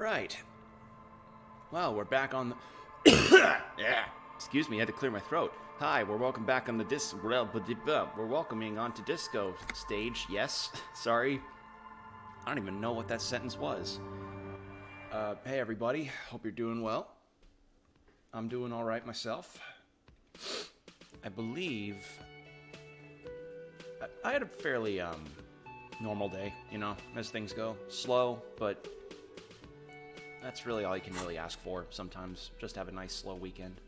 right. Well, we're back on the... yeah. Excuse me, I had to clear my throat. Hi, we're welcome back on the we're welcoming onto disco stage. Yes. Sorry. I don't even know what that sentence was. Hey everybody. Hope you're doing well. I'm doing all right myself. I believe I had a fairly normal day, you know, as things go. Slow, but that's really all you can really ask for sometimes. Just have a nice slow weekend.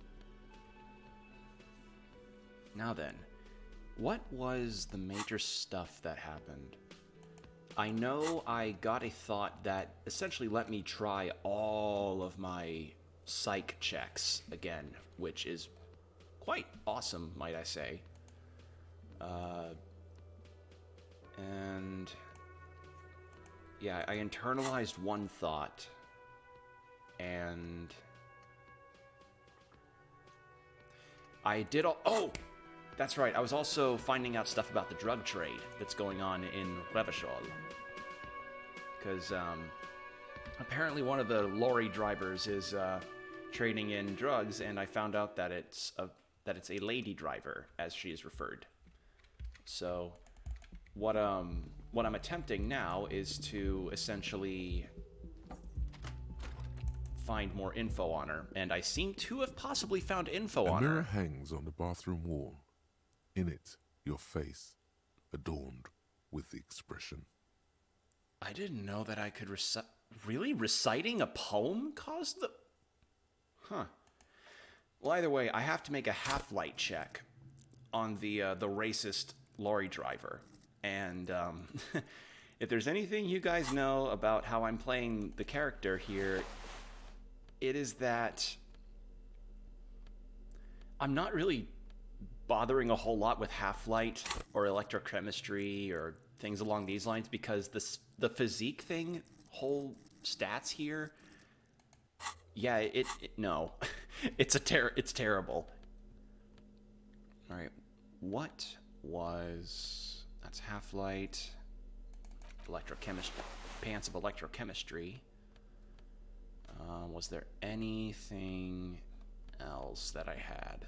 Now then, what was the major stuff that happened? I know I got a thought that essentially let me try all of my psych checks again, which is quite awesome, might I say. And yeah, I internalized one thought, and I did all... Oh! That's right, I was also finding out stuff about the drug trade that's going on in Revachol. Because, apparently one of the lorry drivers is, trading in drugs, and I found out that it's a lady driver, as she is referred. So, what I'm attempting now is to essentially find more info on her, and I seem to have possibly found info on her. A mirror hangs on the bathroom wall. In it, your face, adorned with the expression. I didn't know that I could recite... Really? Reciting a poem caused the... Huh. Well, either way, I have to make a half-light check on the racist lorry driver. And, if there's anything you guys know about how I'm playing the character here, it is that I'm not really bothering a whole lot with half-light or electrochemistry or things along these lines, because the physique thing, whole stats here, yeah, no. It's terrible. All right, what was... That's half-light, electrochemistry, pants of electrochemistry. Was there anything else that I had?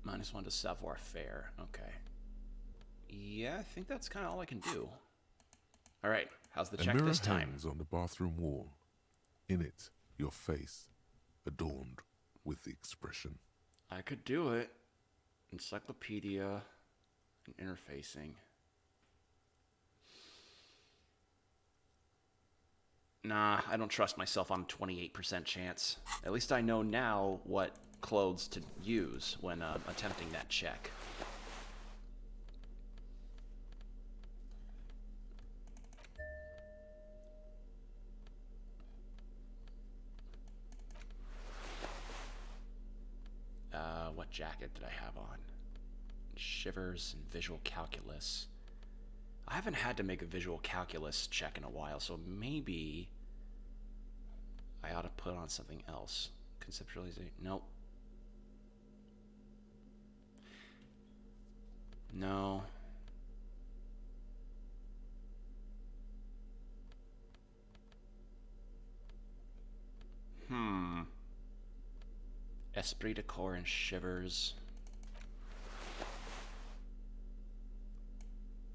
-1 to savoir-faire. Okay. Yeah, I think that's kind of all I can do. All right, how's the check this time? A mirror hangs on the bathroom wall. In it, your face, adorned with the expression. I could do it. Encyclopedia and interfacing. Nah, I don't trust myself on a 28% chance. At least I know now what clothes to use when attempting that check. What jacket did I have on? Shivers and visual calculus. I haven't had to make a visual calculus check in a while, so maybe I ought to put on something else. Conceptualization. Nope. No. Esprit de corps and shivers.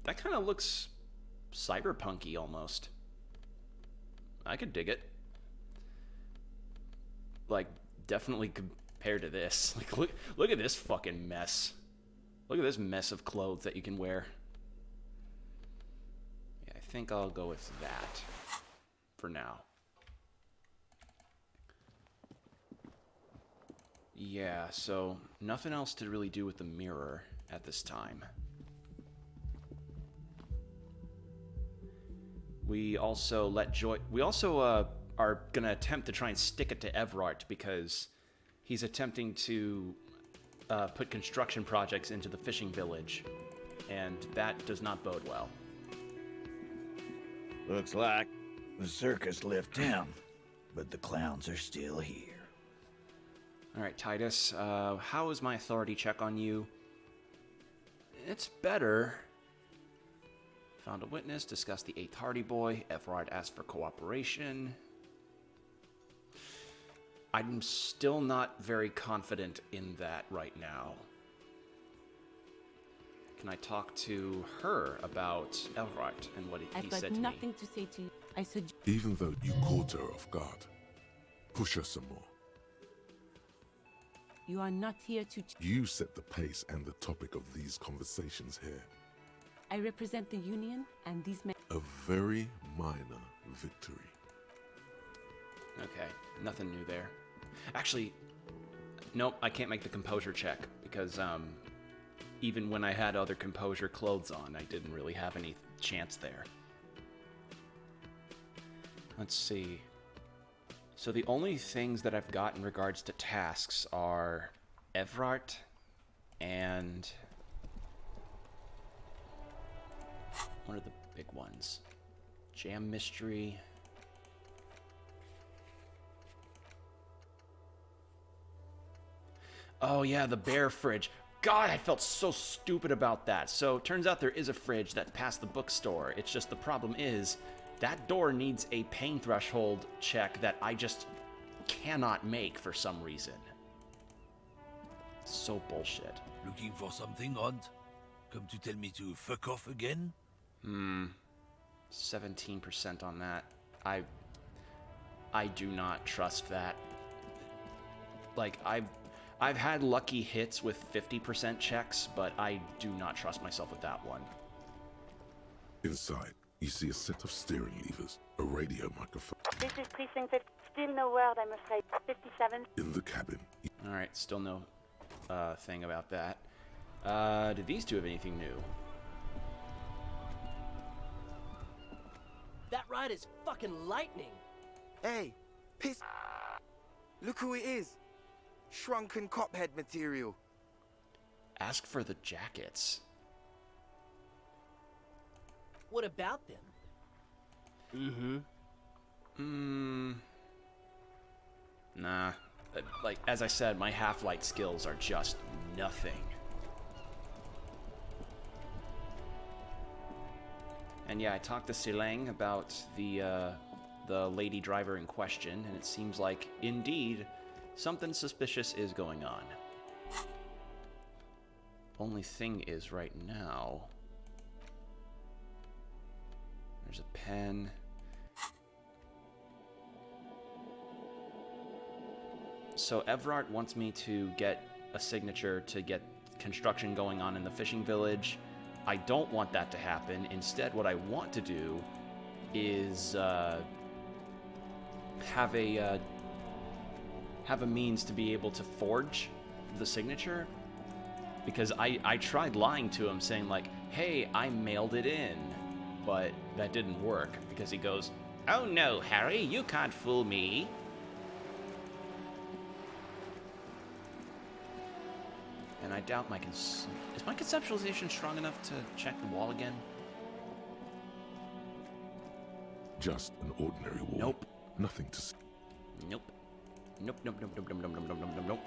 That kind of looks cyberpunky almost. I could dig it. Like, definitely compared to this. Like, look at this fucking mess. Look at this mess of clothes that you can wear. Yeah, I think I'll go with that for now. Yeah, so nothing else to really do with the mirror at this time. We also are gonna attempt to try and stick it to Everard, because he's attempting to put construction projects into the fishing village, and that does not bode well. Looks like the circus left town, but the clowns are still here. Alright, Titus, how is my authority check on you? It's better. Found a witness, discussed the 8th Hardy Boy, Everard asked for cooperation. I'm still not very confident in that right now. Can I talk to her about Everard and what he said to me? I've got nothing to say to you. I suggest... Even though you caught her off guard, push her some more. You are not here to... You set the pace and the topic of these conversations here. I represent the Union, and these men... A very minor victory. Okay, nothing new there. Actually, nope, I can't make the composure check, because, even when I had other composure clothes on, I didn't really have any chance there. Let's see. So the only things that I've got in regards to tasks are Everard and... what are the big ones? Jam Mystery. Oh yeah, the bear fridge. God, I felt so stupid about that. So, turns out there is a fridge that's past the bookstore. It's just the problem is, that door needs a pain threshold check that I just cannot make for some reason. So bullshit. Looking for something odd? Come to tell me to fuck off again? 17% on that. I do not trust that. Like, I've had lucky hits with 50% checks, but I do not trust myself with that one. Inside, you see a set of steering levers, a radio microphone. This is Precinct 50. Still no word, I'm afraid. 57. In the cabin, Alright, still no thing about that. Did these two have anything new? That ride is fucking lightning. Hey, piss. Look who it is. Shrunken cophead material. Ask for the jackets. What about them? Nah. Like, as I said, my half-light skills are just nothing. And yeah, I talked to Silang about the lady driver in question, and it seems like, indeed, something suspicious is going on. Only thing is, right now... there's a pen. So Everard wants me to get a signature to get construction going on in the fishing village. I don't want that to happen. Instead, what I want to do is have a means to be able to forge the signature. Because I tried lying to him, saying like, hey, I mailed it in. But that didn't work, because he goes, oh no, Harry, you can't fool me. And I doubt my is my conceptualization strong enough to check the wall again? just an ordinary wall. Nope. Nothing to see. Nope. Nope, nope, nope, nope, nope, nope, nope, nope, nope, nope.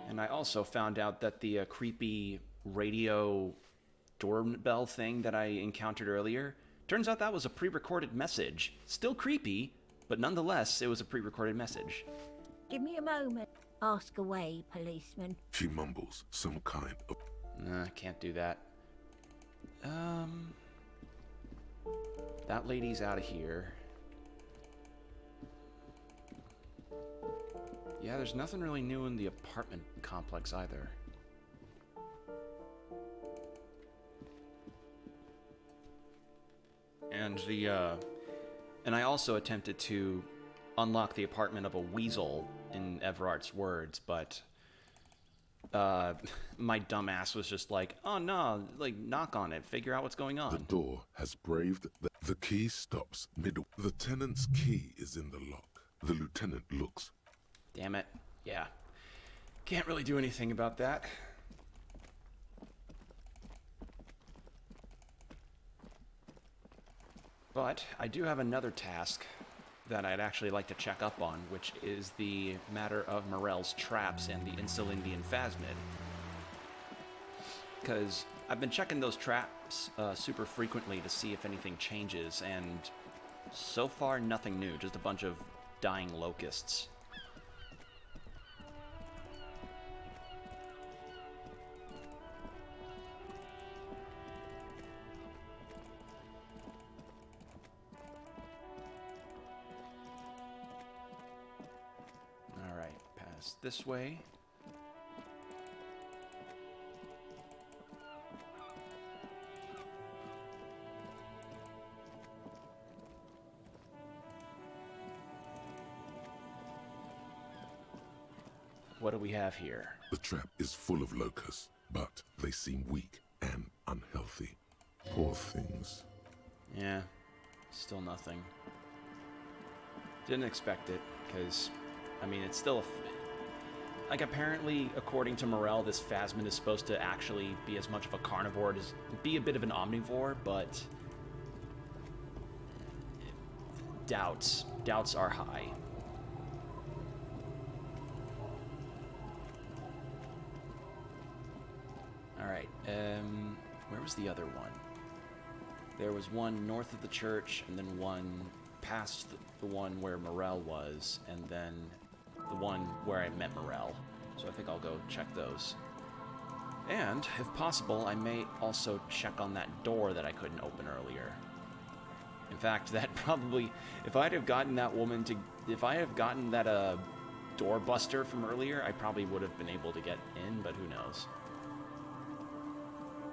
And I also found out that the creepy radio doorbell thing that I encountered earlier, turns out that was a pre-recorded message. Still creepy, but nonetheless, it was a pre-recorded message. Give me a moment. Ask away, policeman. She mumbles some kind of... Nah, can't do that. That lady's out of here. Yeah, there's nothing really new in the apartment complex either. And I also attempted to unlock the apartment of a weasel in Everard's words, but my dumbass was just like, oh no, like, knock on it, figure out what's going on. The door has braved... The key stops middle. The tenant's key is in the lock. The lieutenant looks. Damn it. Yeah. Can't really do anything about that. But I do have another task that I'd actually like to check up on, which is the matter of Morel's traps and the Insulindian Phasmid. Because I've been checking those traps super frequently to see if anything changes, and so far nothing new, just a bunch of dying locusts. Alright, pass this way. What do we have here? The trap is full of locusts, but they seem weak and unhealthy. Poor things. Yeah, still nothing. Didn't expect it, because, I mean, it's still like, apparently, according to Morel, this Phasmid is supposed to actually be as much of a carnivore as be a bit of an omnivore, but doubts are high. Alright, where was the other one? There was one north of the church, and then one past the one where Morel was, and then the one where I met Morel. So I think I'll go check those. And, if possible, I may also check on that door that I couldn't open earlier. In fact, that probably, if I'd have gotten that woman to, if I had gotten that door buster from earlier, I probably would have been able to get in, but who knows.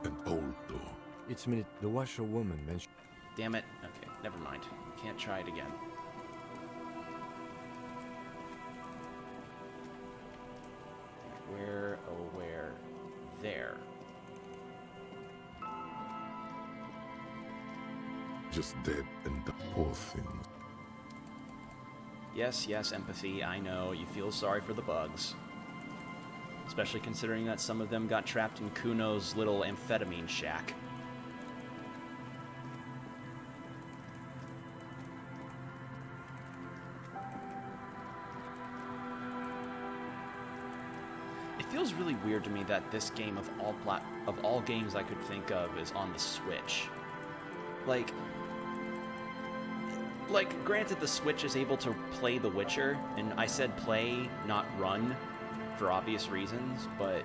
An old door. It's minute the washerwoman mentioned. Damn it. Okay, never mind. Can't try it again. Where, oh where? There. Just dead and poor things. Yes, empathy. I know. You feel sorry for the bugs. Especially considering that some of them got trapped in Kuno's little amphetamine shack. It feels really weird to me that this game of all games I could think of is on the Switch. Like, granted the Switch is able to play The Witcher, and I said play, not run, for obvious reasons, but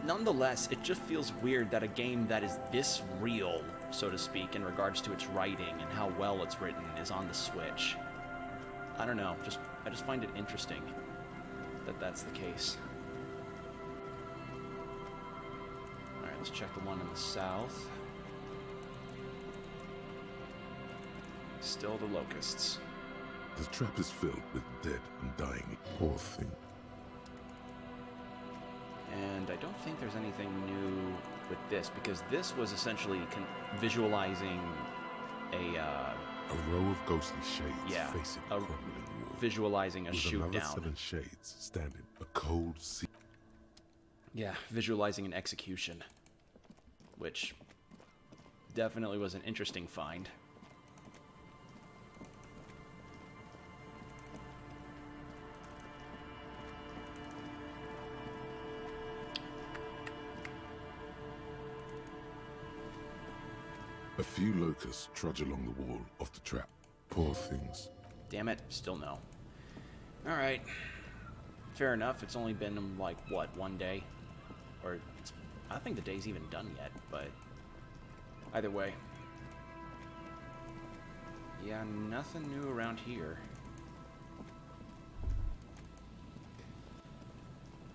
nonetheless, it just feels weird that a game that is this real, so to speak, in regards to its writing and how well it's written, is on the Switch. I don't know, I just find it interesting that that's the case. Alright, let's check the one in the south. Still the locusts. The trap is filled with dead and dying. Poor thing. And I don't think there's anything new with this, because this was essentially visualizing a row of ghostly shades facing a crumbling wall. visualizing a With shoot another down. 7 shades standing. A cold sea. Yeah, visualizing an execution, which definitely was an interesting find. A few locusts trudge along the wall of the trap. Poor things. Damn it, still no. Alright. Fair enough, it's only been, like, what, one day? Or, I don't think the day's even done yet, but either way. Yeah, nothing new around here.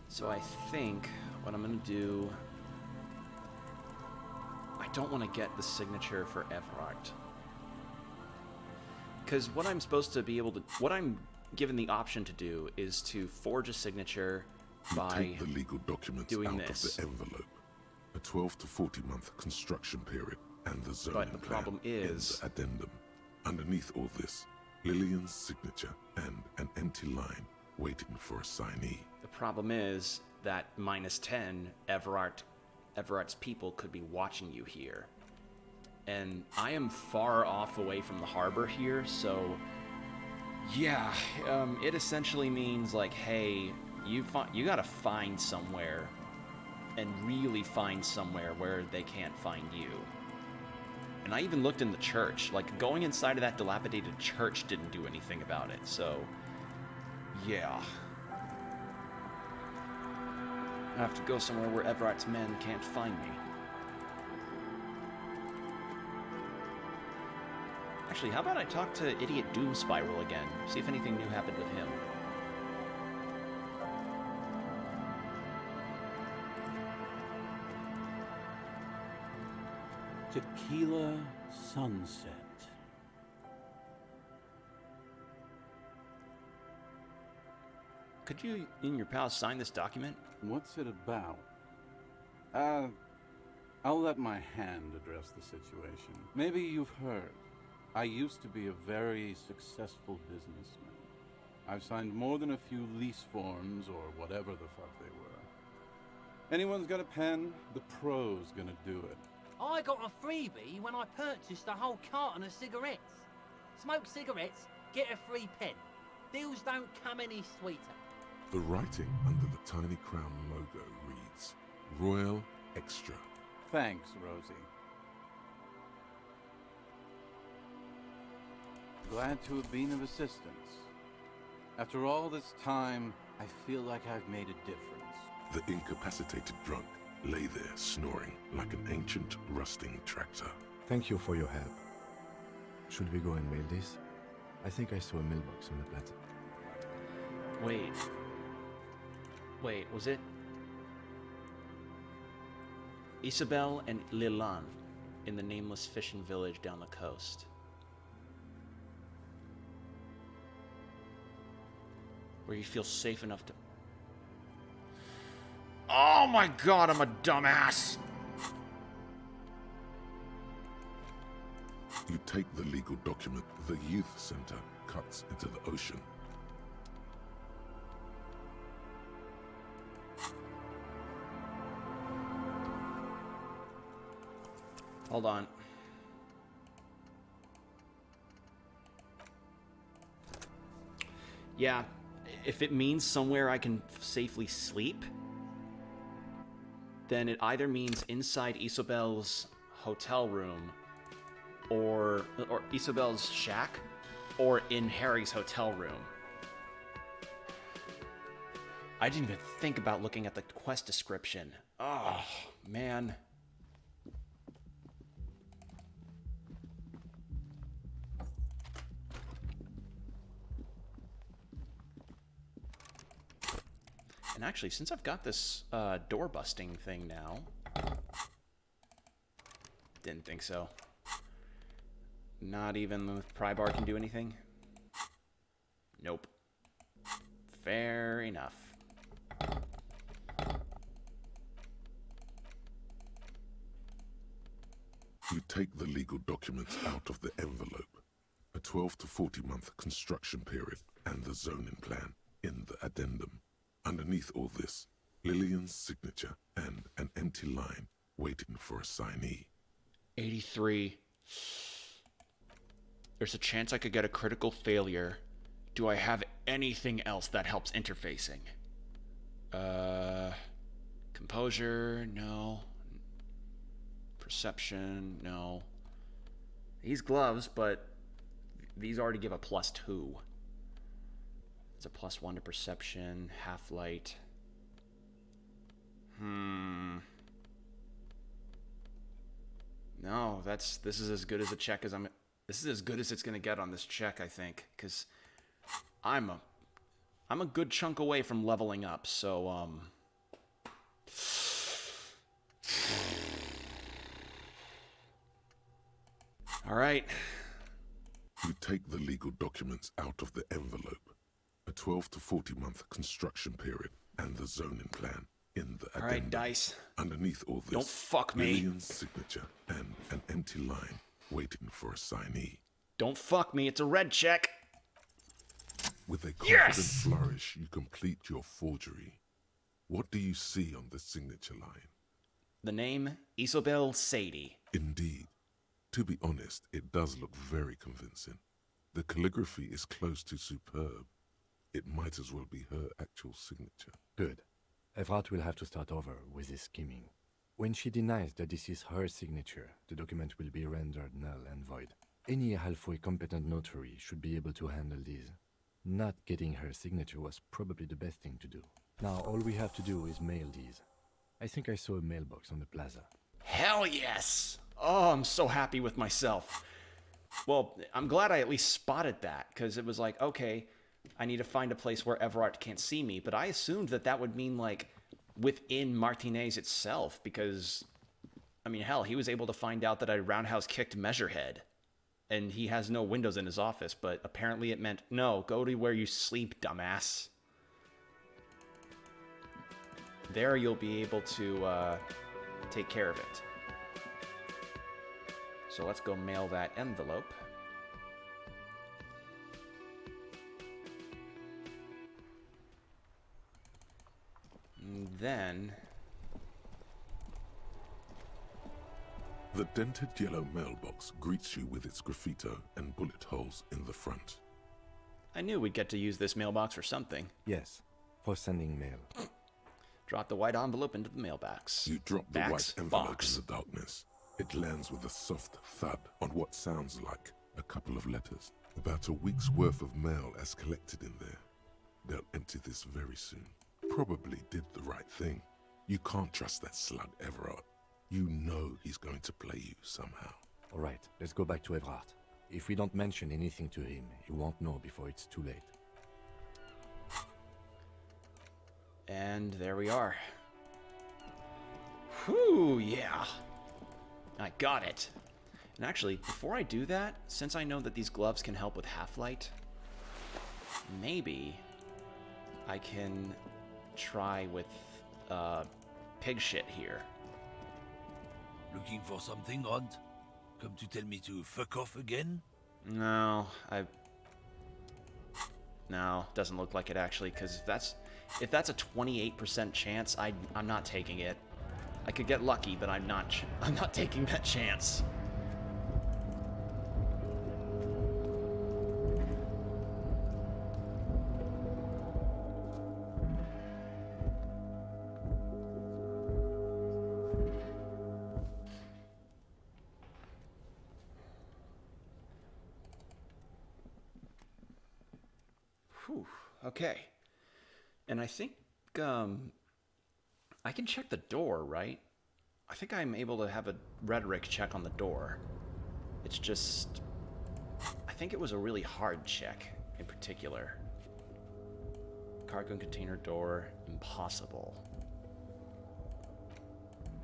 So I think what I'm gonna do... I don't want to get the signature for Everard. Because what I'm supposed to be able to... What I'm given the option to do is to forge a signature by Take the legal documents doing out this. of the envelope. A 12 to 40 month construction period and the zoning But the problem plan is... ends addendum. Underneath all this, Lillian's signature and an empty line waiting for a signee. The problem is that -10, Everard's people could be watching you here. and I am far off away from the harbor here, so yeah, it essentially means like, hey, you gotta find somewhere, and really find somewhere where they can't find you. And I even looked in the church. Like, going inside of that dilapidated church didn't do anything about it, so yeah. I have to go somewhere where Everett's men can't find me. Actually, how about I talk to Idiot Doom Spiral again? See if anything new happened with him. Tequila Sunset. Could you and your pal sign this document? What's it about? I'll let my hand address the situation. Maybe you've heard. I used to be a very successful businessman. I've signed more than a few lease forms or whatever the fuck they were. Anyone's got a pen? The pro's gonna do it. I got a freebie when I purchased a whole carton of cigarettes. Smoke cigarettes, get a free pen. Deals don't come any sweeter. The writing under the tiny crown logo reads, Royal Extra. Thanks, Rosie. Glad to have been of assistance. After all this time, I feel like I've made a difference. The incapacitated drunk lay there snoring like an ancient rusting tractor. Thank you for your help. Should we go and mail this? I think I saw a mailbox on the plaza. Wait, was it Isabel and Lilan in the nameless fishing village down the coast? Where you feel safe enough to... Oh my god, I'm a dumbass! You take the legal document the youth center cuts into the ocean. Hold on. Yeah, if it means somewhere I can safely sleep, then it either means inside Isabel's hotel room, or Isabel's shack, or in Harry's hotel room. I didn't even think about looking at the quest description. Oh, man. And actually, since I've got this door busting thing now, didn't think so. Not even with pry bar can do anything? Nope. Fair enough. You take the legal documents out of the envelope, a 12 to 40 month construction period, and the zoning plan in the addendum. Underneath all this, Lillian's signature and an empty line waiting for a signee. 83. There's a chance I could get a critical failure. Do I have anything else that helps interfacing? Composure, no. Perception, no. These gloves, but these already give a +2. It's a +1 to perception, half light. No, this is as good as a check as this is as good as it's gonna get on this check, I think, because I'm a good chunk away from leveling up, so all right. You take the legal documents out of the envelope, a 12 to 40 month construction period, and the zoning plan in the addendum. All right, Dice. Underneath all this, Don't fuck me. Lillian's signature and an empty line waiting for a signee. Don't fuck me, it's a red check. With a confident flourish, you complete your forgery. What do you see on the signature line? The name, Isobel Sadie. Indeed. To be honest, it does look very convincing. The calligraphy is close to superb. It might as well be her actual signature. Good. Evrat will have to start over with his scheming. When she denies that this is her signature, the document will be rendered null and void. Any halfway competent notary should be able to handle these. Not getting her signature was probably the best thing to do. Now all we have to do is mail these. I think I saw a mailbox on the plaza. Hell yes! Oh, I'm so happy with myself. Well, I'm glad I at least spotted that, because it was like, okay, I need to find a place where Everard can't see me, but I assumed that that would mean, like, within Martinez itself, because, I mean, hell, he was able to find out that I roundhouse kicked Measurehead, and he has no windows in his office, but apparently it meant, no, go to where you sleep, dumbass. There you'll be able to take care of it. So let's go mail that envelope. And then... The dented yellow mailbox greets you with its graffito and bullet holes in the front. I knew we'd get to use this mailbox for something. Yes, for sending mail. Drop the white envelope into the mailbox. You drop the white envelope in the darkness. It lands with a soft thud on what sounds like a couple of letters. About a week's worth of mail as collected in there. They'll empty this very soon. Probably did the right thing. You can't trust that slug Everard. You know he's going to play you somehow. All right, let's go back to Everard. If we don't mention anything to him, he won't know before it's too late. And there we are. Whew, yeah. I got it. And actually, before I do that, since I know that these gloves can help with half-light, maybe I can try with pig shit here. Looking for something, Rod? Come to tell me to fuck off again? No, No, doesn't look like it actually, because if that's a 28% chance, I'm not taking it. I could get lucky, but I'm not taking that chance. Whew, okay. And I think I can check the door, right? I think I'm able to have a rhetoric check on the door. It's just... I think it was a really hard check, in particular. Cargo and container door, impossible.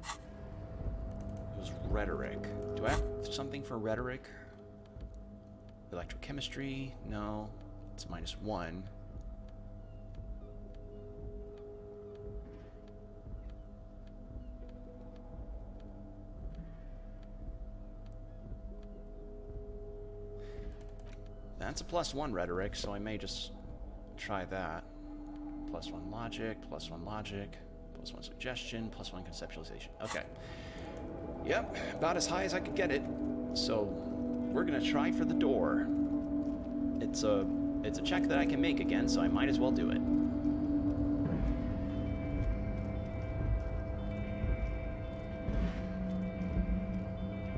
It was rhetoric. Do I have something for rhetoric? Electrochemistry? No. It's -1. That's a +1 rhetoric, so I may just try that. +1 logic, +1 logic, +1 suggestion, +1 conceptualization. Okay. Yep, about as high as I could get it. So we're gonna try for the door. It's a check that I can make again, so I might as well do it.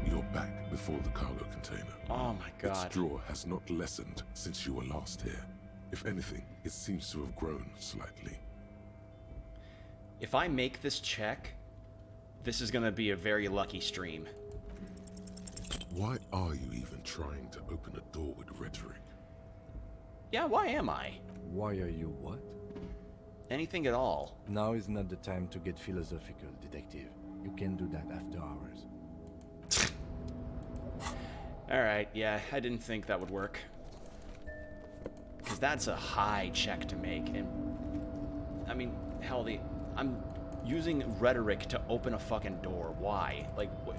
You're back before the cargo container. Oh my god. Its drawer has not lessened since you were last here. If anything, it seems to have grown slightly. If I make this check, this is gonna be a very lucky stream. Why are you even trying to open a door with rhetoric? Yeah, why am I? Why are you what? Anything at all. Now is not the time to get philosophical, detective. You can do that after hours. Alright, yeah, I didn't think that would work. Because that's a high check to make, and... I mean, hell, I'm using rhetoric to open a fucking door. Why? Like, what?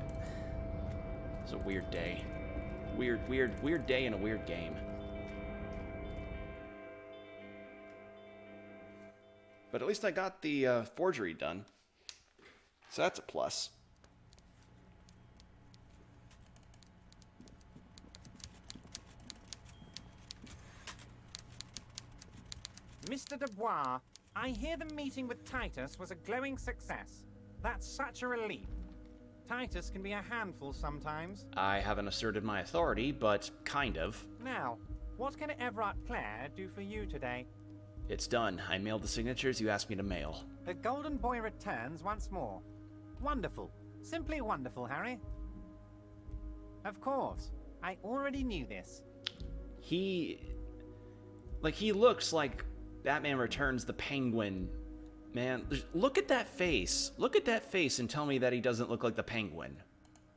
It's a weird day. Weird day in a weird game. But at least I got the forgery done. So that's a plus. Mr. Dubois, I hear the meeting with Titus was a glowing success. That's such a relief. Titus can be a handful sometimes. I haven't asserted my authority, but kind of. Now, what can Everard Clare do for you today? It's done. I mailed the signatures you asked me to mail. The Golden Boy returns once more. Wonderful. Simply wonderful, Harry. Of course. I already knew this. He looks like Batman Returns the Penguin. Man, look at that face. Look at that face and tell me that he doesn't look like the Penguin.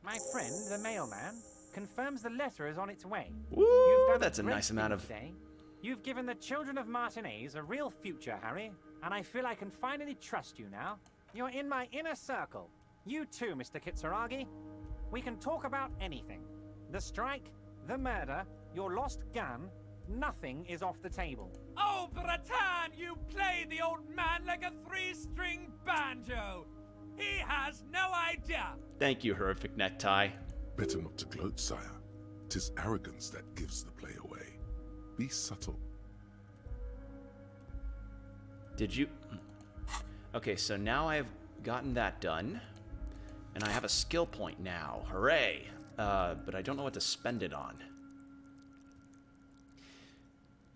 My friend, the mailman, confirms the letter is on its way. Woo, that's a nice amount of... Today. You've given the children of Martinez a real future, Harry, and I feel I can finally trust you now. You're in my inner circle. You too, Mr. Kitsuragi. We can talk about anything. The strike, the murder, your lost gun, nothing is off the table. Oh, Bratan, you play the old man like a three-string banjo. He has no idea. Thank you, Horrific Necktie. Better not to gloat, sire. 'Tis arrogance that gives the play away. Be subtle. Did you... Okay, so now I've gotten that done. And I have a skill point now. Hooray! But I don't know what to spend it on.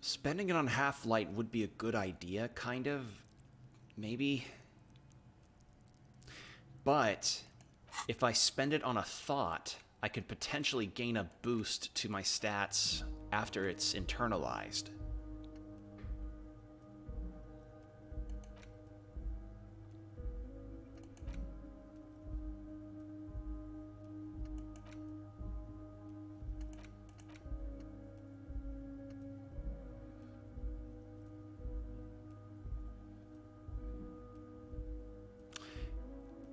Spending it on Half-Light would be a good idea, kind of. Maybe. But if I spend it on a thought, I could potentially gain a boost to my stats after it's internalized.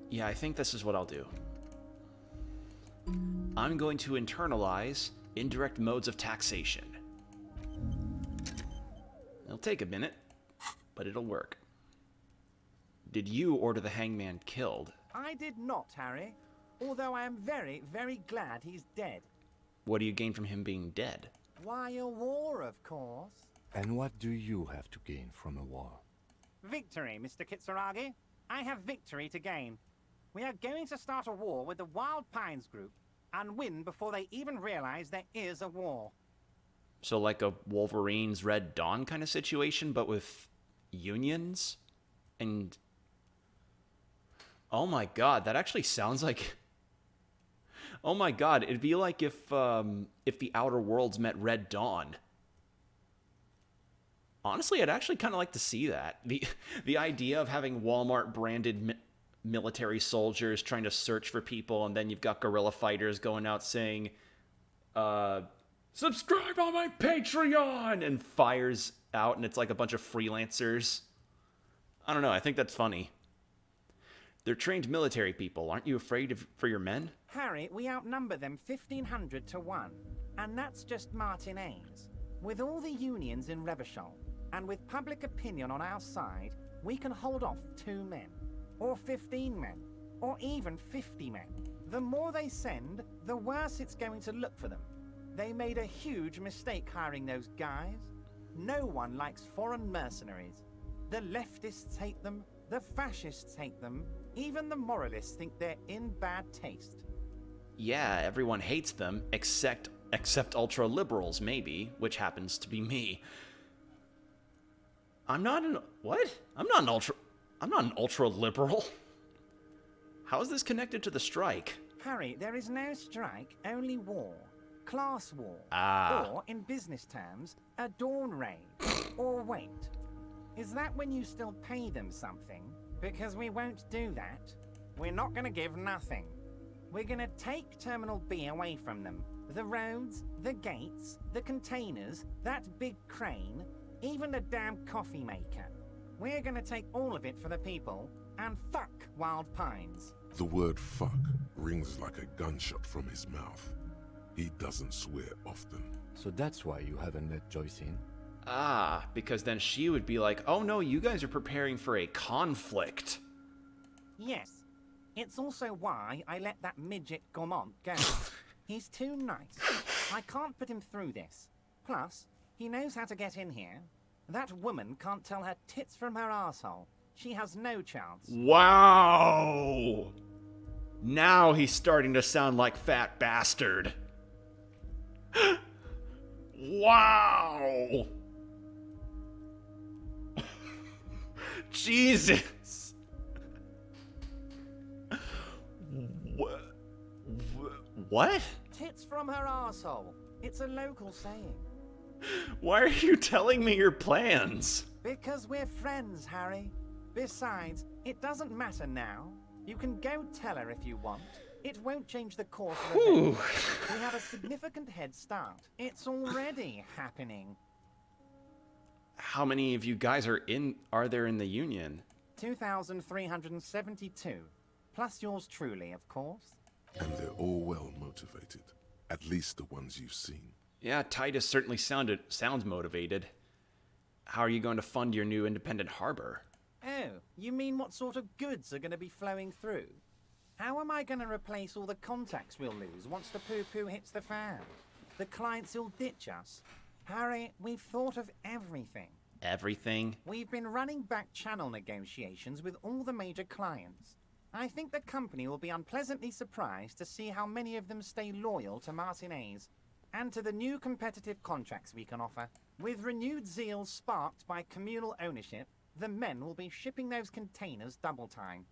Yeah, I think this is what I'll do. I'm going to internalize indirect modes of taxation. It'll take a minute, but it'll work. Did you order the hangman killed? I did not, Harry. Although I am very, very glad he's dead. What do you gain from him being dead? Why, a war, of course. And what do you have to gain from a war? Victory, Mr. Kitsuragi. I have victory to gain. We are going to start a war with the Wild Pines group and win before they even realize there is a war. So like a Wolverine's Red Dawn kind of situation, but with unions? And... oh my god, that actually sounds like... oh my god, it'd be like if the Outer Worlds met Red Dawn. Honestly, I'd actually kind of like to see that. The idea of having Walmart-branded military soldiers trying to search for people, and then you've got guerrilla fighters going out saying, subscribe on my Patreon, and fires out, and it's like a bunch of freelancers. I don't know, I think that's funny. They're trained military people. Aren't you afraid for your men? Harry, we outnumber them 1,500 to 1. And that's just Martinez. With all the unions in Revachol, and with public opinion on our side, we can hold off 2 men. Or 15 men. Or even 50 men. The more they send, the worse it's going to look for them. They made a huge mistake hiring those guys. No one likes foreign mercenaries. The leftists hate them. The fascists hate them. Even the moralists think they're in bad taste. Yeah, everyone hates them, except ultra-liberals, maybe, which happens to be me. I'm not an ultra-liberal. How is this connected to the strike? Harry, there is no strike, only war. Class war. Ah. Or, in business terms, a dawn raid. Or wait. Is that when you still pay them something? Because we won't do that. We're not going to give nothing. We're going to take Terminal B away from them. The roads, the gates, the containers, that big crane, even the damn coffee maker. We're going to take all of it for the people, and fuck Wild Pines. The word fuck rings like a gunshot from his mouth. He doesn't swear often. So that's why you haven't let Joyce in? Ah, because then she would be like, oh no, you guys are preparing for a conflict. Yes. It's also why I let that midget Gaumont go. He's too nice. I can't put him through this. Plus, he knows how to get in here. That woman can't tell her tits from her arsehole. She has no chance. Wow! Now he's starting to sound like Fat Bastard. Wow! Jesus! What? Tits from her arsehole. It's a local saying. Why are you telling me your plans? Because we're friends, Harry. Besides, it doesn't matter now. You can go tell her if you want. It won't change the course of events. We have a significant head start. It's already happening. How many of you guys are there in the Union? 2,372. Plus yours truly, of course. And they're all well motivated. At least the ones you've seen. Yeah, Titus certainly sounds motivated. How are you going to fund your new independent harbor? Oh, you mean what sort of goods are going to be flowing through? How am I going to replace all the contacts we'll lose once the poo-poo hits the fan? The clients will ditch us. Harry, we've thought of everything. Everything? We've been running back channel negotiations with all the major clients. I think the company will be unpleasantly surprised to see how many of them stay loyal to Martinez and to the new competitive contracts we can offer. With renewed zeal sparked by communal ownership, the men will be shipping those containers double time.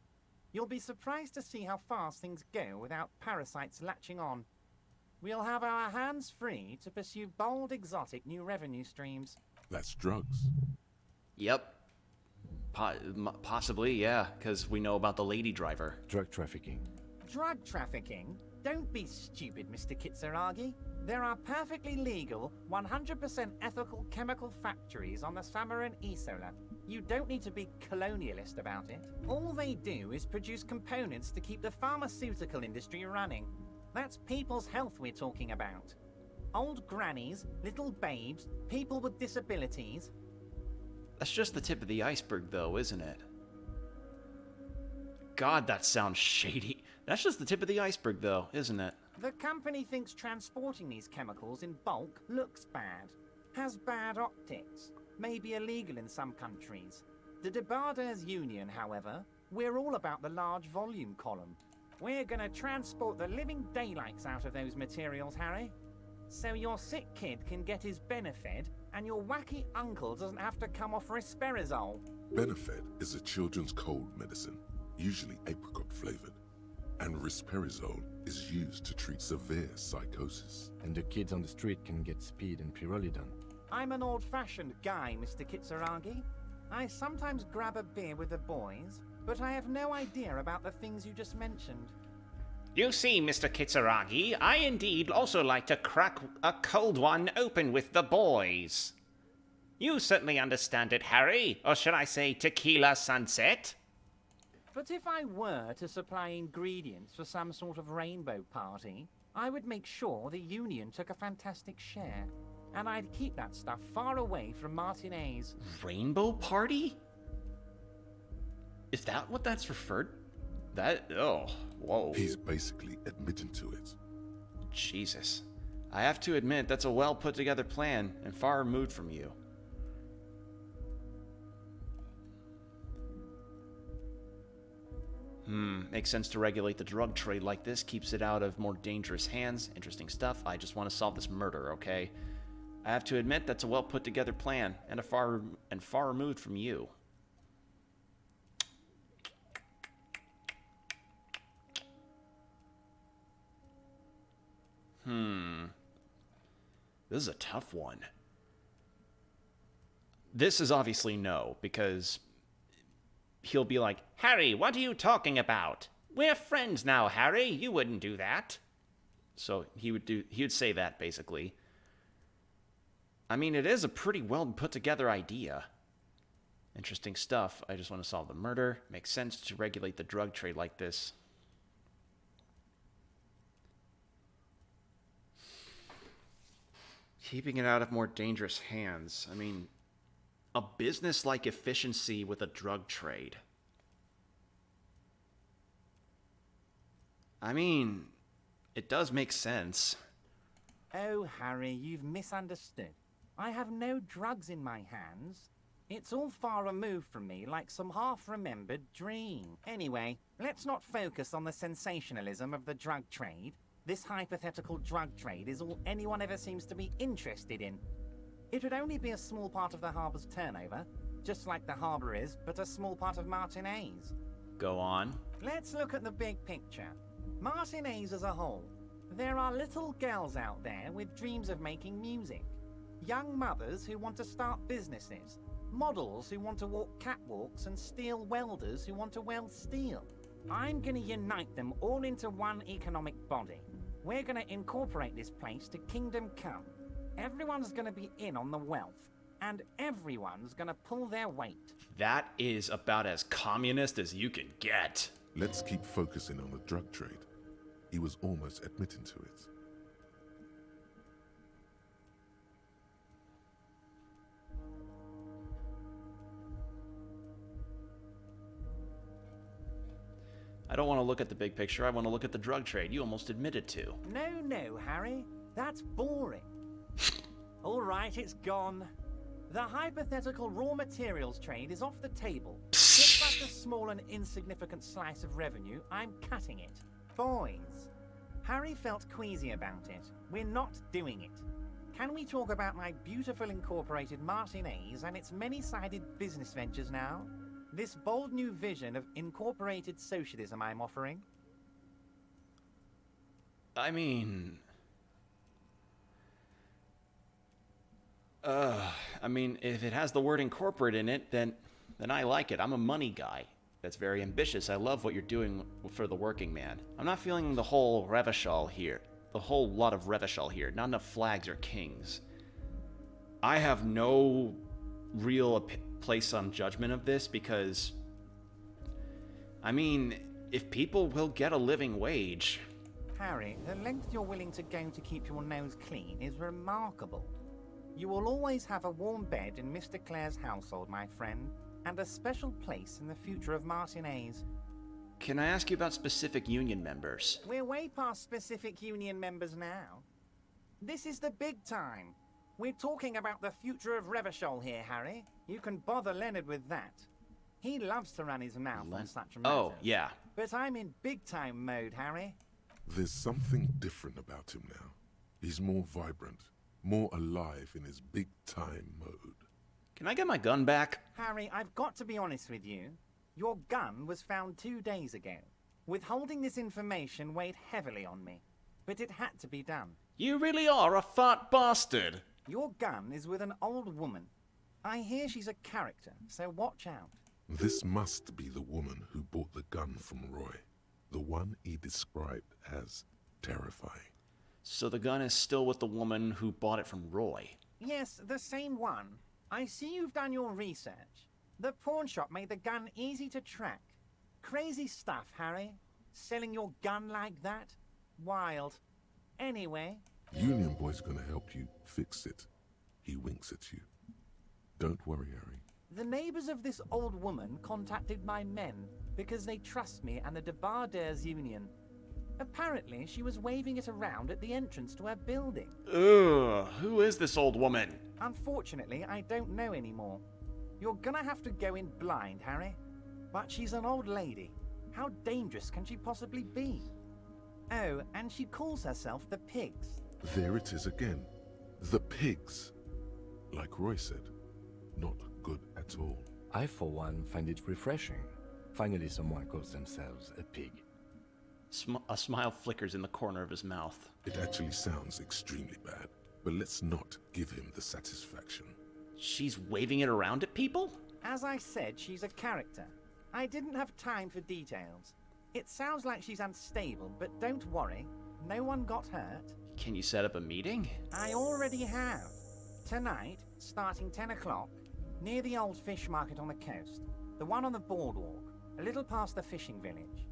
You'll be surprised to see how fast things go without parasites latching on. We'll have our hands free to pursue bold, exotic new revenue streams. That's drugs. Yep. Possibly, yeah, because we know about the lady driver. Drug trafficking. Drug trafficking? Don't be stupid, Mr. Kitsuragi. There are perfectly legal, 100% ethical chemical factories on the Samaran Isola. You don't need to be colonialist about it. All they do is produce components to keep the pharmaceutical industry running. That's people's health we're talking about. Old grannies, little babes, people with disabilities. That's just the tip of the iceberg, though, isn't it? God, that sounds shady. That's just the tip of the iceberg, though, isn't it? The company thinks transporting these chemicals in bulk looks bad, has bad optics, may be illegal in some countries. The Debarders Union, however, we're all about the large volume column. We're gonna transport the living daylights out of those materials, Harry. So your sick kid can get his Benefed, and your wacky uncle doesn't have to come off risperidone. Benefed is a children's cold medicine, usually apricot flavored. And risperidone is used to treat severe psychosis. And the kids on the street can get speed and pyrrolidone. I'm an old-fashioned guy, Mr. Kitsuragi. I sometimes grab a beer with the boys, but I have no idea about the things you just mentioned. You see, Mr. Kitsuragi, I indeed also like to crack a cold one open with the boys. You certainly understand it, Harry, or should I say tequila sunset? But if I were to supply ingredients for some sort of rainbow party, I would make sure the Union took a fantastic share. And I'd keep that stuff far away from Martinez. Rainbow party? Is that what that's referred? Whoa. He's basically admitting to it. Jesus. I have to admit, that's a well put together plan and far removed from you. Makes sense to regulate the drug trade like this, keeps it out of more dangerous hands. Interesting stuff. I just want to solve this murder, okay? I have to admit, that's a well put together plan and far removed from you. This is a tough one. This is obviously no, because he'll be like, Harry, what are you talking about? We're friends now, Harry. You wouldn't do that. So he would say that, basically. I mean, it is a pretty well put together idea. Interesting stuff. I just want to solve the murder. Makes sense to regulate the drug trade like this. Keeping it out of more dangerous hands. I mean, a business-like efficiency with a drug trade. I mean, it does make sense. Oh, Harry, you've misunderstood. I have no drugs in my hands. It's all far removed from me, like some half-remembered dream. Anyway, let's not focus on the sensationalism of the drug trade. This hypothetical drug trade is all anyone ever seems to be interested in. It would only be a small part of the harbour's turnover, just like the harbour is, but a small part of Martinez. Go on. Let's look at the big picture. Martinez as a whole. There are little girls out there with dreams of making music. Young mothers who want to start businesses. Models who want to walk catwalks and steel welders who want to weld steel. I'm going to unite them all into one economic body. We're going to incorporate this place to Kingdom Come. Everyone's going to be in on the wealth, and everyone's going to pull their weight. That is about as communist as you can get. Let's keep focusing on the drug trade. He was almost admitting to it. I don't want to look at the big picture. I want to look at the drug trade you almost admitted to. No, Harry. That's boring. All right, it's gone. The hypothetical raw materials trade is off the table. Just like a small and insignificant slice of revenue, I'm cutting it. Boys, Harry felt queasy about it. We're not doing it. Can we talk about my beautiful incorporated Martinez and its many-sided business ventures now? This bold new vision of incorporated socialism I'm offering? I mean, if it has the word incorporate in it, then I like it. I'm a money guy. That's very ambitious. I love what you're doing for the working man. I'm not feeling the whole Revachol here. The whole lot of Revachol here. Not enough flags or kings. I have no real place on judgment of this because, if people will get a living wage... Harry, the length you're willing to go to keep your nose clean is remarkable. You will always have a warm bed in Mr. Clare's household, my friend, and a special place in the future of Martinez. Can I ask you about specific union members? We're way past specific union members now. This is the big time. We're talking about the future of Revachol here, Harry. You can bother Leonard with that. He loves to run his mouth on such matters. Oh, yeah. But I'm in big-time mode, Harry. There's something different about him now. He's more vibrant, more alive in his big-time mode. Can I get my gun back? Harry, I've got to be honest with you. Your gun was found 2 days ago. Withholding this information weighed heavily on me. But it had to be done. You really are a fat bastard. Your gun is with an old woman. I hear she's a character, so watch out. This must be the woman who bought the gun from Roy. The one he described as terrifying. So the gun is still with the woman who bought it from Roy? Yes, the same one. I see you've done your research. The pawn shop made the gun easy to track. Crazy stuff, Harry. Selling your gun like that? Wild. Anyway... Union Boy's gonna help you fix it. He winks at you. Don't worry, Harry. The neighbors of this old woman contacted my men because they trust me and the Debardeurs Union. Apparently, she was waving it around at the entrance to her building. Ugh, who is this old woman? Unfortunately, I don't know anymore. You're gonna have to go in blind, Harry. But she's an old lady. How dangerous can she possibly be? Oh, and she calls herself the Pigs. There it is again. The Pigs. Like Roy said, not good at all. I, for one, find it refreshing. Finally, someone calls themselves a pig. A smile flickers in the corner of his mouth. It actually sounds extremely bad, but let's not give him the satisfaction. She's waving it around at people? As I said, she's a character. I didn't have time for details. It sounds like she's unstable, but don't worry. No one got hurt. Can you set up a meeting? I already have. Tonight, starting 10 o'clock, near the old fish market on the coast. The one on the boardwalk, a little past the fishing village.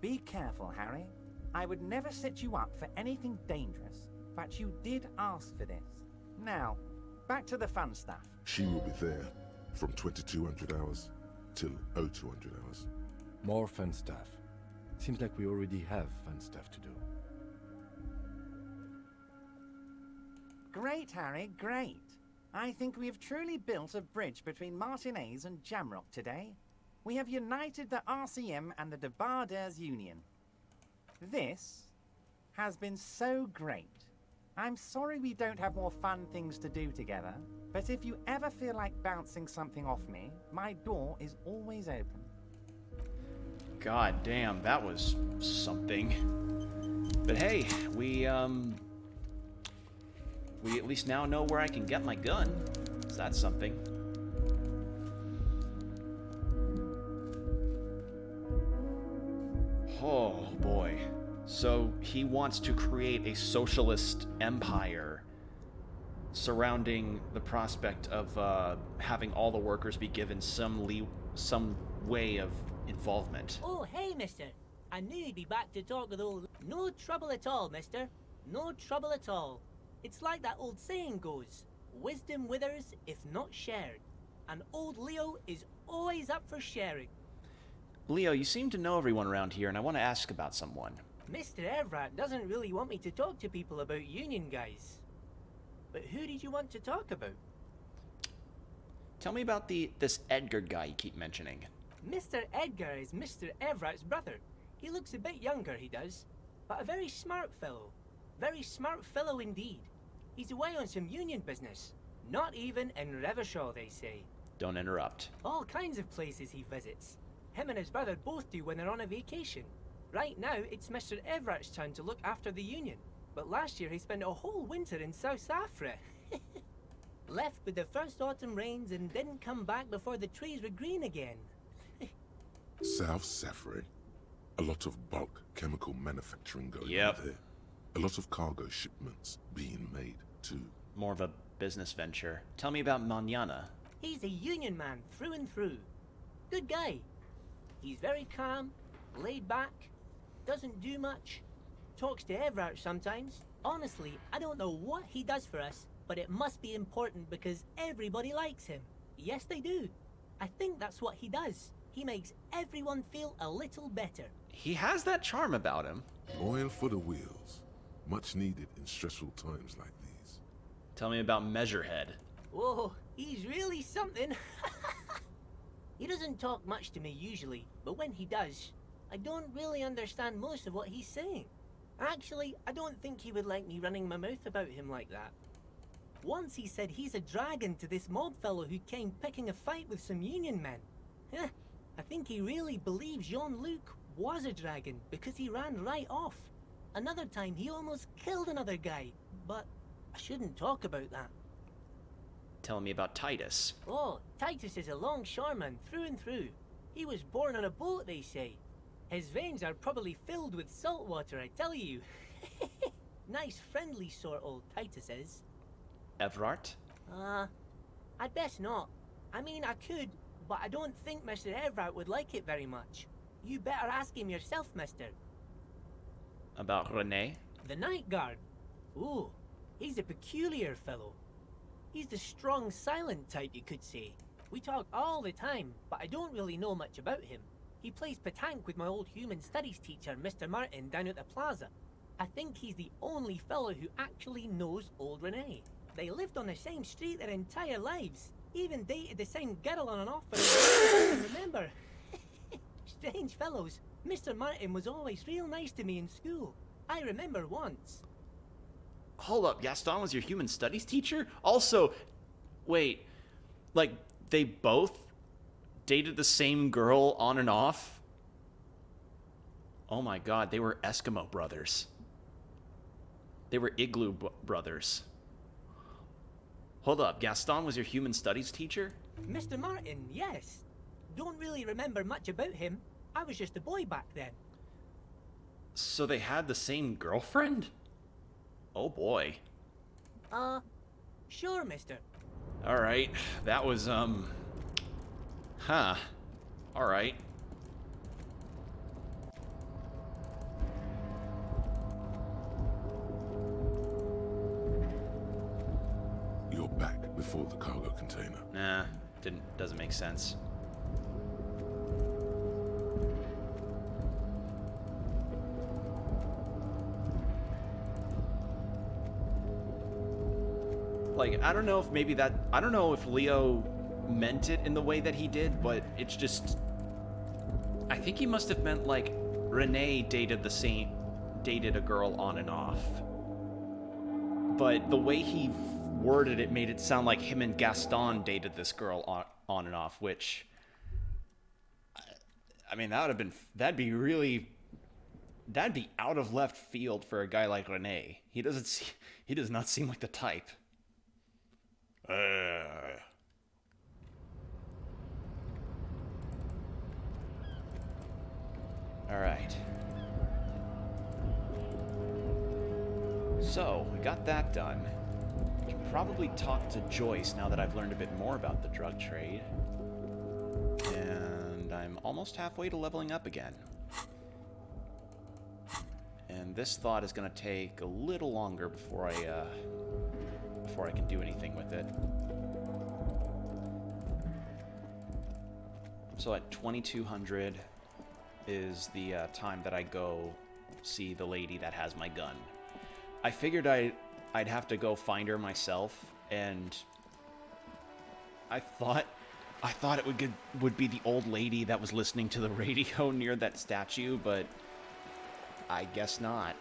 Be careful, Harry. I would never set you up for anything dangerous, but you did ask for this. Now, back to the fun stuff. She will be there from 2200 hours till 0200 hours. More fun stuff. Seems like we already have fun stuff to do. Great, Harry, great. I think we have truly built a bridge between Martinez and Jamrock today. We have united the RCM and the Debarders Union. This has been so great. I'm sorry we don't have more fun things to do together, but if you ever feel like bouncing something off me, my door is always open. God damn, that was something. But hey, we at least now know where I can get my gun. So that's something. Oh boy. So he wants to create a socialist empire surrounding the prospect of having all the workers be given some way of involvement. Oh, hey, mister. I knew you'd be back to talk with old... No trouble at all, mister. No trouble at all. It's like that old saying goes, wisdom withers if not shared. And old Leo is always up for sharing. Leo, you seem to know everyone around here, and I want to ask about someone. Mr. Everett doesn't really want me to talk to people about union guys. But who did you want to talk about? Tell me about this Edgar guy you keep mentioning. Mr. Edgar is Mr. Everett's brother. He looks a bit younger, he does. But a very smart fellow. Very smart fellow indeed. He's away on some union business. Not even in Revachol, they say. Don't interrupt. All kinds of places he visits. Him and his brother both do when they're on a vacation. Right now, it's Mr. Everett's turn to look after the union. But last year he spent a whole winter in South Africa. Left with the first autumn rains and didn't come back before the trees were green again. South Safra. A lot of bulk chemical manufacturing going on there. A lot of cargo shipments being made, too. More of a business venture. Tell me about Manana. He's a union man through and through. Good guy. He's very calm, laid back, doesn't do much, talks to Everett sometimes. Honestly, I don't know what he does for us, but it must be important because everybody likes him. Yes, they do. I think that's what he does. He makes everyone feel a little better. He has that charm about him. Oil for the wheels. Much needed in stressful times like these. Tell me about Measurehead. Whoa, he's really something. He doesn't talk much to me usually, but when he does, I don't really understand most of what he's saying. Actually, I don't think he would like me running my mouth about him like that. Once he said he's a dragon to this mob fellow who came picking a fight with some union men. I think he really believes Jean-Luc was a dragon because he ran right off. Another time he almost killed another guy, but I shouldn't talk about that. Tell me about Titus. Oh, Titus is a longshoreman through and through. He was born on a boat, they say. His veins are probably filled with salt water, I tell you. Nice, friendly sort, old Titus is. Everard? I'd best not. I mean, I could, but I don't think Mr. Everard would like it very much. You better ask him yourself, mister. About René? The night guard. Ooh, he's a peculiar fellow. He's the strong, silent type, you could say. We talk all the time, but I don't really know much about him. He plays petanque with my old human studies teacher, Mr. Martin, down at the plaza. I think he's the only fellow who actually knows old René. They lived on the same street their entire lives. Even dated the same girl on and off for I can remember. Strange fellows. Mr. Martin was always real nice to me in school. I remember once. Hold up, Gaston was your human studies teacher? Also, wait, like, they both dated the same girl on and off? Oh my god, they were Eskimo brothers. They were Igloo brothers. Hold up, Gaston was your human studies teacher? Mr. Martin, yes. Don't really remember much about him. I was just a boy back then. So they had the same girlfriend? Oh boy. Sure, mister. Alright, that was, Alright. You're back before the cargo container. Nah, doesn't make sense. Like, I don't know if maybe that... I don't know if Leo meant it in the way that he did, but it's just... I think he must have meant, like, Renee dated a girl on and off. But the way he worded it made it sound like him and Gaston dated this girl on and off, which... I mean, that'd be out of left field for a guy like Renee. He does not seem like the type. Alright. So, we got that done. I should probably talk to Joyce now that I've learned a bit more about the drug trade. And I'm almost halfway to leveling up again. And this thought is going to take a little longer before I can do anything with it. So at 2200 is the time that I go see the lady that has my gun. I figured I'd have to go find her myself, and I thought it would be the old lady that was listening to the radio near that statue, but I guess not.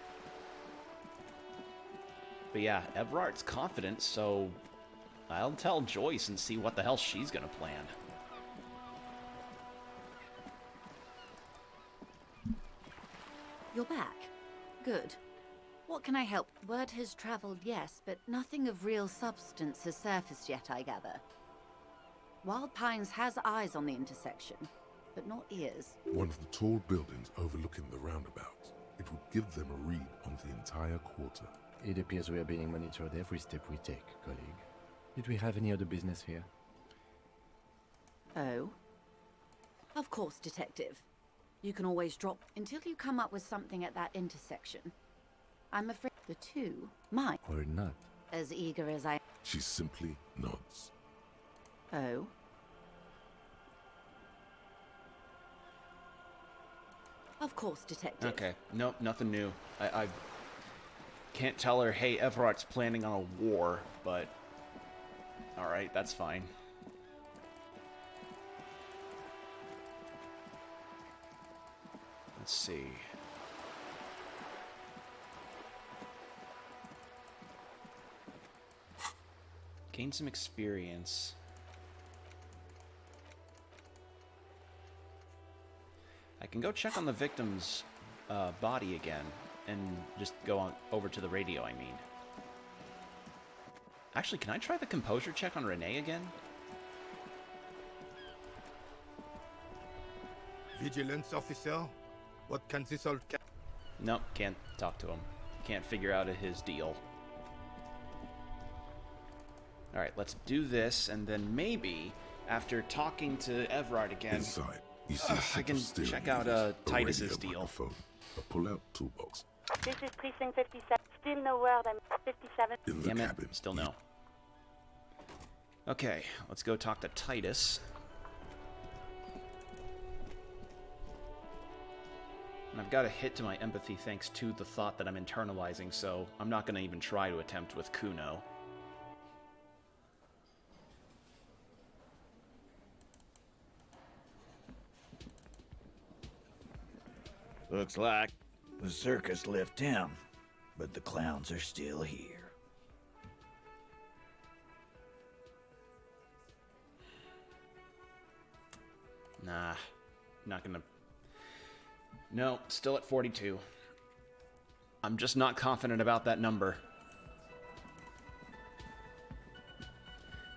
But yeah, Everard's confident, so I'll tell Joyce and see what the hell she's gonna plan. You're back. Good. What can I help? Word has traveled, yes, but nothing of real substance has surfaced yet, I gather. Wild Pines has eyes on the intersection, but not ears. One of the tall buildings overlooking the roundabout. It would give them a read on the entire quarter. It appears we are being monitored every step we take, colleague. Did we have any other business here? Oh? Of course, Detective. You can always drop until you come up with something at that intersection. I'm afraid the two might. Or not. As eager as I... She simply nods. Oh? Of course, Detective. Okay. Nope, nothing new. I can't tell her, hey, Everard's planning on a war, but... Alright, that's fine. Let's see. Gain some experience. I can go check on the victim's body again and just go on over to the radio, I mean. Actually, can I try the composure check on Renee again? Vigilance officer, what can this all... Nope, can't talk to him. Can't figure out his deal. Alright, let's do this, and then maybe, after talking to Everard again... Inside, you see a I set can of steering check out wheels, a Titus's radio deal. microphone, a pull-out toolbox. This is Precinct 57. Still no word. I'm 57. In the Damn it, cabin, still no. Okay, let's go talk to Titus. And I've got a hit to my empathy thanks to the thought that I'm internalizing, so I'm not going to even try to attempt with Kuno. Looks like the circus left town, but the clowns are still here. Nah, not gonna... No, still at 42. I'm just not confident about that number.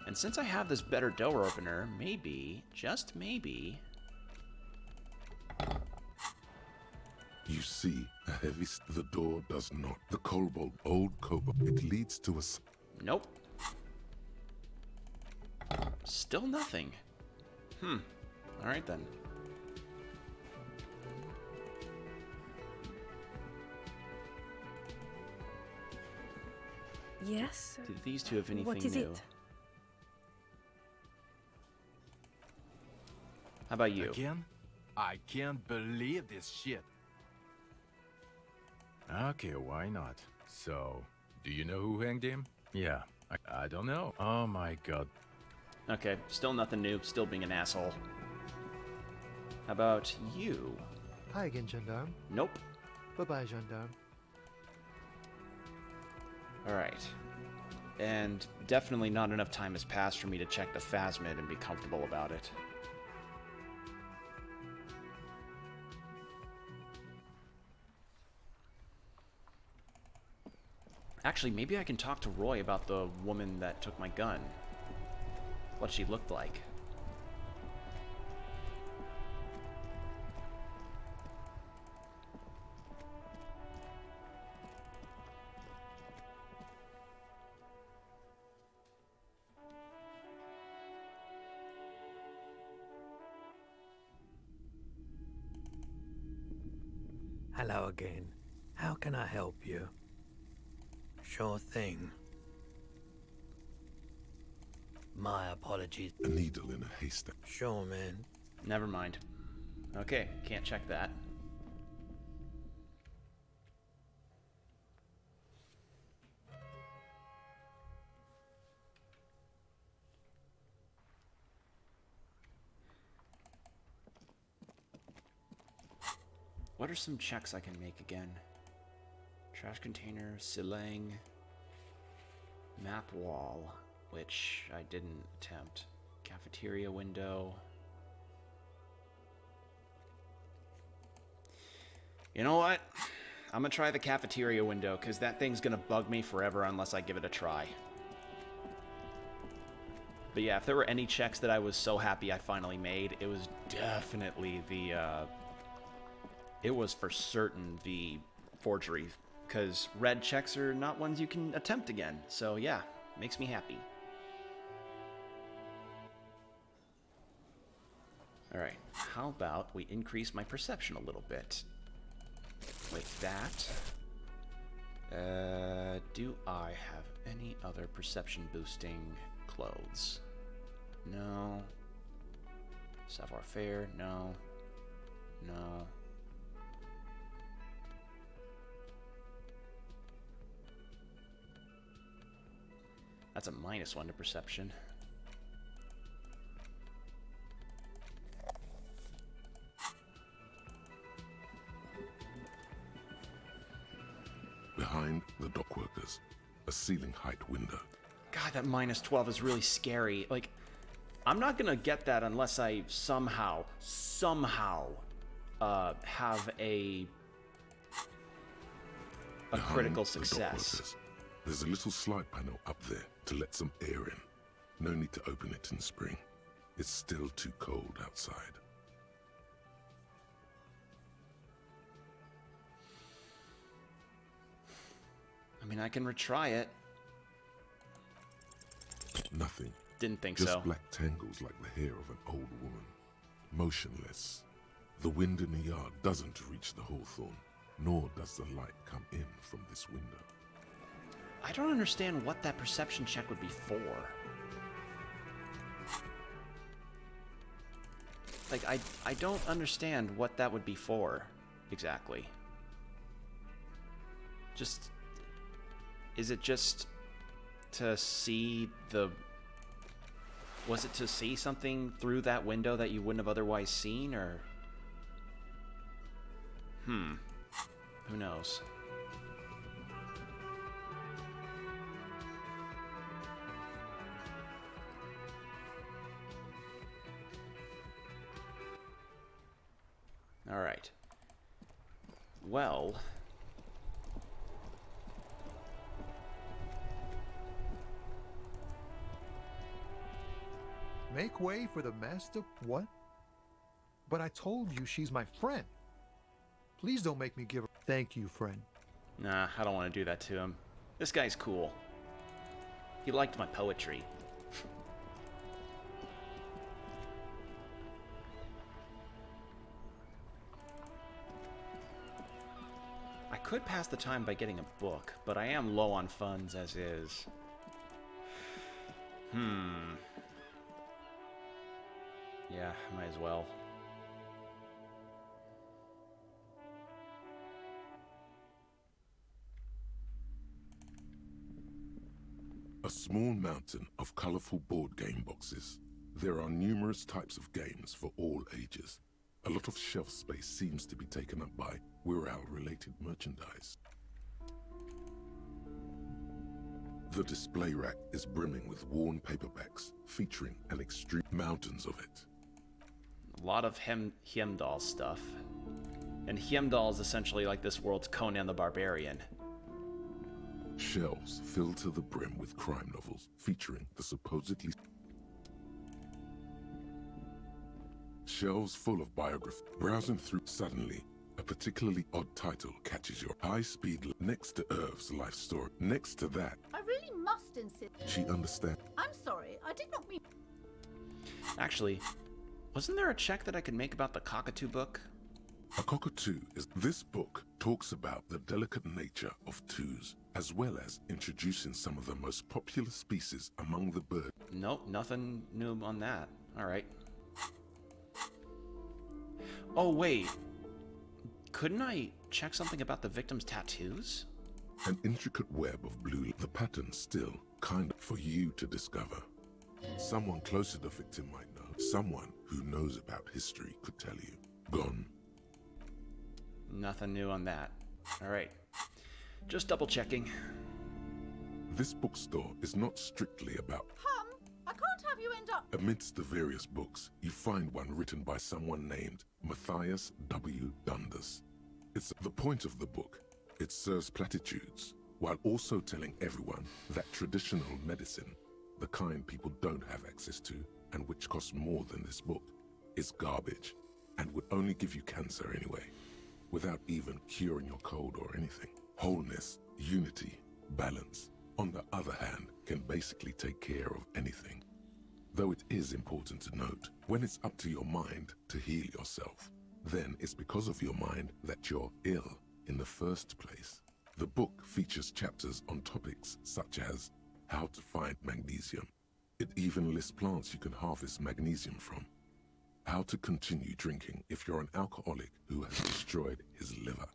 And since I have this better door opener, maybe, just maybe... You see, a heavy... The door does not. The cobalt, old cobalt, it leads to a... Nope. Still nothing. Alright then. Yes? Did these two have anything What is new? it? How about you? Again? I can't believe this shit. Okay, why not? So, do you know who hanged him? Yeah, I don't know. Oh my god. Okay, still nothing new, still being an asshole. How about you? Hi again, Gendarme. Nope. Bye-bye, Gendarme. Alright. And definitely not enough time has passed for me to check the phasmid and be comfortable about it. Actually, maybe I can talk to Roy about the woman that took my gun. What she looked like. Hello again. How can I help you? Sure thing. My apologies. A needle in a haystack. Sure, man. Never mind. Okay, can't check that. What are some checks I can make again? Trash container, ceiling, map wall, which I didn't attempt. Cafeteria window. You know what? I'm gonna try the cafeteria window, because that thing's gonna bug me forever unless I give it a try. But yeah, if there were any checks that I was so happy I finally made, it was definitely the, it was for certain the forgery, because red checks are not ones you can attempt again. So yeah, makes me happy. Alright, how about we increase my perception a little bit? With that, do I have any other perception boosting clothes? No. Savoir faire, no. No. That's a -1 to perception. Behind the dockworkers, a ceiling height window. God, that -12 is really scary. Like, I'm not gonna get that unless I somehow have a Behind critical the success. dockworkers, there's a little slide panel up there to let some air in. No need to open it in spring. It's still too cold outside. I mean, I can retry it. Nothing. Didn't think Just so. black tangles like the hair of an old woman. Motionless. The wind in the yard doesn't reach the hawthorn, nor does the light come in from this window. I don't understand what that perception check would be for. Like, I don't understand what that would be for, exactly. Just... Is it just to see the... Was it to see something through that window that you wouldn't have otherwise seen, or... Who knows? Alright. Well... Make way for the master... What? But I told you she's my friend. Please don't make me give her... Thank you, friend. Nah, I don't want to do that to him. This guy's cool. He liked my poetry. I could pass the time by getting a book, but I am low on funds as is. Yeah, might as well. A small mountain of colorful board game boxes. There are numerous types of games for all ages. A lot of shelf space seems to be taken up by Wirral-related merchandise. The display rack is brimming with worn paperbacks, featuring an extreme mountains of it. A lot of Heimdall stuff. And Heimdall is essentially like this world's Conan the Barbarian. Shelves filled to the brim with crime novels, featuring the supposedly... Shelves full of biography. Browsing through, suddenly, a particularly odd title catches your high-speed next to Irv's life story. Next to that, I really must insist. she understands. I'm sorry, I did not mean... Actually, wasn't there a check that I could make about the cockatoo book? A cockatoo is... This book talks about the delicate nature of twos, as well as introducing some of the most popular species among the birds. Nope, nothing new on that. Alright. Oh, wait. Couldn't I check something about the victim's tattoos? An intricate web of blue, the pattern still kind of for you to discover. Someone close to the victim might know. Someone who knows about history could tell you. Gone. Nothing new on that. Alright. Just double checking. This bookstore is not strictly about... I can't have you end up... Amidst the various books, you find one written by someone named Matthias W. Dundas. It's the point of the book. It serves platitudes, while also telling everyone that traditional medicine, the kind people don't have access to, and which costs more than this book, is garbage, and would only give you cancer anyway, without even curing your cold or anything. Wholeness, unity, balance, on the other hand, can basically take care of anything. Though it is important to note, when it's up to your mind to heal yourself, then it's because of your mind that you're ill in the first place. The book features chapters on topics such as how to find magnesium. It even lists plants you can harvest magnesium from. How to continue drinking if you're an alcoholic who has destroyed his liver.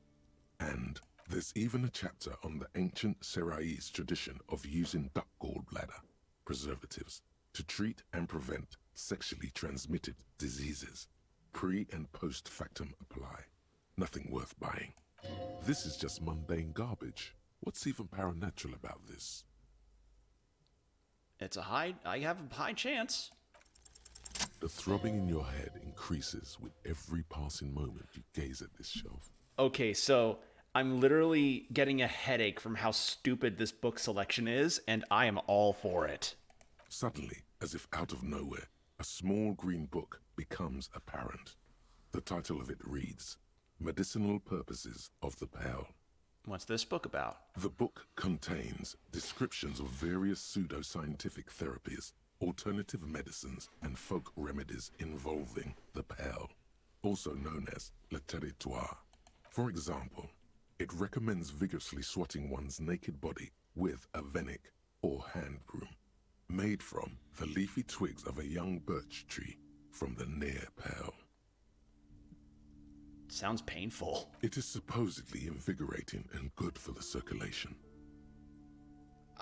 And there's even a chapter on the ancient Seraise tradition of using duck gallbladder preservatives to treat and prevent sexually transmitted diseases. Pre and post factum apply. Nothing worth buying. This is just mundane garbage. What's even paranatural about this? I have a high chance. The throbbing in your head increases with every passing moment you gaze at this shelf. Okay, so I'm literally getting a headache from how stupid this book selection is, and I am all for it. Suddenly, as if out of nowhere, a small green book becomes apparent. The title of it reads, Medicinal Purposes of the Pearl. What's this book about? The book contains descriptions of various pseudoscientific therapies, alternative medicines, and folk remedies involving the Pearl, also known as le territoire. For example, it recommends vigorously swatting one's naked body with a venik or hand broom, made from the leafy twigs of a young birch tree from the near Pearl. Sounds painful. It is supposedly invigorating and good for the circulation.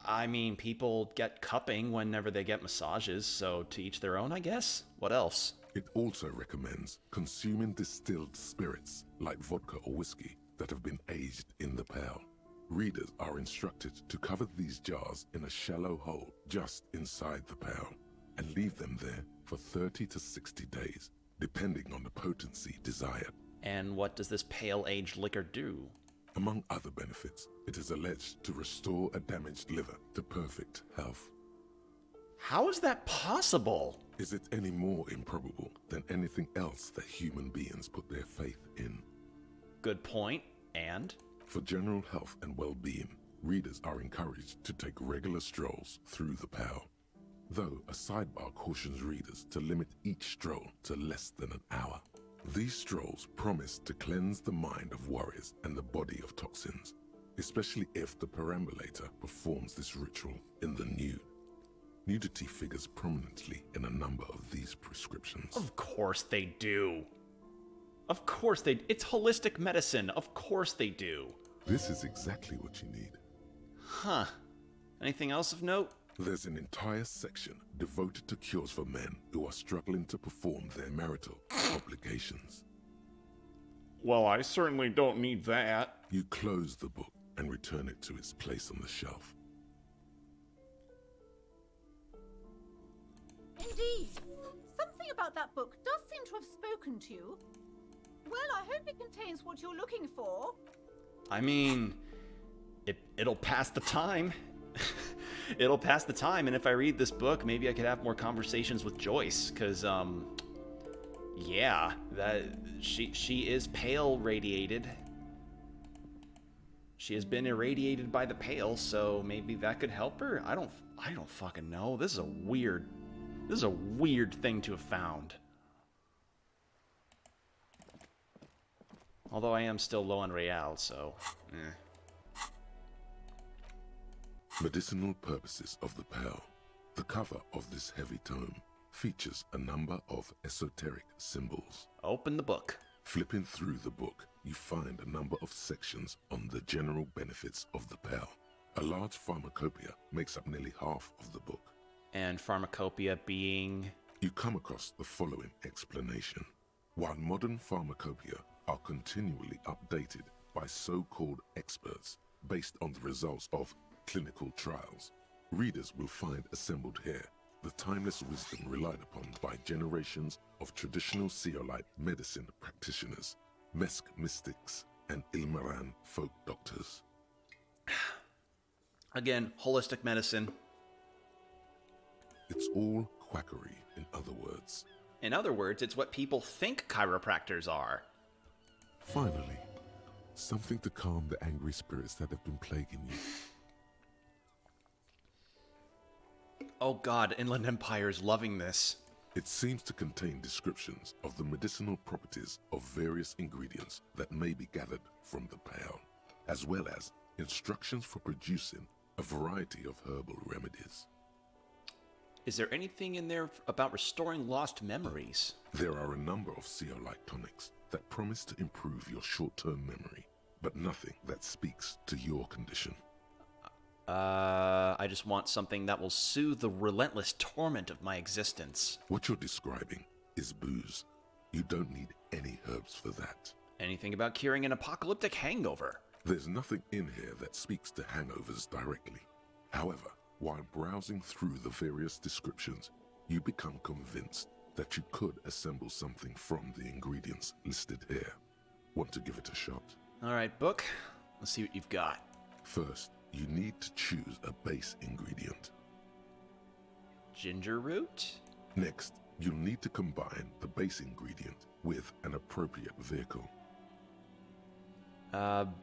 I mean, people get cupping whenever they get massages, so to each their own, I guess? What else? It also recommends consuming distilled spirits, like vodka or whiskey, that have been aged in the Pearl. Readers are instructed to cover these jars in a shallow hole just inside the Pearl and leave them there for 30 to 60 days, depending on the potency desired. And what does this pale-aged liquor do? Among other benefits, it is alleged to restore a damaged liver to perfect health. How is that possible? Is it any more improbable than anything else that human beings put their faith in? Good point. And? For general health and well-being, readers are encouraged to take regular strolls through the Pearl, though a sidebar cautions readers to limit each stroll to less than an hour. These strolls promise to cleanse the mind of worries and the body of toxins, especially if the perambulator performs this ritual in the nude. Nudity figures prominently in a number of these prescriptions. Of course they do. Of course they... It's holistic medicine. Of course they do. This is exactly what you need. Huh. Anything else of note? There's an entire section devoted to cures for men who are struggling to perform their marital obligations. Well, I certainly don't need that. You close the book and return it to its place on the shelf. Indeed. Something about that book does seem to have spoken to you. Well, I hope it contains what you're looking for. I mean, it'll pass the time. It'll pass the time, and if I read this book, maybe I could have more conversations with Joyce, because, yeah, that she is pale radiated. She has been irradiated by the pale, so maybe that could help her. I don't fucking know. This is a weird thing to have found. Although I am still low on real, so Medicinal purposes of the Pearl. The cover of this heavy tome features a number of esoteric symbols. Open the book. Flipping through the book, you find a number of sections on the general benefits of the Pearl. A large pharmacopoeia makes up nearly half of the book. And pharmacopoeia being? You come across the following explanation. While modern pharmacopoeia are continually updated by so-called experts based on the results of clinical trials, readers will find assembled here the timeless wisdom relied upon by generations of traditional Seolite medicine practitioners, Mesk mystics, and Ilmaran folk doctors. Again, holistic medicine. It's all quackery, in other words. In other words, it's what people think chiropractors are. Finally, something to calm the angry spirits that have been plaguing you. Oh god, Inland Empire is loving this. It seems to contain descriptions of the medicinal properties of various ingredients that may be gathered from the Pearl, as well as instructions for producing a variety of herbal remedies. Is there anything in there about restoring lost memories? There are a number of Seolite tonics that promise to improve your short-term memory, but nothing that speaks to your condition. I just want something that will soothe the relentless torment of my existence. What you're describing is booze. You don't need any herbs for that. Anything about curing an apocalyptic hangover? There's nothing in here that speaks to hangovers directly. However, while browsing through the various descriptions, you become convinced that you could assemble something from the ingredients listed here. Want to give it a shot? Alright, book. Let's see what you've got. First, you need to choose a base ingredient. Ginger root? Next, you'll need to combine the base ingredient with an appropriate vehicle.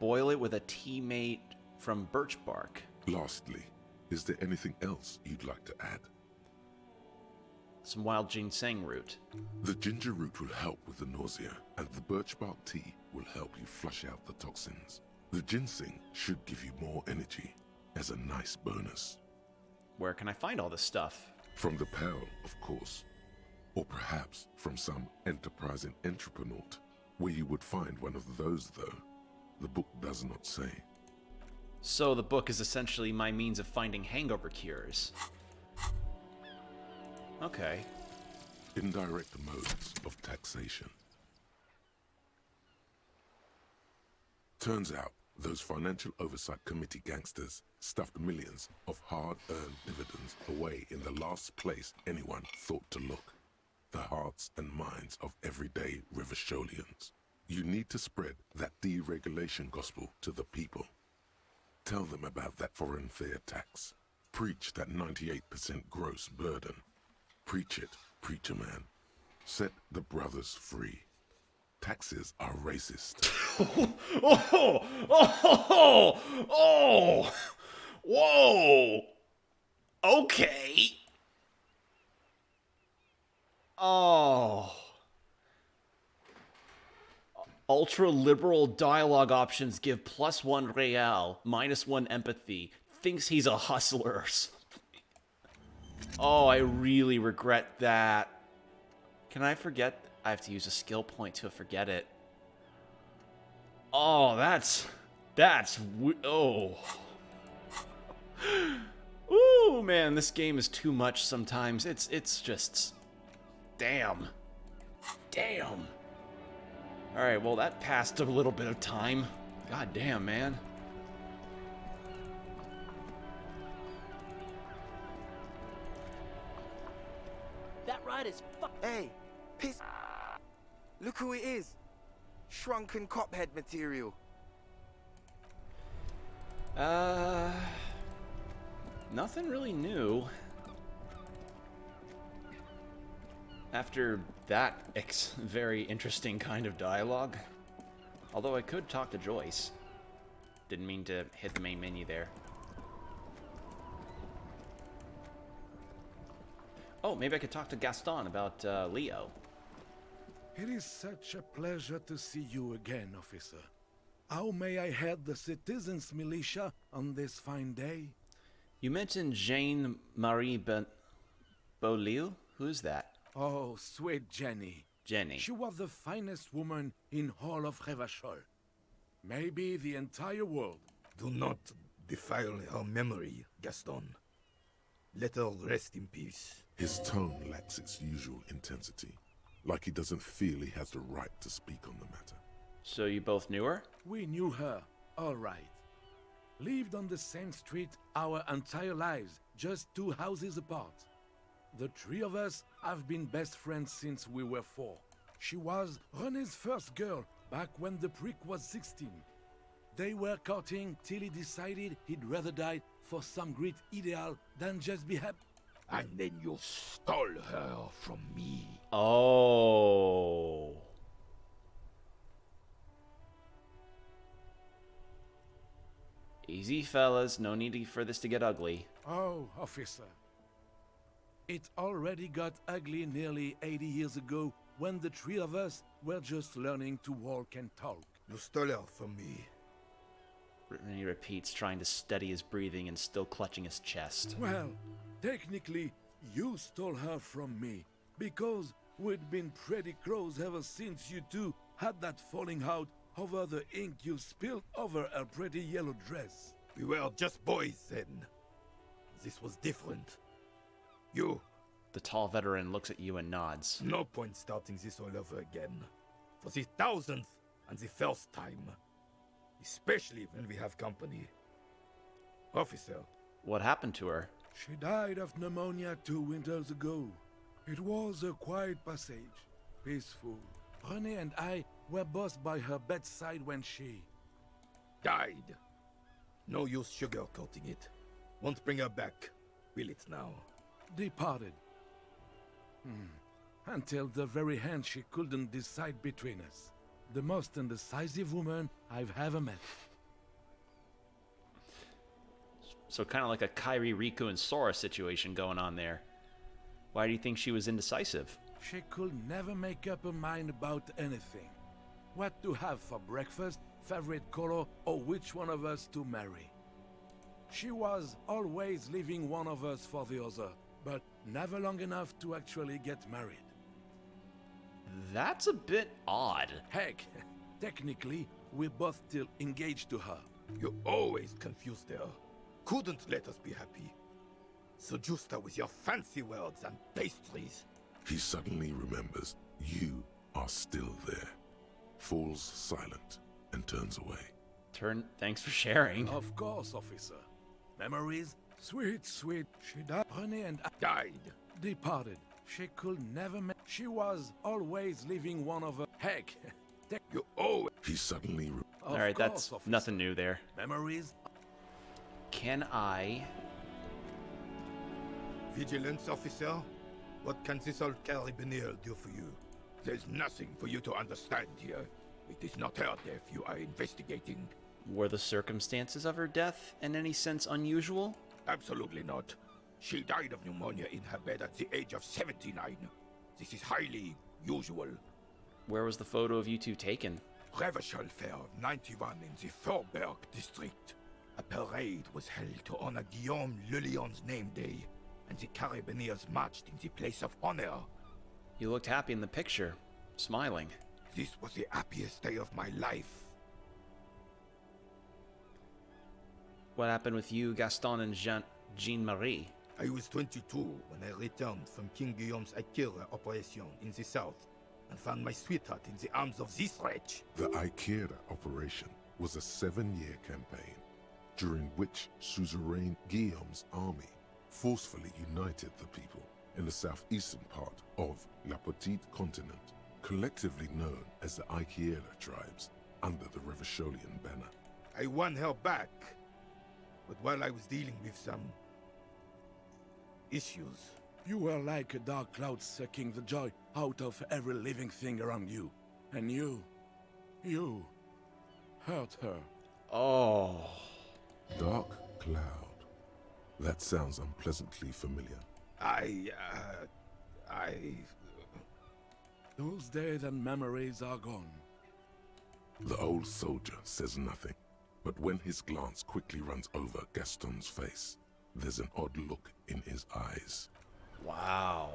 Boil it with a tea made from birch bark. Lastly, is there anything else you'd like to add? Some wild ginseng root. The ginger root will help with the nausea, and the birch bark tea will help you flush out the toxins. The ginseng should give you more energy as a nice bonus. Where can I find all this stuff? From the Pearl, of course. Or perhaps from some enterprising entrepreneur. Where you would find one of those, though, the book does not say. So the book is essentially my means of finding hangover cures. Okay. Indirect modes of taxation. Turns out, those Financial Oversight Committee gangsters stuffed millions of hard-earned dividends away in the last place anyone thought to look. The hearts and minds of everyday Rivasholians. You need to spread that deregulation gospel to the people. Tell them about that foreign fair tax. Preach that 98% gross burden. Preach it, preacher man. Set the brothers free. Taxes are racist. Whoa! Okay. Oh. Ultra-liberal dialogue options give +1 real, -1 empathy. Thinks he's a hustler or something. Oh, I really regret that. Can I forget? I have to use a skill point to forget it. Oh, oh. Ooh, Oh man, this game is too much sometimes. It's just... Damn. Damn. Alright, well that passed a little bit of time. God damn, man. That ride is Hey, piss. Look who it is. Shrunken cophead material. Nothing really new. After that very interesting kind of dialogue. Although I could talk to Joyce. Didn't mean to hit the main menu there. Oh, maybe I could talk to Gaston about Leo. It is such a pleasure to see you again, officer. How may I head the citizens' militia on this fine day? You mentioned Jean-Marie Beaulieu? Who's that? Oh, sweet Jenny. Jenny. She was the finest woman in all of Revachol. Maybe the entire world. Do not defile her memory, Gaston. Let her rest in peace. His tone lacks its usual intensity, like he doesn't feel he has the right to speak on the matter. So you both knew her? We knew her, all right. Lived on the same street our entire lives, just 2 houses apart. The 3 of us have been best friends since we were 4. She was René's first girl, back when the prick was 16. They were courting till he decided he'd rather die for some great ideal than just be happy. And then you stole her from me. Oh. Easy, fellas. No need for this to get ugly. Oh, officer. It already got ugly nearly 80 years ago when the 3 of us were just learning to walk and talk. You stole her from me. René repeats, trying to steady his breathing and still clutching his chest. Well, technically, you stole her from me, because we'd been pretty close ever since you two had that falling out over the ink you spilled over her pretty yellow dress. We were just boys then. This was different. You... The tall veteran looks at you and nods. No point starting this all over again. For the 1000th and the first time. Especially when we have company. Officer. What happened to her? She died of pneumonia 2 winters ago. It was a quiet passage. Peaceful. René and I were both by her bedside when she... died. No use sugarcoating it. Won't bring her back. Will it now? Departed. Until the very end she couldn't decide between us. The most indecisive woman I've ever met. So kind of like a Kairi, Riku, and Sora situation going on there. Why do you think she was indecisive? She could never make up her mind about anything. What to have for breakfast, favorite color, or which one of us to marry. She was always leaving one of us for the other, but never long enough to actually get married. That's a bit odd. Heck, technically, we're both still engaged to her. You always confused her. Couldn't let us be happy. Seduced her with your fancy words and pastries. He suddenly remembers you are still there, falls silent, and turns away. Thanks for sharing. Of course, officer. Memories? Sweet, sweet. She died. René and I died. Departed. She could never she was always leaving one of her. Heck. You always... He suddenly... Alright, that's officer. Nothing new there. Memories? Can I... Vigilance officer? What can this old carabinier do for you? There's nothing for you to understand here. It is not her death you are investigating. Were the circumstances of her death in any sense unusual? Absolutely not. She died of pneumonia in her bed at the age of 79. This is highly usual. Where was the photo of you two taken? Revachol Fair of 91 in the Faubourg district. A parade was held to honor Guillaume Le Lion's name day, and the Carabiniers marched in the place of honor. You looked happy in the picture, smiling. This was the happiest day of my life. What happened with you, Gaston, and Jean-Marie? I was 22 when I returned from King Guillaume's Akira operation in the south and found my sweetheart in the arms of this wretch. The Akira operation was a 7-year campaign, during which suzerain Guillaume's army forcefully united the people in the southeastern part of La Petite Continent, collectively known as the Akira tribes, under the Revacholian banner. I won her back, but while I was dealing with some issues. You were like a dark cloud sucking the joy out of every living thing around you. And you hurt her. Oh. Dark cloud. That sounds unpleasantly familiar. Those days and memories are gone. The old soldier says nothing, but when his glance quickly runs over Gaston's face, there's an odd look in his eyes. Wow.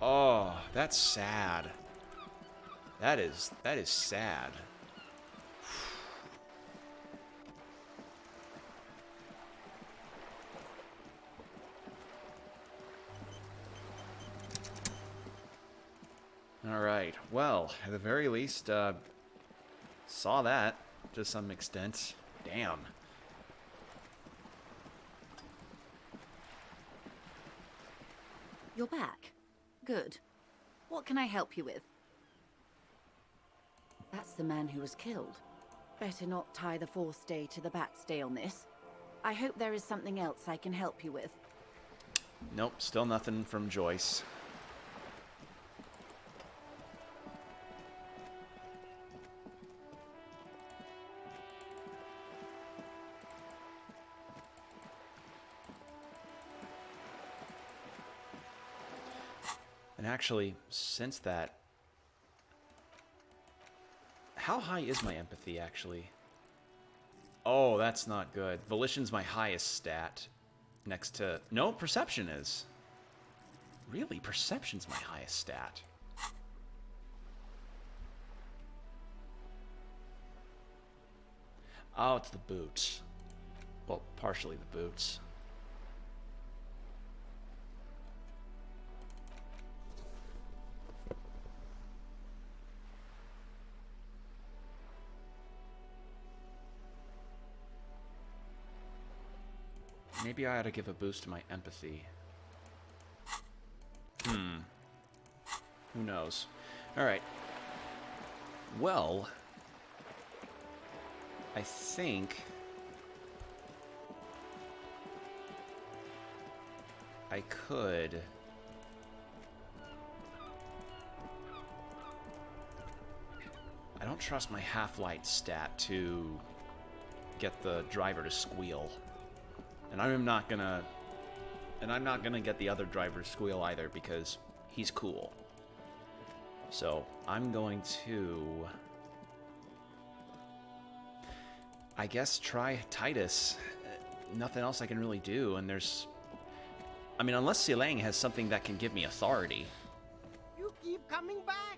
Oh, that's sad. That is sad. All right. Well, at the very least, saw that to some extent. Damn. You're back. Good. What can I help you with? That's the man who was killed. Better not tie the forestay to the backstay on this. I hope there is something else I can help you with. Nope, still nothing from Joyce. And actually, since that... How high is my empathy, actually? Oh, that's not good. Volition's my highest stat. Next to... No, Perception is. Really? Perception's my highest stat. Oh, it's the boots. Well, partially the boots. Maybe I ought to give a boost to my empathy. Who knows? Alright. Well, I think I could... I don't trust my half-light stat to get the driver to squeal. And I'm not gonna get the other driver to squeal either because he's cool. So I'm going to, I guess, try Titus. Nothing else I can really do, and there's, I mean, unless Silang has something that can give me authority. You keep coming back.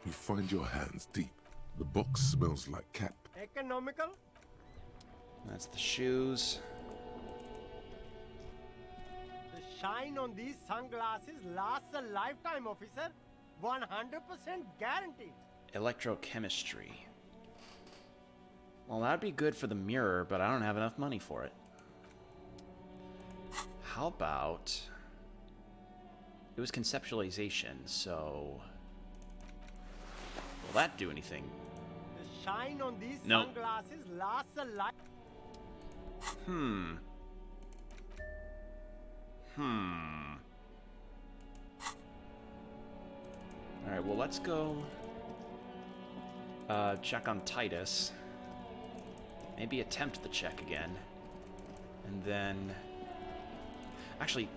You find your hands deep. The box smells like cat. Economical? That's the shoes. The shine on these sunglasses lasts a lifetime, officer. 100% guaranteed. Electrochemistry. Well, that'd be good for the mirror, but I don't have enough money for it. How about... It was conceptualization, so... Will that do anything? The shine on these No. sunglasses lasts a life. Alright, well, let's go check on Titus. Maybe attempt the check again. And then... Actually,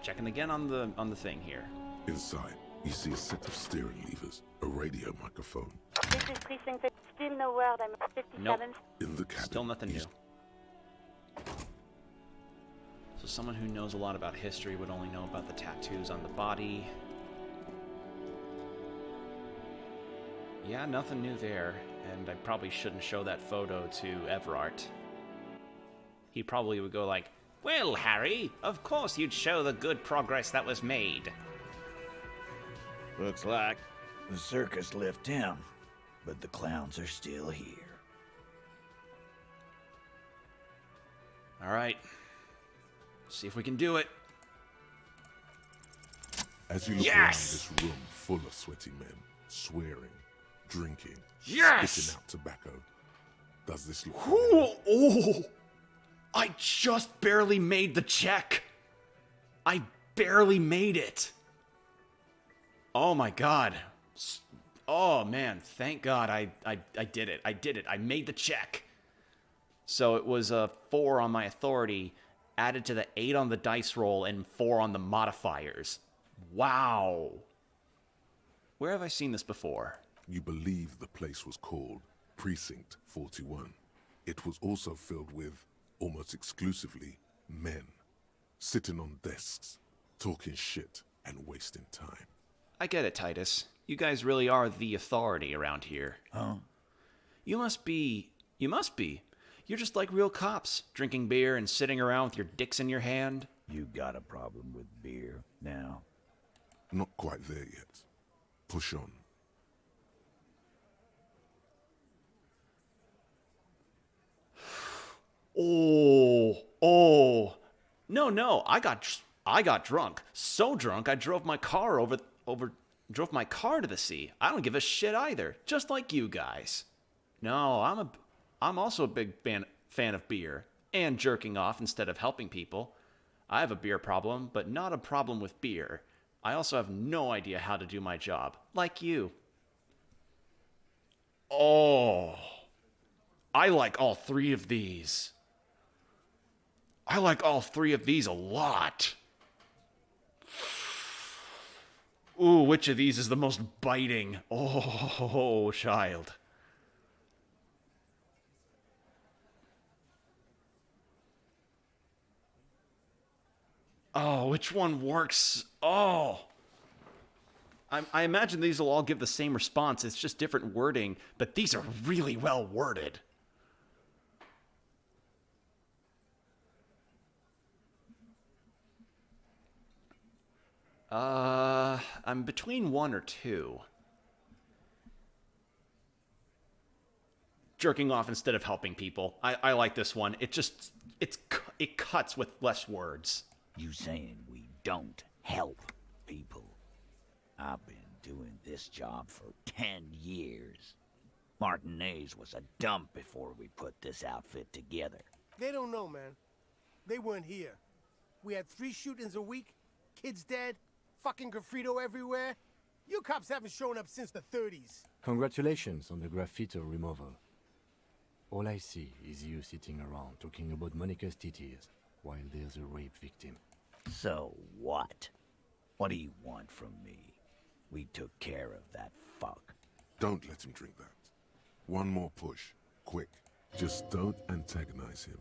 checking again on the thing here. Inside, you see a set of steering levers, a radio microphone. This is precinct. Still no word. I'm 57. Nope. In the cabin. Still nothing new. So someone who knows a lot about history would only know about the tattoos on the body. Yeah, nothing new there, and I probably shouldn't show that photo to Everart. He probably would go like, Well, Harry, of course you'd show the good progress that was made. Looks like the circus left town, but the clowns are still here. All right. See if we can do it. As you look around this room full of sweaty men, swearing, drinking, spitting out tobacco, does this look familiar? Oh! I just barely made the check. I barely made it. Oh my god. Oh man, thank God I did it. I did it. I made the check. So it was a 4 on my authority, added to the 8 on the dice roll, and 4 on the modifiers. Wow. Where have I seen this before? You believe the place was called Precinct 41. It was also filled with, almost exclusively, men. Sitting on desks, talking shit, and wasting time. I get it, Titus. You guys really are the authority around here. Huh? You must be. You're just like real cops, drinking beer and sitting around with your dicks in your hand. You got a problem with beer now? Not quite there yet. Push on. Oh. No, I got drunk. So drunk I drove my car drove my car to the sea. I don't give a shit either, just like you guys. No, I'm also a big fan of beer and jerking off instead of helping people. I have a beer problem, but not a problem with beer. I also have no idea how to do my job, like you. Oh. I like all 3 of these. I like all 3 of these a lot. Ooh, which of these is the most biting? Oh, child. Oh, which one works? Oh. I imagine these will all give the same response. It's just different wording, but these are really well worded. I'm between 1 or 2. Jerking off instead of helping people. I like this one. It cuts with less words. You saying we don't help people? I've been doing this job for 10 years. Martinez was a dump before we put this outfit together. They don't know, man. They weren't here. We had 3 shootings a week, kids dead, fucking graffito everywhere. You cops haven't shown up since the 30s. Congratulations on the graffito removal. All I see is you sitting around talking about Monica's titties while there's a rape victim. So what? What do you want from me? We took care of that fuck. Don't let him drink that. One more push. Quick. Just don't antagonize him.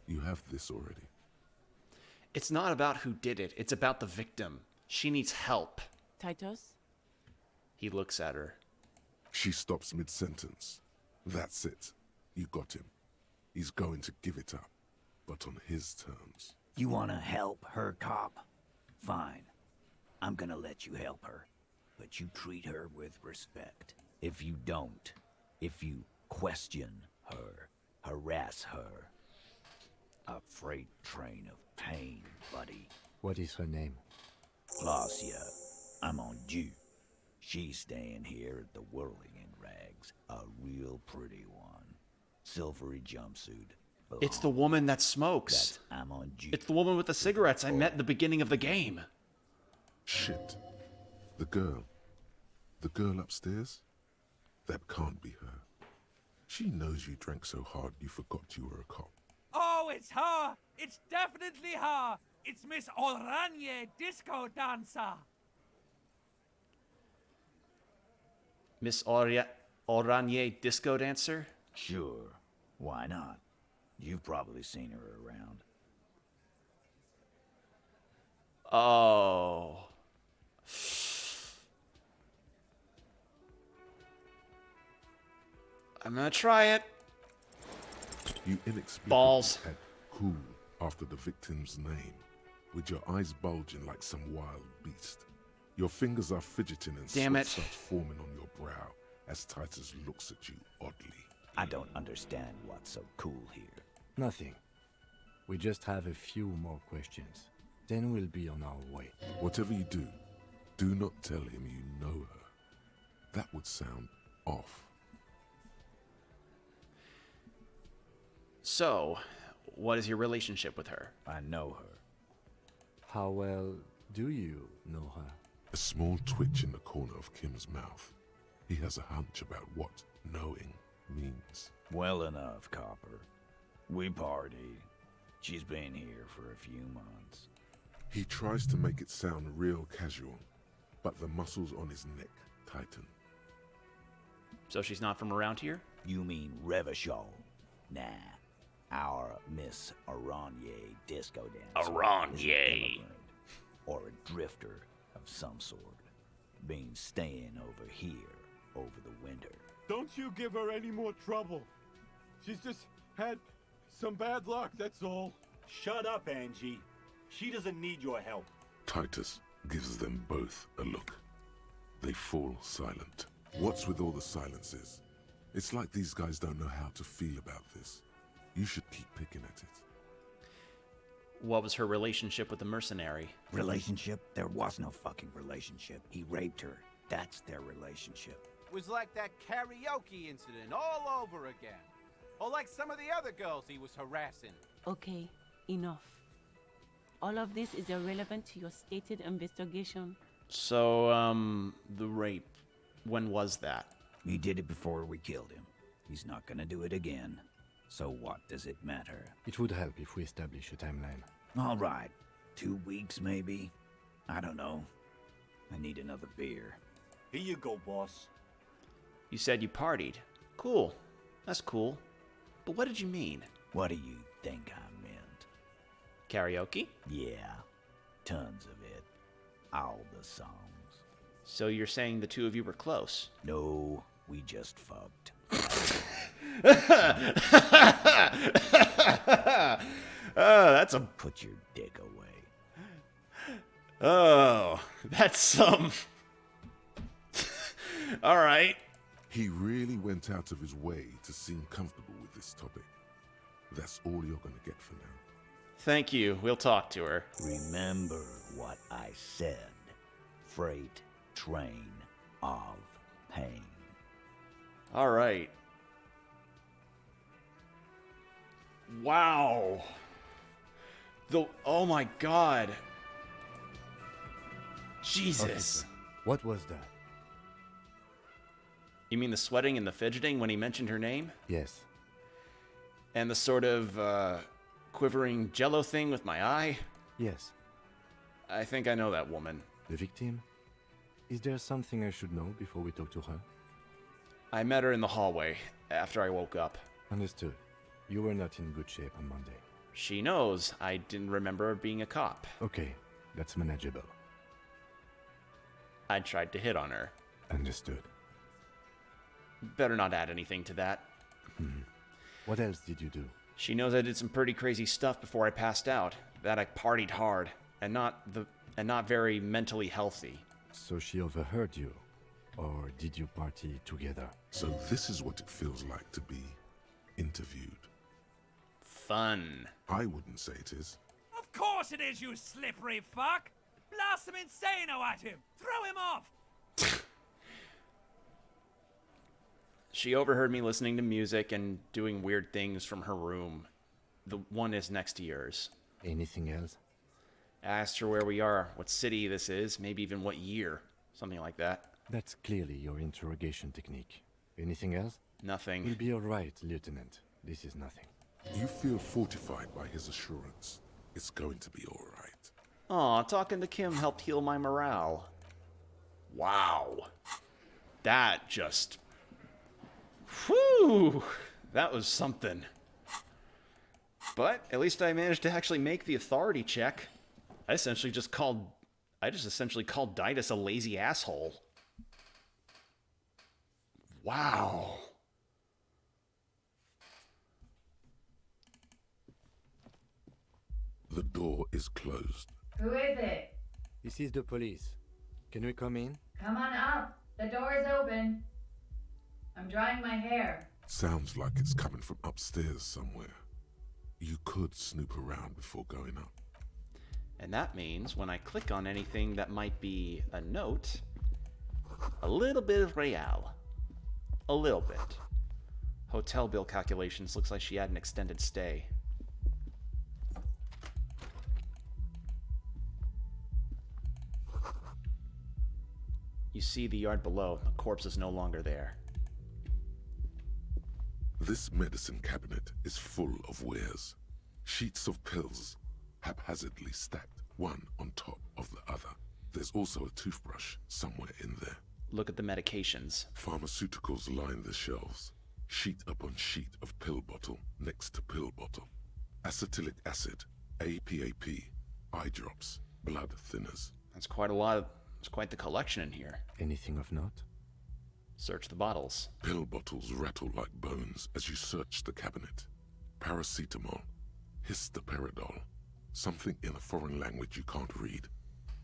You have this already. It's not about who did it. It's about the victim. She needs help. Titus? He looks at her. She stops mid-sentence. That's it. You got him. He's going to give it up, but on his terms. You want to help her, cop? Fine. I'm gonna let you help her, but you treat her with respect. If you don't, if you question her, harass her, a freight train of pain, buddy. What is her name? Glacia. I'm on due. She's staying here at the Whirling in Rags. A real pretty one. Silvery jumpsuit. It's the woman that smokes. I'm on due. It's the woman with the cigarettes I met in the beginning of the game. Shit. The girl. The girl upstairs? That can't be her. She knows you drank so hard you forgot you were a cop. Oh, it's her! It's definitely her! It's Miss Oranje, disco dancer! Miss Oranje, disco dancer? Sure. Why not? You've probably seen her around. Oh. I'm gonna try it. You inexplicably Balls. had cool, after the victim's name, with your eyes bulging like some wild beast. Your fingers are fidgeting and Damn sweat it. starts forming on your brow as Titus looks at you oddly. I don't understand what's so cool here. Nothing. We just have a few more questions. Then we'll be on our way. Whatever you do not tell him you know her. That would sound off. So, what is your relationship with her? I know her. How well do you know her? A small twitch in the corner of Kim's mouth. He has a hunch about what knowing means. Well enough, Copper. We partied. She's been here for a few months. He tries to make it sound real casual, but the muscles on his neck tighten. So she's not from around here? You mean Revachol? Nah. Our Miss Aranye disco dancer. Aranye. Is an immigrant, or a drifter of some sort. Been staying over here over the winter. Don't you give her any more trouble. She's just had some bad luck, that's all. Shut up, Angie. She doesn't need your help. Titus gives them both a look. They fall silent. What's with all the silences? It's like these guys don't know how to feel about this. You should keep picking at it. What was her relationship with the mercenary? Relationship? There was no fucking relationship. He raped her. That's their relationship. Was like that karaoke incident all over again. Or like some of the other girls he was harassing. Okay, enough. All of this is irrelevant to your stated investigation. So, the rape, when was that? He did it before we killed him. He's not gonna do it again. So what does it matter? It would help if we establish a timeline. All right. 2 weeks, maybe? I don't know. I need another beer. Here you go, boss. You said you partied. Cool. That's cool. But what did you mean? What do you think I meant? Karaoke? Yeah. Tons of it. All the songs. So you're saying the two of you were close? No, we just fucked. That's a... Put your dick away. Oh, that's some... All right. He really went out of his way to seem comfortable with this topic. That's all you're gonna get for now. Thank you. We'll talk to her. Remember what I said. Freight train of pain. All right. Wow. Oh my God. Jesus. Officer, what was that? You mean the sweating and the fidgeting when he mentioned her name? Yes. And the sort of quivering jello thing with my eye? Yes. I think I know that woman. The victim? Is there something I should know before we talk to her? I met her in the hallway after I woke up. Understood. You were not in good shape on Monday. She knows I didn't remember being a cop. Okay, that's manageable. I tried to hit on her. Understood. Better not add anything to that. What else did you do? She knows I did some pretty crazy stuff before I passed out. That I partied hard and not very mentally healthy. So she overheard you, or did you party together? So this is what it feels like to be interviewed. Fun. I wouldn't say it is. Of course it is, you slippery fuck! Blast some insano at him! Throw him off! She overheard me listening to music and doing weird things from her room. The one is next to yours. Anything else? Asked her where we are, what city this is, maybe even what year. Something like that. That's clearly your interrogation technique. Anything else? Nothing. You'll be alright, Lieutenant. This is nothing. You feel fortified by his assurance. It's going to be all right. Aw, talking to Kim helped heal my morale. Wow. That just... Whew! That was something. But at least I managed to actually make the authority check. I just essentially called Ditus a lazy asshole. Wow. The door is closed. Who is it? This is the police. Can we come in? Come on up. The door is open. I'm drying my hair. Sounds like it's coming from upstairs somewhere. You could snoop around before going up. And that means when I click on anything that might be a note, a little bit of real. A little bit. Hotel bill calculations. Looks like she had an extended stay. You see the yard below. The corpse is no longer there. This medicine cabinet is full of wares. Sheets of pills, haphazardly stacked, one on top of the other. There's also a toothbrush somewhere in there. Look at the medications. Pharmaceuticals line the shelves. Sheet upon sheet of pill bottle next to pill bottle. Acetylic acid, APAP, eye drops, blood thinners. That's quite a lot of... It's quite the collection in here. Anything of note? Search the bottles. Pill bottles rattle like bones as you search the cabinet. Paracetamol, histoperidol, something in a foreign language you can't read.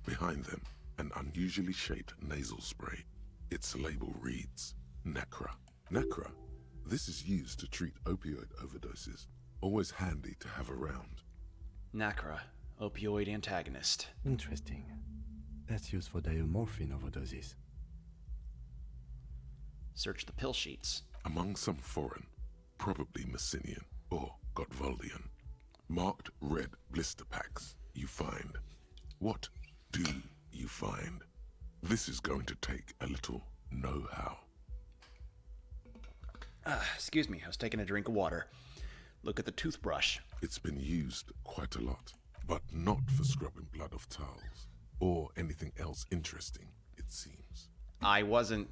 Behind them, an unusually shaped nasal spray. Its label reads, Nacra. Nacra. This is used to treat opioid overdoses. Always handy to have around. Nacra, opioid antagonist. Interesting. That's used for diamorphine overdoses. Search the pill sheets. Among some foreign, probably Messinian or Gotwaldian, marked red blister packs you find. What do you find? This is going to take a little know-how. Excuse me, I was taking a drink of water. Look at the toothbrush. It's been used quite a lot, but not for scrubbing blood off towels. Or anything else interesting, it seems. I wasn't...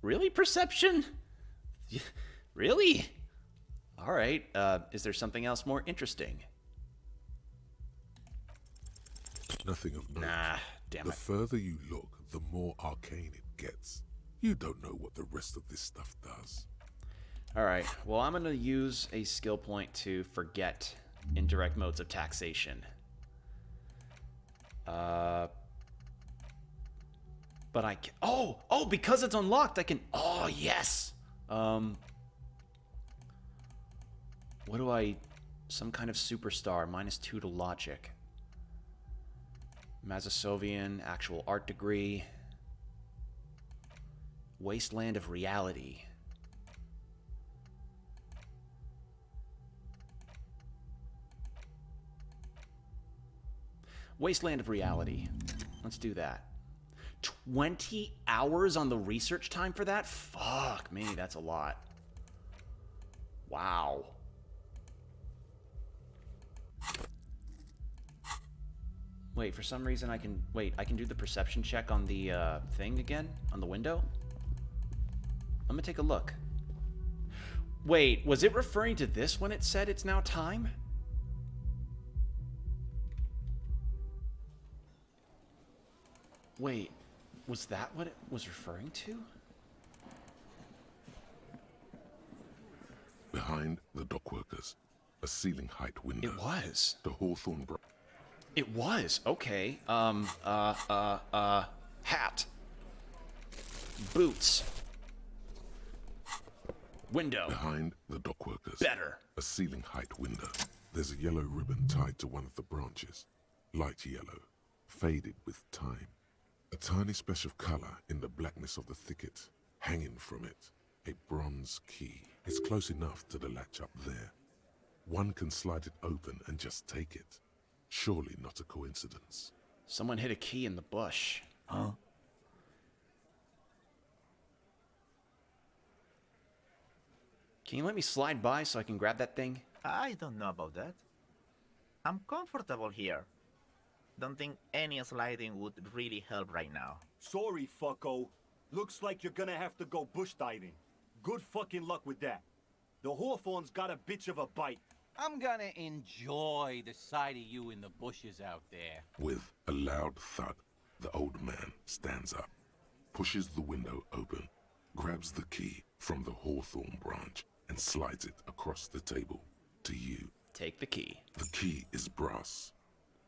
Really, perception? Really? Alright, is there something else more interesting? Nothing of note. Nah, damn The it. further you look, the more arcane it gets. You don't know what the rest of this stuff does. Alright, well I'm gonna use a skill point to forget indirect modes of taxation. But I can... Oh, because it's unlocked, I can... Oh, yes! What do I... Some kind of superstar, -2 to logic. Mazosovian, actual art degree. Wasteland of reality. Wasteland of reality. Let's do that. 20 hours on the research time for that? Fuck me, that's a lot. Wow. Wait, for some reason I can... Wait, I can do the perception check on the thing again? On the window? Let me take a look. Wait, was it referring to this when it said it's now time? Wait, was that what it was referring to? Behind the dockworkers, a ceiling height window. It was. The Hawthorne It was. Okay. Hat. Boots. Window. Behind the dockworkers. Better. A ceiling height window. There's a yellow ribbon tied to one of the branches. Light yellow. Faded with time. A tiny splash of color in the blackness of the thicket. Hanging from it, a bronze key. It's close enough to the latch up there. One can slide it open and just take it. Surely not a coincidence. Someone hid a key in the bush. Huh? Can you let me slide by so I can grab that thing? I don't know about that. I'm comfortable here. Don't think any sliding would really help right now. Sorry, fucko. Looks like you're gonna have to go bush diving. Good fucking luck with that. The Hawthorne's got a bitch of a bite. I'm gonna enjoy the sight of you in the bushes out there. With a loud thud, the old man stands up, pushes the window open, grabs the key from the Hawthorne branch, and slides it across the table to you. Take the key. The key is brass.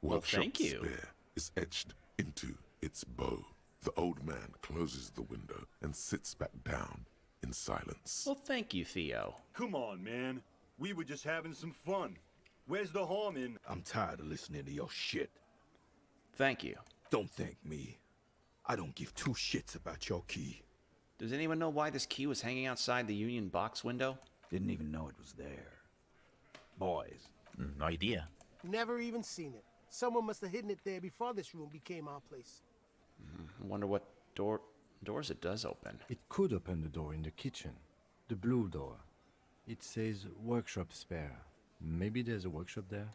Well, Workshop thank you. spare is etched into its bow. The old man closes the window and sits back down in silence. Well, thank you, Theo. Come on, man. We were just having some fun. Where's the harm in... I'm tired of listening to your shit. Thank you. Don't thank me. I don't give two shits about your key. Does anyone know why this key was hanging outside the Union box window? Didn't even know it was there. Boys. No idea. Never even seen it. Someone must have hidden it there before this room became our place. I wonder what doors it does open. It could open the door in the kitchen. The blue door. It says workshop spare. Maybe there's a workshop there?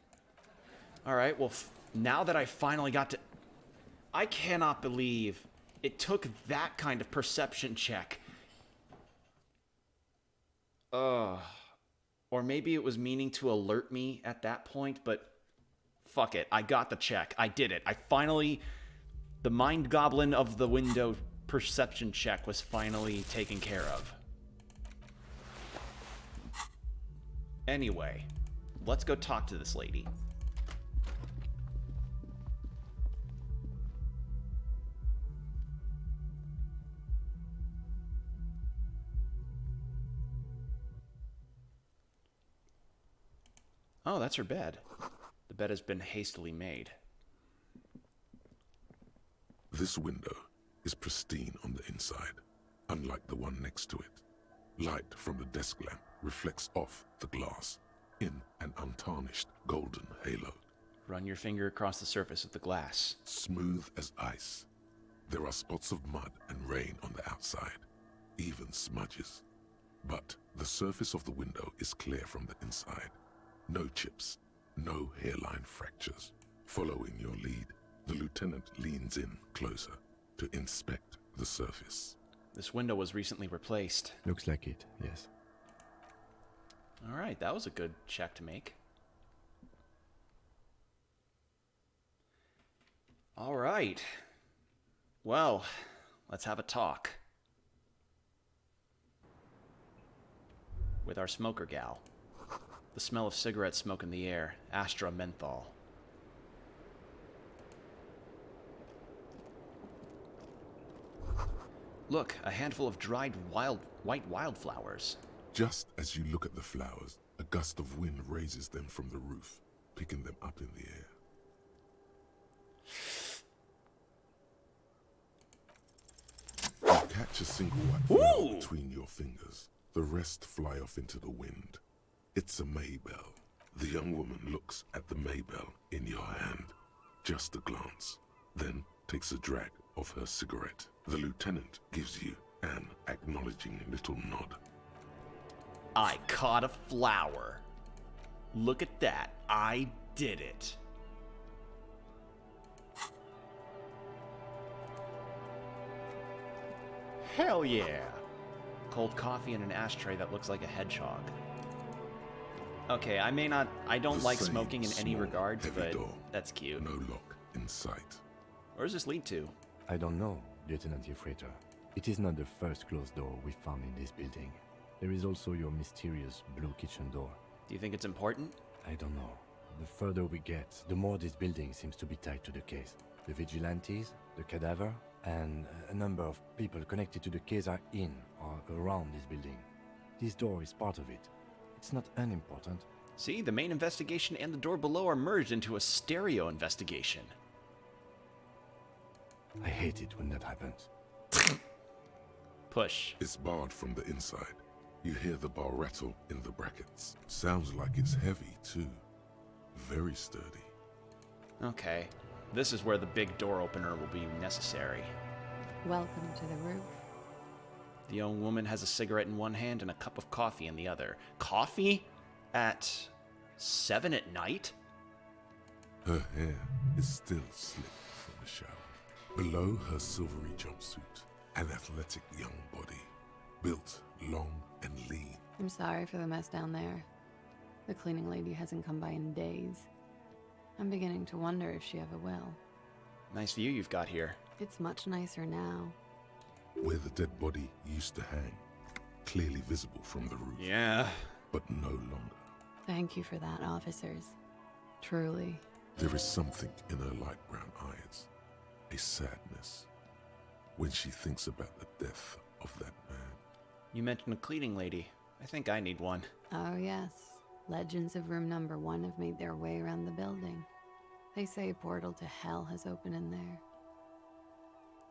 Alright, well, now that I finally got to... I cannot believe it took that kind of perception check. Or maybe it was meaning to alert me at that point, but fuck it. I got the check. I did it. I finally... The mind goblin of the window perception check was finally taken care of. Anyway, let's go talk to this lady. Oh, that's her bed. The bed has been hastily made. This window is pristine on the inside, unlike the one next to it. Light from the desk lamp reflects off the glass in an untarnished golden halo. Run your finger across the surface of the glass. Smooth as ice. There are spots of mud and rain on the outside, even smudges. But the surface of the window is clear from the inside. No chips, no hairline fractures. Following your lead, the lieutenant leans in closer to inspect the surface. This window was recently replaced. Looks like it, yes. Alright, that was a good check to make. Alright. Well, let's have a talk. With our smoker gal. The smell of cigarette smoke in the air. Astra menthol. Look, a handful of dried white wildflowers. Just as you look at the flowers, a gust of wind raises them from the roof, picking them up in the air. You catch a single white flower between your fingers. The rest fly off into the wind. It's a Maybell. The young woman looks at the Maybell in your hand. Just a glance, then takes a drag of her cigarette. The lieutenant gives you an acknowledging little nod. I caught a flower. Look at that. I did it. Hell yeah. Cold coffee in an ashtray that looks like a hedgehog. Okay, I don't like smoking in any regards, but that's cute. No lock in sight. Where does this lead to? I don't know, Lieutenant Euphrator. It is not the first closed door we found in this building. There is also your mysterious blue kitchen door. Do you think it's important? I don't know. The further we get, the more this building seems to be tied to the case. The vigilantes, the cadaver, and a number of people connected to the case are in or around this building. This door is part of it. It's not unimportant. See, the main investigation and the door below are merged into a stereo investigation. I hate it when that happens. Push. It's barred from the inside. You hear the bar rattle in the brackets. Sounds like it's heavy, too. Very sturdy. Okay. This is where the big door opener will be necessary. Welcome to the roof. The young woman has a cigarette in one hand and a cup of coffee in the other. Coffee? At 7 at night? Her hair is still slick from the shower. Below her silvery jumpsuit, an athletic young body, built long and lean. I'm sorry for the mess down there. The cleaning lady hasn't come by in days. I'm beginning to wonder if she ever will. Nice view you've got here. It's much nicer now. Where the dead body used to hang, clearly visible from the roof. Yeah. But no longer. Thank you for that, officers. Truly. There is something in her light brown eyes, a sadness, when she thinks about the death of that man. You mentioned a cleaning lady. I think I need one. Oh, yes. Legends of room number 1 have made their way around the building. They say a portal to hell has opened in there.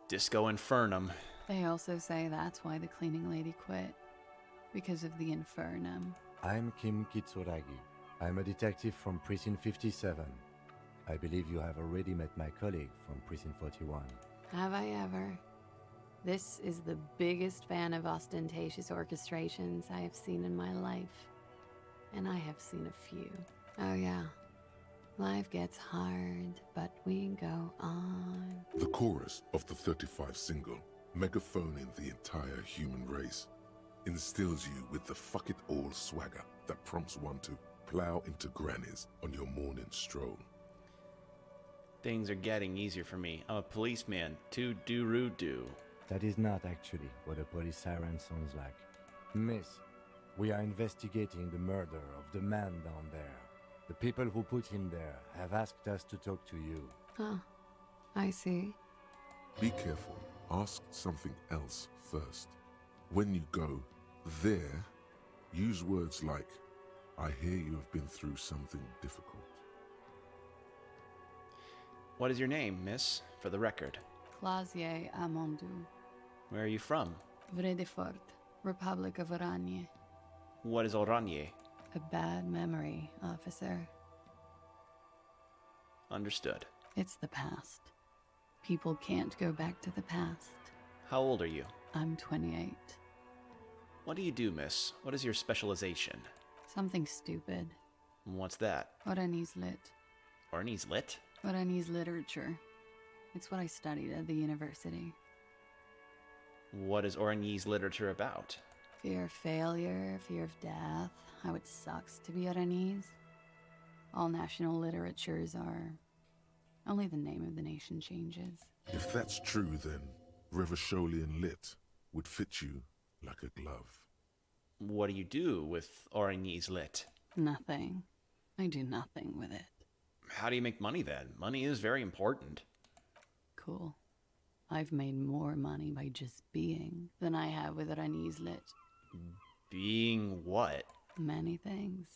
Disco Infernum. They also say that's why the cleaning lady quit. Because of the Infernum. I'm Kim Kitsuragi. I'm a detective from Precinct 57. I believe you have already met my colleague from Precinct 41. Have I ever? This is the biggest fan of ostentatious orchestrations I have seen in my life. And I have seen a few. Oh yeah. Life gets hard, but we go on. The chorus of the 35 single, megaphoning the entire human race, instills you with the fuck it all swagger that prompts one to plow into grannies on your morning stroll. Things are getting easier for me. I'm a policeman. Do-do-roo-do. That is not actually what a police siren sounds like. Miss, we are investigating the murder of the man down there. The people who put him there have asked us to talk to you. Huh. I see. Be careful. Ask something else first. When you go there, use words like, I hear you have been through something difficult. What is your name, miss, for the record? Clausier Amondou. Where are you from? Vredefort, Republic of Oranje. What is Oranje? A bad memory, officer. Understood. It's the past. People can't go back to the past. How old are you? I'm 28. What do you do, miss? What is your specialization? Something stupid. What's that? Oranese lit. Oranese lit? Oranese literature. It's what I studied at the university. What is Oranese literature about? Fear of failure, fear of death, how it sucks to be Oranese. All national literatures are. Only the name of the nation changes. If that's true, then Revacholian lit would fit you like a glove. What do you do with Oranese lit? Nothing. I do nothing with it. How do you make money then? Money is very important. Cool. I've made more money by just being than I have with Oranese lit. Being what? Many things.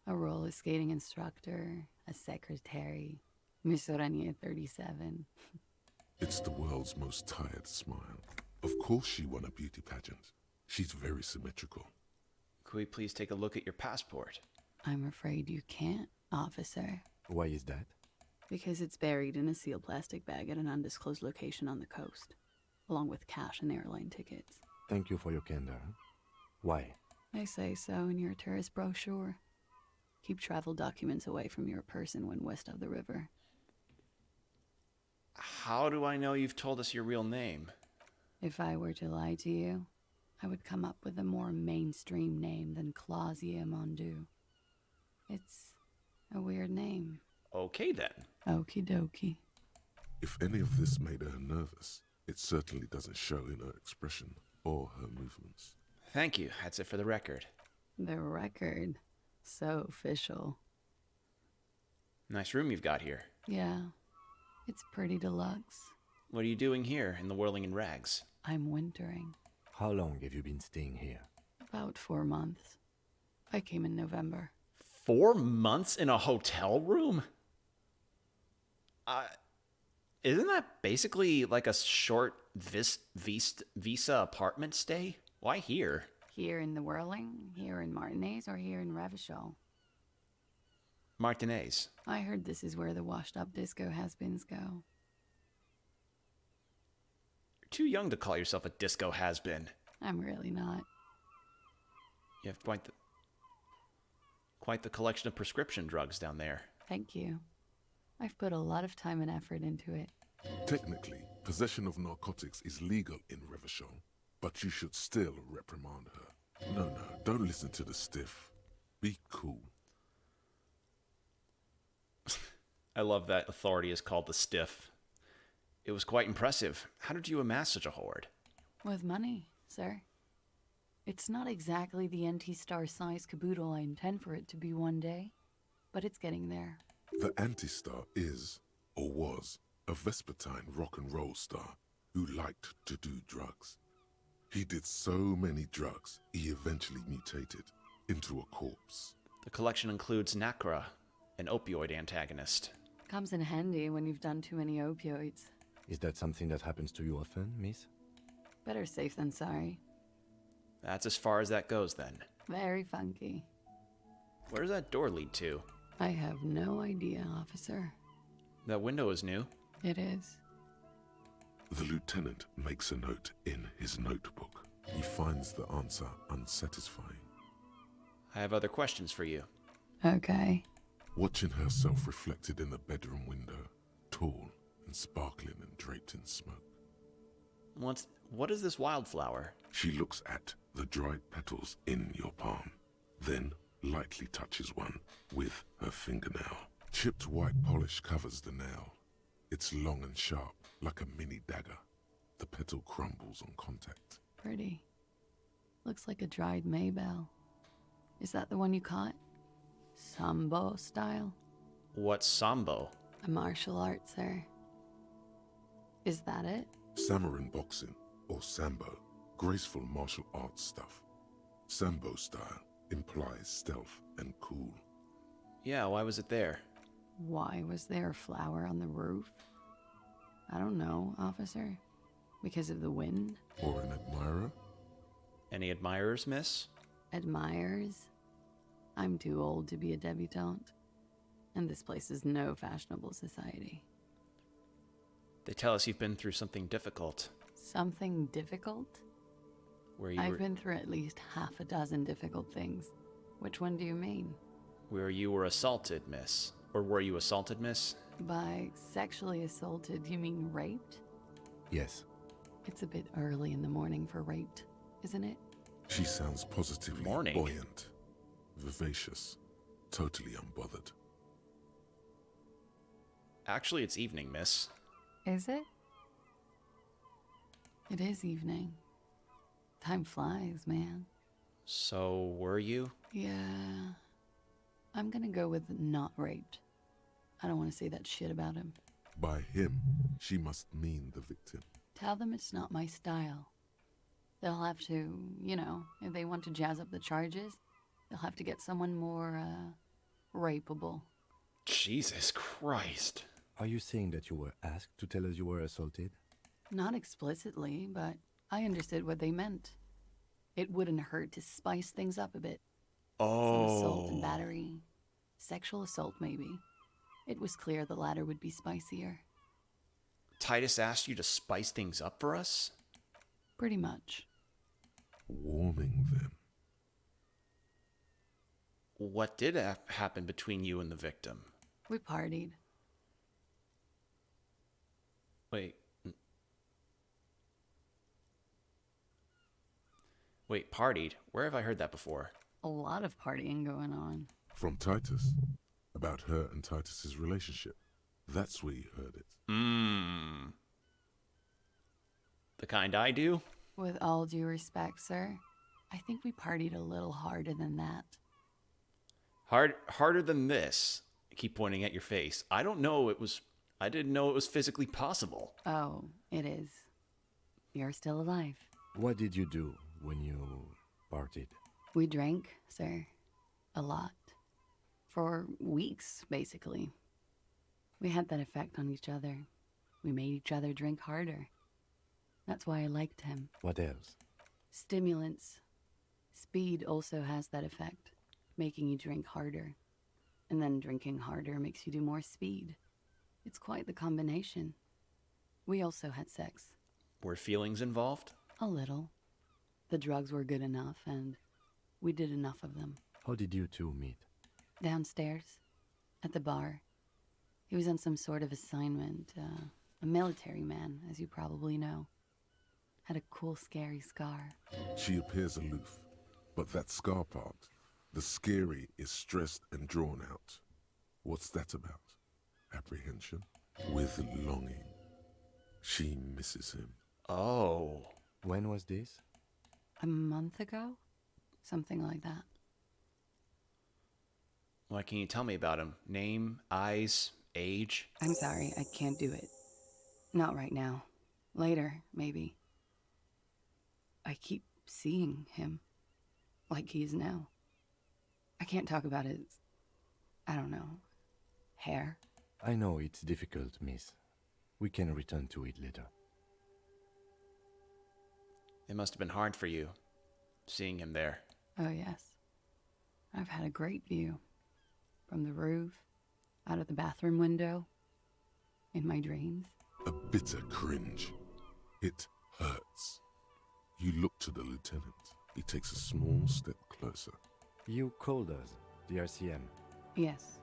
A roller skating instructor, a secretary, Miss Oranje 37. It's the world's most tired smile. Of course she won a beauty pageant. She's very symmetrical. Could we please take a look at your passport? I'm afraid you can't, officer. Why is that? Because it's buried in a sealed plastic bag at an undisclosed location on the coast, along with cash and airline tickets. Thank you for your candor. Why? They say so in your tourist brochure. Keep travel documents away from your person when west of the river. How do I know you've told us your real name? If I were to lie to you, I would come up with a more mainstream name than Clausier Mondou. It's a weird name. Okay then. Okie dokie. If any of this made her nervous, it certainly doesn't show in her expression or her movements. Thank you. That's it for the record. The record. So official. Nice room you've got here. Yeah. It's pretty deluxe. What are you doing here in the whirling in rags? I'm wintering. How long have you been staying here? About 4 months. I came in November. 4 months in a hotel room? Isn't that basically like a short visa apartment stay? Why here? Here in the Whirling, here in Martinez, or here in Revachol? Martinez. I heard this is where the washed-up disco has-beens go. You're too young to call yourself a disco has-been. I'm really not. You have quite the collection of prescription drugs down there. Thank you. I've put a lot of time and effort into it. Technically, possession of narcotics is legal in Revachol, but you should still reprimand her. No, don't listen to the stiff. Be cool. I love that authority is called the stiff. It was quite impressive. How did you amass such a hoard? With money, sir. It's not exactly the anti-star size caboodle I intend for it to be one day, but it's getting there. The Anti-Star is, or was, a Vespertine rock and roll star who liked to do drugs. He did so many drugs, he eventually mutated into a corpse. The collection includes Nacra, an opioid antagonist. Comes in handy when you've done too many opioids. Is that something that happens to you often, miss? Better safe than sorry. That's as far as that goes, then. Very funky. Where does that door lead to? I have no idea, officer. That window is new. It is. The lieutenant makes a note in his notebook. He finds the answer unsatisfying. I have other questions for you. Okay. Watching herself reflected in the bedroom window, tall and sparkling and draped in smoke. What is this wildflower? She looks at the dried petals in your palm, then lightly touches one with her fingernail. Chipped white polish covers the nail. It's long and sharp, like a mini dagger. The petal crumbles on contact. Pretty. Looks like a dried maybell. Is that the one you caught? Sambo style? What's Sambo? A martial art, sir. Is that it? Samurai boxing, or Sambo, graceful martial arts stuff. Sambo style implies stealth and cool. Yeah, why was it there? Why was there a flower on the roof? I don't know, officer. Because of the wind? Or an admirer? Any admirers, miss? Admirers? I'm too old to be a debutante. And this place is no fashionable society. They tell us you've been through something difficult. Something difficult? I've been through at least half a dozen difficult things. Which one do you mean? Where you were assaulted, miss. Or were you assaulted, miss? By sexually assaulted, you mean raped? Yes. It's a bit early in the morning for raped, isn't it? She sounds positively buoyant, vivacious, totally unbothered. Actually, it's evening, miss. Is it? It is evening. Time flies, man. So, were you? Yeah. I'm gonna go with not raped. I don't want to say that shit about him. By him, she must mean the victim. Tell them it's not my style. They'll have to, you know, if they want to jazz up the charges, they'll have to get someone more, rapeable. Jesus Christ. Are you saying that you were asked to tell us you were assaulted? Not explicitly, but I understood what they meant. It wouldn't hurt to spice things up a bit. Some assault and battery. Sexual assault, maybe. It was clear the latter would be spicier. Titus asked you to spice things up for us? Pretty much. Warming them. What did happen between you and the victim? We partied. Wait, partied? Where have I heard that before? A lot of partying going on. From Titus. About her and Titus's relationship. That's where you heard it. The kind I do? With all due respect, sir, I think we partied a little harder than that. Harder than this? I keep pointing at your face. I didn't know it was physically possible. Oh, it is. You're still alive. What did you do when you partied? We drank, sir. A lot. For weeks, basically. We had that effect on each other. We made each other drink harder. That's why I liked him. What else? Stimulants. Speed also has that effect, making you drink harder. And then drinking harder makes you do more speed. It's quite the combination. We also had sex. Were feelings involved? A little. The drugs were good enough, and we did enough of them. How did you two meet? Downstairs, at the bar. He was on some sort of assignment, a military man, as you probably know. Had a cool, scary scar. She appears aloof, but that scar part, the scary, is stressed and drawn out. What's that about? Apprehension? With longing. She misses him. Oh. When was this? A month ago? Something like that. What can you tell me about him? Name, eyes, age? I'm sorry, I can't do it. Not right now. Later, maybe. I keep seeing him. Like he is now. I can't talk about his... I don't know. Hair. I know it's difficult, miss. We can return to it later. It must have been hard for you, seeing him there. Oh, yes. I've had a great view. From the roof, out of the bathroom window, in my dreams. A bitter cringe. It hurts. You look to the lieutenant. He takes a small step closer. You called us, the RCM. Yes.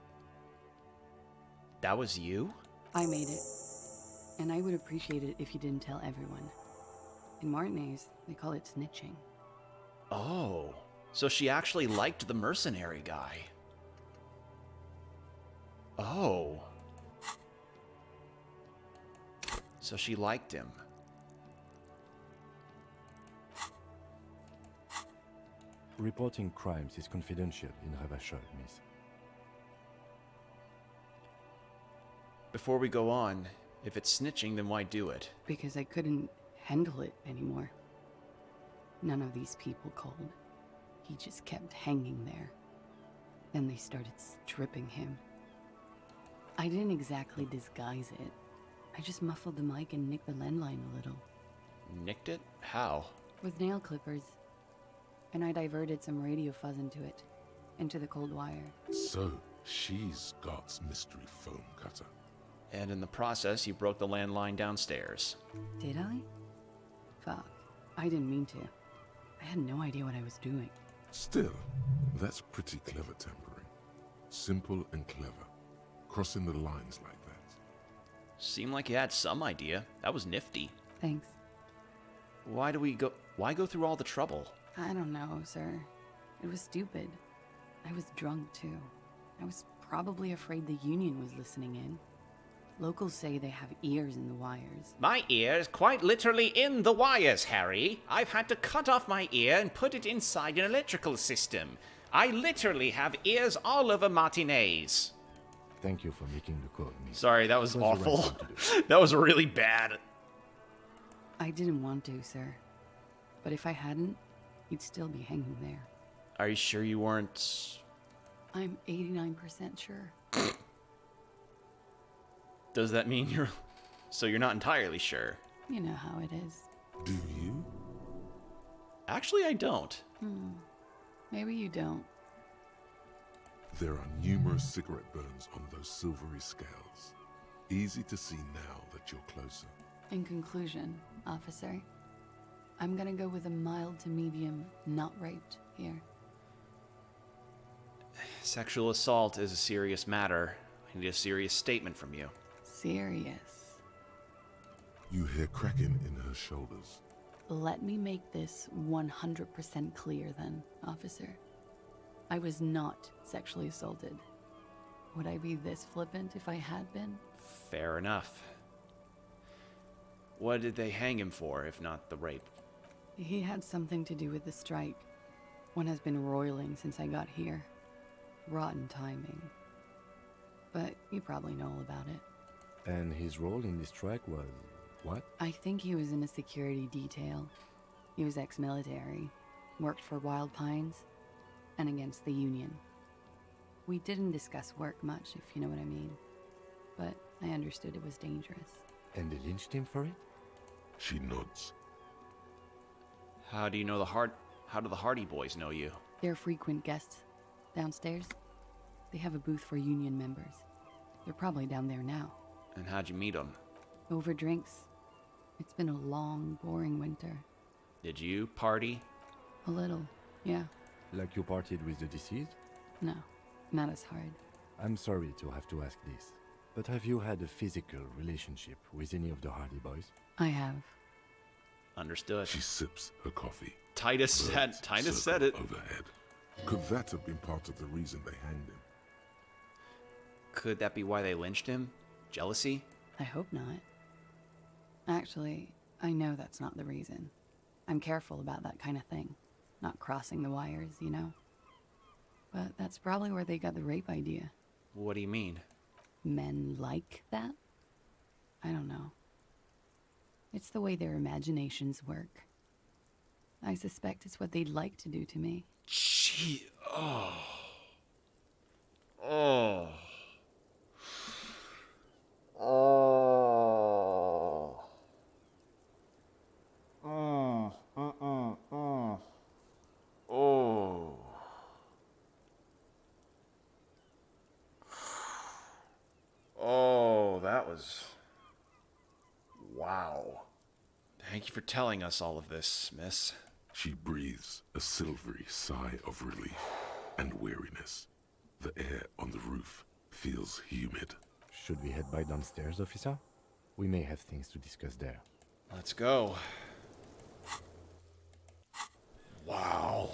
That was you? I made it. And I would appreciate it if you didn't tell everyone. In Martinez, they call it snitching. Oh, so she actually liked the mercenary guy. Oh. So she liked him. Reporting crimes is confidential in Ravachol, miss. Before we go on, if it's snitching, then why do it? Because I couldn't handle it anymore. None of these people called. He just kept hanging there. Then they started stripping him. I didn't exactly disguise it. I just muffled the mic and nicked the landline a little. Nicked it? How? With nail clippers. And I diverted some radio fuzz into it. Into the cold wire. So, she's got mystery foam cutter. And in the process, you broke the landline downstairs. Did I? Fuck. I didn't mean to. I had no idea what I was doing. Still, that's pretty clever tampering. Simple and clever. Crossing the lines like that. Seemed like you had some idea. That was nifty. Thanks. Why go through all the trouble? I don't know, sir. It was stupid. I was drunk, too. I was probably afraid the Union was listening in. Locals say they have ears in the wires. My ear is quite literally in the wires, Harry. I've had to cut off my ear and put it inside an electrical system. I literally have ears all over Martinez. Thank you for making the call, miss. Sorry, that was It was the awful. right thing to do. That was really bad. I didn't want to, sir. But if I hadn't, you'd still be hanging there. Are you sure you weren't... I'm 89% sure. Does that mean you're... So you're not entirely sure? You know how it is. Do you? Actually, I don't. Maybe you don't. There are numerous cigarette burns on those silvery scales. Easy to see now that you're closer. In conclusion, officer, I'm gonna go with a mild to medium not raped here. Sexual assault is a serious matter. I need a serious statement from you. Serious. You hear cracking in her shoulders. Let me make this 100% clear then, officer. I was not sexually assaulted. Would I be this flippant if I had been? Fair enough. What did they hang him for, if not the rape? He had something to do with the strike. One has been roiling since I got here. Rotten timing. But you probably know all about it. And his role in the strike was what? I think he was in a security detail. He was ex-military, worked for Wild Pines, and against the Union. We didn't discuss work much, if you know what I mean. But I understood it was dangerous. And they lynched him for it? She nods. How do you know How do the Hardy Boys know you? They're frequent guests. Downstairs, they have a booth for Union members. They're probably down there now. And how'd you meet them? Over drinks. It's been a long, boring winter. Did you party? A little, yeah. Like you partied with the deceased? No, not as hard. I'm sorry to have to ask this, but have you had a physical relationship with any of the Hardy Boys? I have. Understood. She sips her coffee. Titus said it. Overhead. Could that have been part of the reason they hanged him? Could that be why they lynched him? Jealousy? I hope not. Actually, I know that's not the reason. I'm careful about that kind of thing. Not crossing the wires, you know? But that's probably where they got the rape idea. What do you mean? Men like that? I don't know. It's the way their imaginations work. I suspect it's what they'd like to do to me. Gee, oh. Oh. Oh. Oh. Oh. Oh, that was... Wow. Thank you for telling us all of this, miss. She breathes a silvery sigh of relief and weariness. The air on the roof feels humid. Should we head by downstairs, officer? We may have things to discuss there. Let's go. Wow.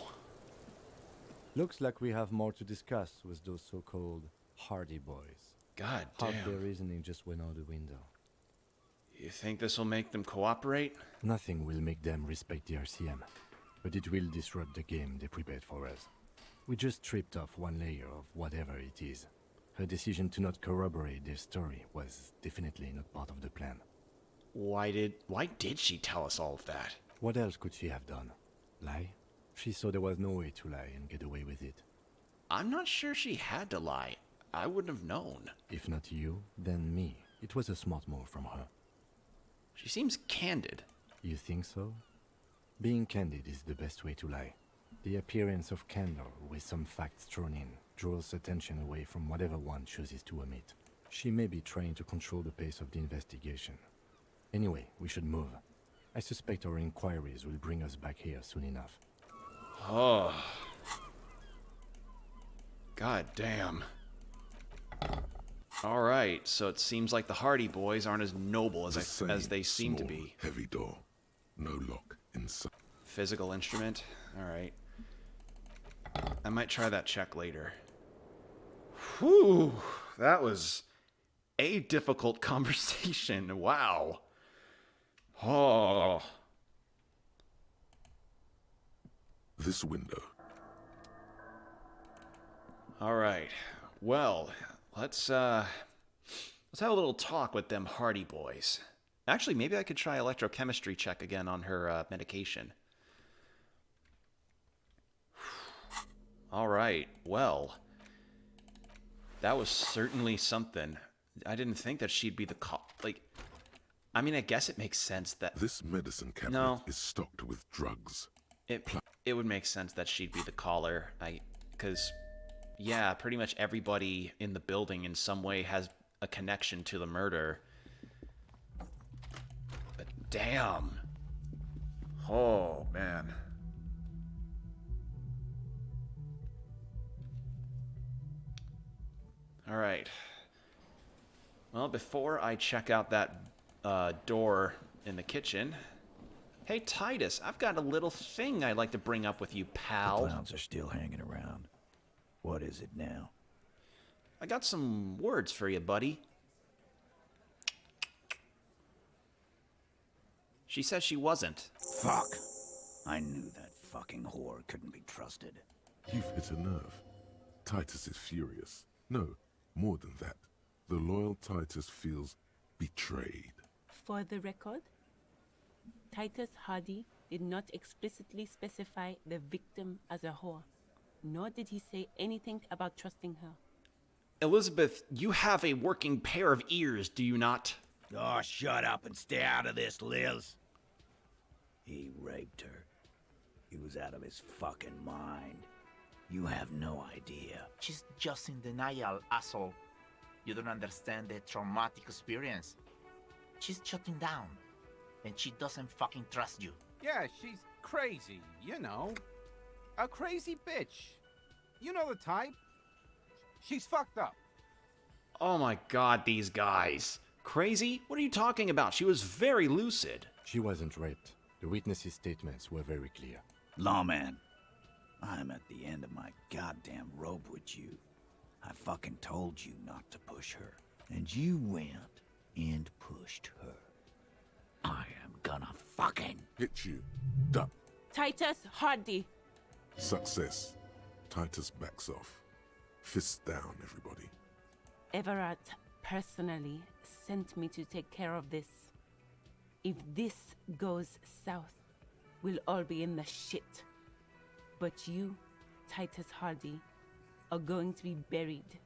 Looks like we have more to discuss with those so-called Hardy Boys. God Half damn. their reasoning just went out the window. You think this will make them cooperate? Nothing will make them respect the RCM, but it will disrupt the game they prepared for us. We just stripped off one layer of whatever it is. Her decision to not corroborate their story was definitely not part of the plan. Why did she tell us all of that? What else could she have done? Lie? She saw there was no way to lie and get away with it. I'm not sure she had to lie. I wouldn't have known. If not you, then me. It was a smart move from her. She seems candid. You think so? Being candid is the best way to lie. The appearance of candor with some facts thrown in draws attention away from whatever one chooses to omit. She may be trying to control the pace of the investigation. Anyway, we should move. I suspect our inquiries will bring us back here soon enough. Oh. God damn. Alright, so it seems like the Hardy Boys aren't as noble as they seem to be. Heavy door. No lock inside. Physical instrument? Alright. I might try that check later. Whew. That was a difficult conversation. Wow. Oh. This window. Alright. Well, let's have a little talk with them Hardy Boys. Actually, maybe I could try electrochemistry check again on her medication. Alright, well, that was certainly something. I didn't think that she'd be the I mean, I guess it makes sense that... This medicine cabinet is stocked with drugs. It would make sense that she'd be the caller. Because, yeah, pretty much everybody in the building in some way has a connection to the murder. But damn. Oh, man. All right. Well, before I check out that door in the kitchen... Hey, Titus, I've got a little thing I'd like to bring up with you, pal. The clowns are still hanging around. What is it now? I got some words for you, buddy. She says she wasn't. Fuck! I knew that fucking whore couldn't be trusted. You've hit a nerve. Titus is furious. No, more than that. The loyal Titus feels betrayed. For the record, Titus Hardy did not explicitly specify the victim as a whore, nor did he say anything about trusting her. Elizabeth, you have a working pair of ears, do you not? Oh, shut up and stay out of this, Liz. He raped her. He was out of his fucking mind. You have no idea. She's just in denial, asshole. You don't understand the traumatic experience. She's shutting down. And she doesn't fucking trust you. Yeah, she's crazy, you know. A crazy bitch. You know the type. She's fucked up. Oh my god, these guys. Crazy? What are you talking about? She was very lucid. She wasn't raped. The witnesses' statements were very clear. Lawman, I'm at the end of my goddamn rope with you. I fucking told you not to push her. And you went and pushed her. I am gonna fucking... Hit you. Duck. Titus Hardy. Success. Titus backs off. Fists down, everybody. Everett personally sent me to take care of this. If this goes south, we'll all be in the shit. But you, Titus Hardy, are going to be buried.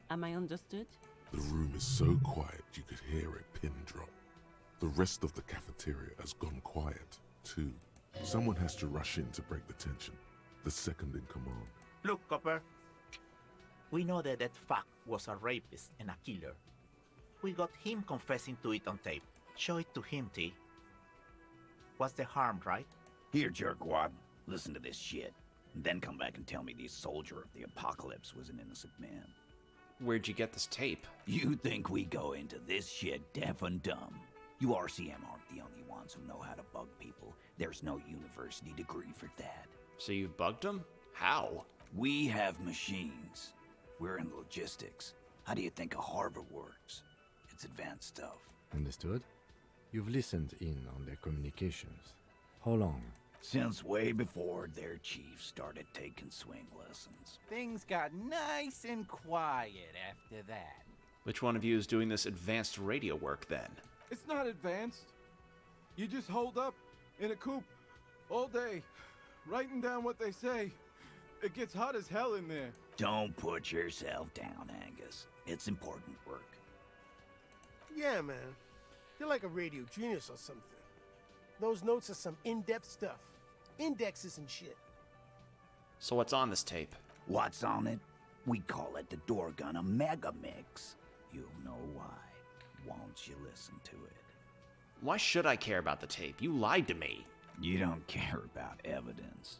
Am I understood? The room is so quiet you could hear a pin drop. The rest of the cafeteria has gone quiet, too. Someone has to rush in to break the tension. The second in command. Look, Copper. We know that that fuck was a rapist and a killer. We got him confessing to it on tape. Show it to him, T. What's the harm, right? Here, jerkwad. Listen to this shit. And then come back and tell me the soldier of the apocalypse was an innocent man. Where'd you get this tape? You think we go into this shit deaf and dumb? You RCM aren't the only ones who know how to bug people. There's no university degree for that. So you've bugged them? How? We have machines. We're in logistics. How do you think a harbor works? It's advanced stuff. Understood? You've listened in on their communications. How long? Since way before their chief started taking swing lessons. Things got nice and quiet after that. Which one of you is doing this advanced radio work then? It's not advanced. You just hold up in a coop all day, writing down what they say. It gets hot as hell in there. Don't put yourself down, Angus. It's important work. Yeah, man. You're like a radio genius or something. Those notes are some in-depth stuff. Indexes and shit. So what's on this tape? What's on it? We call it the Dorgun Mega Mix. You'll know why. Won't you listen to it? Why should I care about the tape? You lied to me. You don't care about evidence.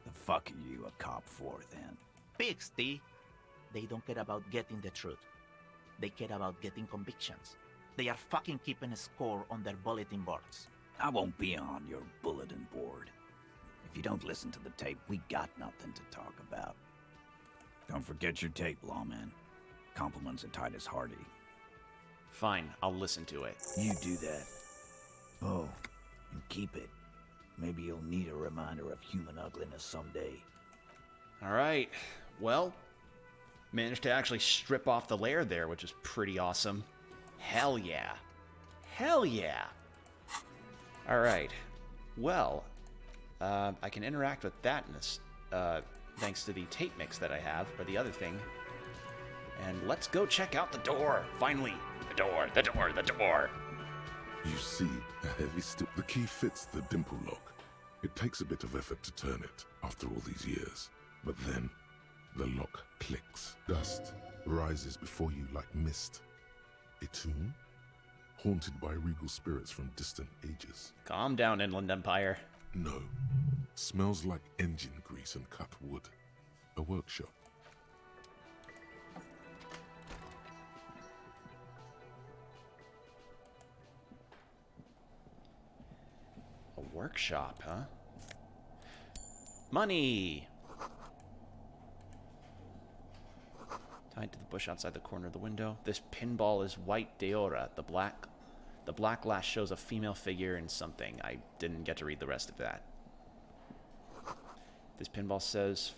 The fuck are you a cop for, then? Pigs, T. They don't care about getting the truth. They care about getting convictions. They are fucking keeping a score on their bulletin boards. I won't be on your bulletin board. If you don't listen to the tape, we got nothing to talk about. Don't forget your tape, lawman. Compliments of Titus Hardy. Fine, I'll listen to it. You do that. Oh, and keep it. Maybe you'll need a reminder of human ugliness someday. Alright, well, managed to actually strip off the layer there, which is pretty awesome. Hell yeah. Hell yeah. Alright, well, I can interact with that in this, thanks to the tape mix that I have, or the other thing. And let's go check out the door, finally. The door, the door, the door. You see a heavy steel. The key fits the dimple lock. It takes a bit of effort to turn it after all these years. But then, the lock clicks. Dust rises before you like mist. A tomb? Haunted by regal spirits from distant ages. Calm down, Inland Empire. No. Smells like engine grease and cut wood. A workshop. A workshop, huh? Money! Tied to the bush outside the corner of the window. This pinball is white Deora. The black glass shows a female figure in something. I didn't get to read the rest of that. This pinball says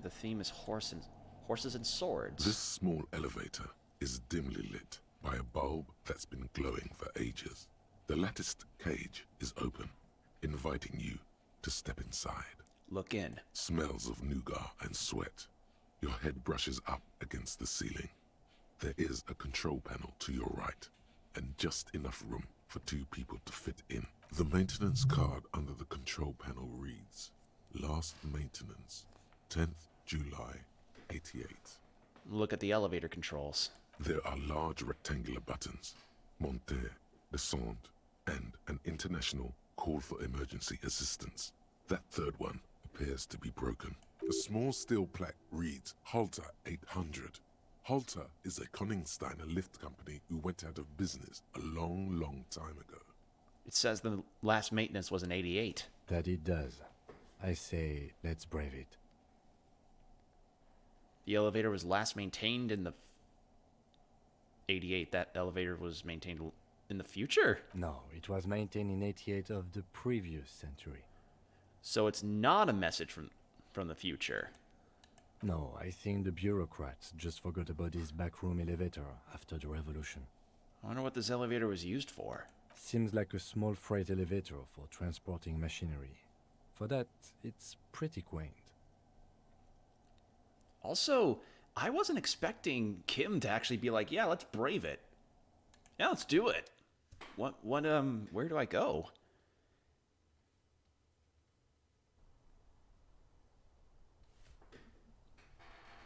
the theme is horses and swords. This small elevator is dimly lit by a bulb that's been glowing for ages. The latticed cage is open, inviting you to step inside. Look in. Smells of nougat and sweat. Your head brushes up against the ceiling. There is a control panel to your right, and just enough room for 2 people to fit in. The maintenance card under the control panel reads, Last maintenance, 10th July, 88. Look at the elevator controls. There are large rectangular buttons, monter, descend, and an international call for emergency assistance. That third one appears to be broken. A small steel plaque reads Halter 800. Halter is a Koningsteiner lift company who went out of business a long, long time ago. It says the last maintenance was in 88. That it does. I say, let's brave it. The elevator was last maintained in the 88. That elevator was maintained in the future? No, it was maintained in 88 of the previous century. So it's not a message from the future. No, I think the bureaucrats just forgot about this backroom elevator after the revolution. I wonder what this elevator was used for. Seems like a small freight elevator for transporting machinery. For that, it's pretty quaint. Also, I wasn't expecting Kim to actually be like, yeah, let's brave it. Yeah, let's do it. Where do I go?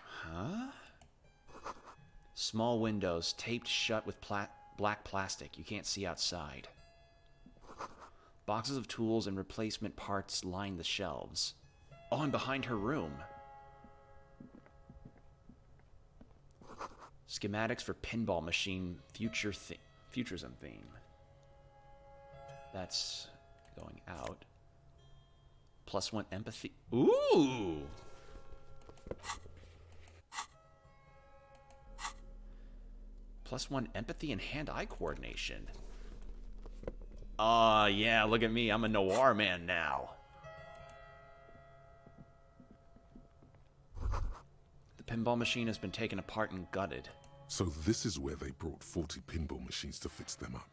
Huh? Small windows taped shut with black plastic. You can't see outside. Boxes of tools and replacement parts line the shelves. Oh, I'm behind her room. Schematics for pinball machine futurism theme. That's going out. +1 empathy. Ooh! +1 empathy and hand-eye coordination. Yeah, look at me. I'm a noir man now. The pinball machine has been taken apart and gutted. So this is where they brought 40 pinball machines to fix them up.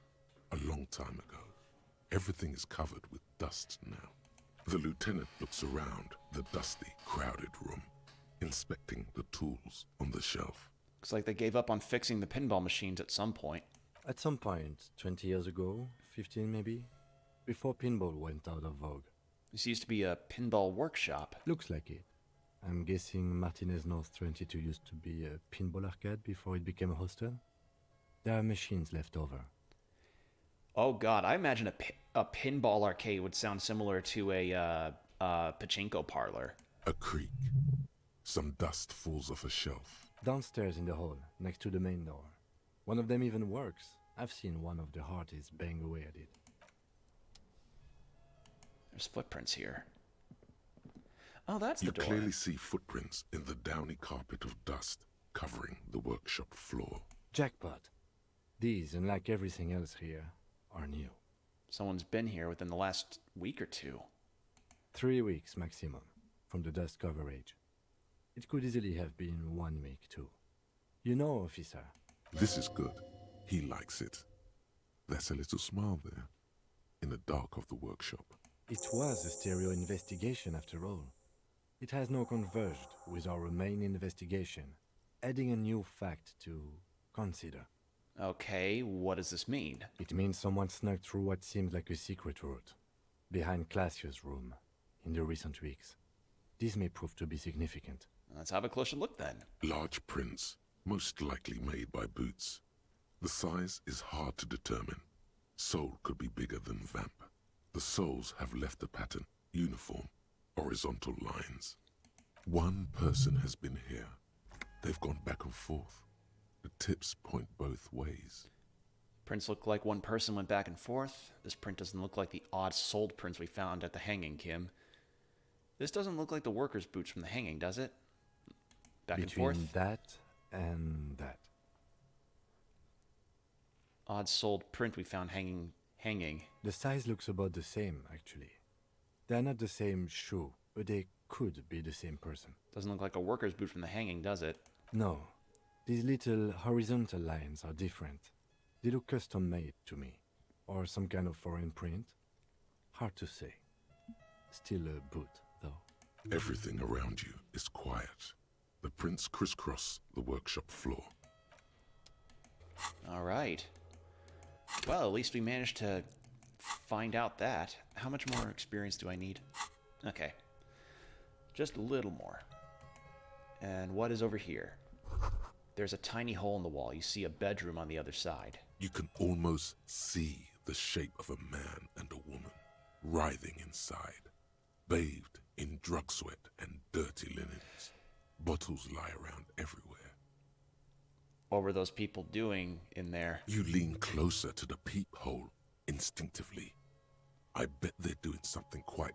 A long time ago. Everything is covered with dust now. The lieutenant looks around the dusty, crowded room, inspecting the tools on the shelf. Looks like they gave up on fixing the pinball machines at some point. At some point, 20 years ago, 15 maybe, before pinball went out of vogue. This used to be a pinball workshop. Looks like it. I'm guessing Martinez North 22 used to be a pinball arcade before it became a hostel. There are machines left over. Oh god, I imagine a pinball arcade would sound similar to a pachinko parlor. A creak. Some dust falls off a shelf. Downstairs in the hall, next to the main door. One of them even works. I've seen one of the hearties bang away at it. There's footprints here. Oh, that's the You door. clearly see footprints in the downy carpet of dust covering the workshop floor. Jackpot. These, unlike everything else here, are new. Someone's been here within the last week or two. 3 weeks maximum, from the dust cover age. It could easily have been 1 week too. You know, officer. This is good. He likes it. There's a little smile there, in the dark of the workshop. It was a stereo investigation after all. It has now converged with our main investigation, adding a new fact to consider. Okay, what does this mean? It means someone snuck through what seems like a secret route, behind Classia's room, in the recent weeks. This may prove to be significant. Let's have a closer look then. Large prints, most likely made by Boots. The size is hard to determine. Sole could be bigger than Vamp. The soles have left a pattern, uniform, horizontal lines. One person has been here. They've gone back and forth. The tips point both ways. Prints look like one person went back and forth. This print doesn't look like the odd soled prints we found at the hanging, Kim. This doesn't look like the workers' boots from the hanging, does it? Back and forth. Between that and that. Odd soled print we found hanging. The size looks about the same, actually. They're not the same shoe, but they could be the same person. Doesn't look like a worker's boot from the hanging, does it? No. These little horizontal lines are different. They look custom-made to me. Or some kind of foreign print. Hard to say. Still a boot, though. Everything around you is quiet. The prints crisscross the workshop floor. All right. Well, at least we managed to find out that. How much more experience do I need? Okay. Just a little more. And what is over here? There's a tiny hole in the wall. You see a bedroom on the other side. You can almost see the shape of a man and a woman writhing inside, bathed in drug sweat and dirty linens. Bottles lie around everywhere. What were those people doing in there? You lean closer to the peephole instinctively. I bet they're doing something quite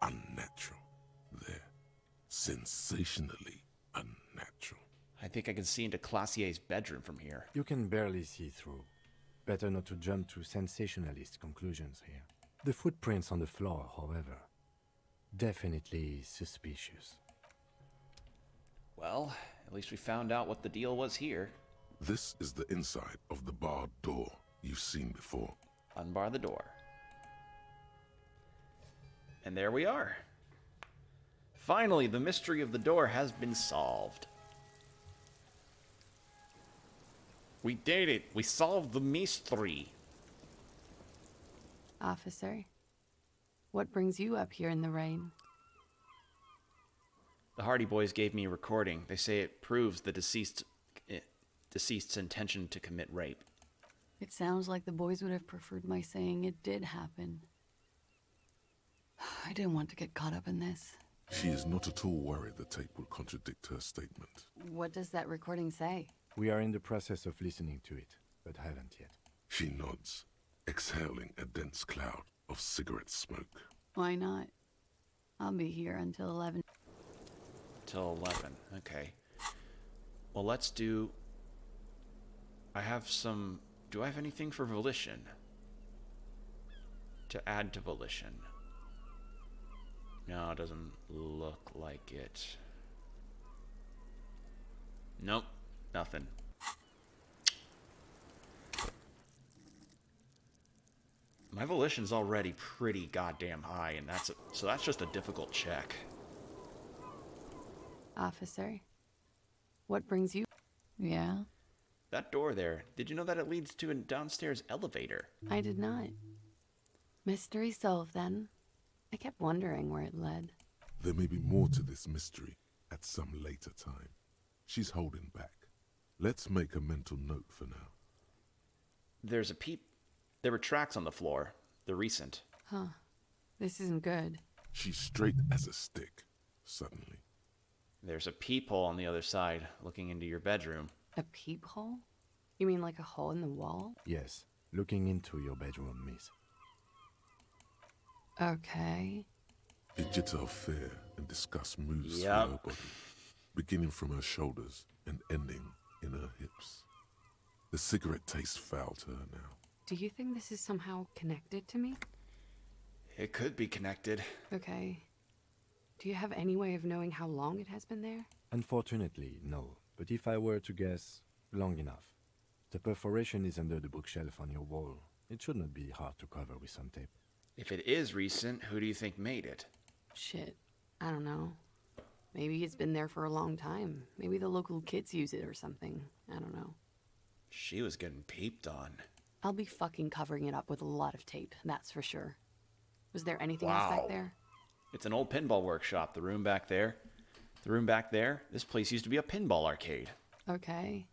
unnatural there. Sensationally unnatural. I think I can see into Classier's bedroom from here. You can barely see through. Better not to jump to sensationalist conclusions here. The footprints on the floor, however, definitely suspicious. Well, at least we found out what the deal was here. This is the inside of the barred door you've seen before. Unbar the door. And there we are. Finally, the mystery of the door has been solved. We did it! We solved the mystery! Officer, what brings you up here in the rain? The Hardy Boys gave me a recording. They say it proves the deceased's intention to commit rape. It sounds like the boys would have preferred my saying it did happen. I didn't want to get caught up in this. She is not at all worried the tape will contradict her statement. What does that recording say? We are in the process of listening to it, but haven't yet. She nods, exhaling a dense cloud of cigarette smoke. Why not? I'll be here until 11. Till 11, okay. Well, let's do... I have some... Do I have anything for volition? To add to volition. No, it doesn't look like it. Nope, nothing. My volition's already pretty goddamn high, and so that's just a difficult check. Officer, what brings you? Yeah? That door there, did you know that it leads to a downstairs elevator? I did not. Mystery solved then. I kept wondering where it led. There may be more to this mystery at some later time. She's holding back. Let's make a mental note for now. There's a There were tracks on the floor. They're recent. Huh. This isn't good. She's straight as a stick, suddenly. There's a peephole on the other side, looking into your bedroom. A peephole? You mean like a hole in the wall? Yes, looking into your bedroom, miss. Okay. A jitter of fear and disgust moves Yep. through her body, beginning from her shoulders and ending in her hips. The cigarette tastes foul to her now. Do you think this is somehow connected to me? It could be connected. Okay. Do you have any way of knowing how long it has been there? Unfortunately, no. But if I were to guess, long enough. The perforation is under the bookshelf on your wall. It should not be hard to cover with some tape. If it is recent, who do you think made it? Shit. I don't know. Maybe it's been there for a long time. Maybe the local kids use it or something. I don't know. She was getting peeped on. I'll be fucking covering it up with a lot of tape, that's for sure. Was there anything else back there? It's an old pinball workshop. The room back there. The room back there. This place used to be a pinball arcade. Okay.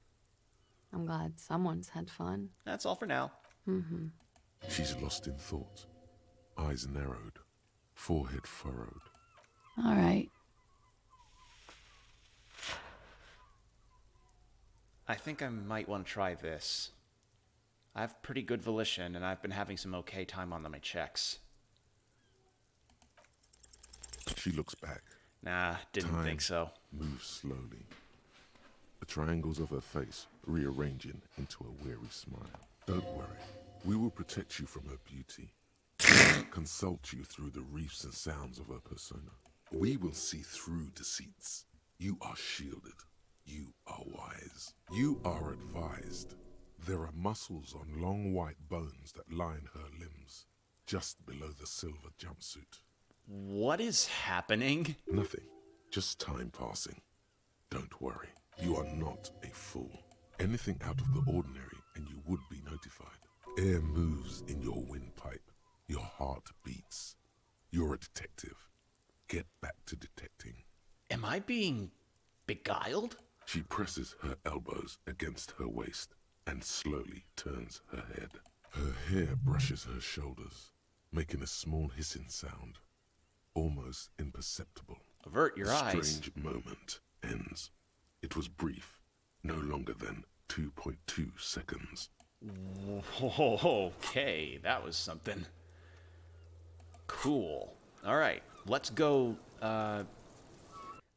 I'm glad someone's had fun. That's all for now. Mm-hmm. She's lost in thought. Eyes narrowed. Forehead furrowed. All right. I think I might want to try this. I have pretty good volition, and I've been having some okay time on my checks. She looks back. Nah, didn't think so. Moves slowly. The triangles of her face rearranging into a weary smile. Don't worry. We will protect you from her beauty. Consult you through the reefs and sounds of her persona. We will see through deceits. You are shielded. You are wise. You are advised. There are muscles on long white bones that line her limbs, just below the silver jumpsuit. What is happening? Nothing. Just time passing. Don't worry. You are not a fool. Anything out of the ordinary and you would be notified. Air moves in your windpipe. Your heart beats. You're a detective. Get back to detecting. Am I being beguiled? She presses her elbows against her waist and slowly turns her head. Her hair brushes her shoulders, making a small hissing sound, almost imperceptible. Avert your eyes. The strange moment ends. It was brief, no longer than 2.2 seconds. Okay, that was something. Cool. All right, let's go. I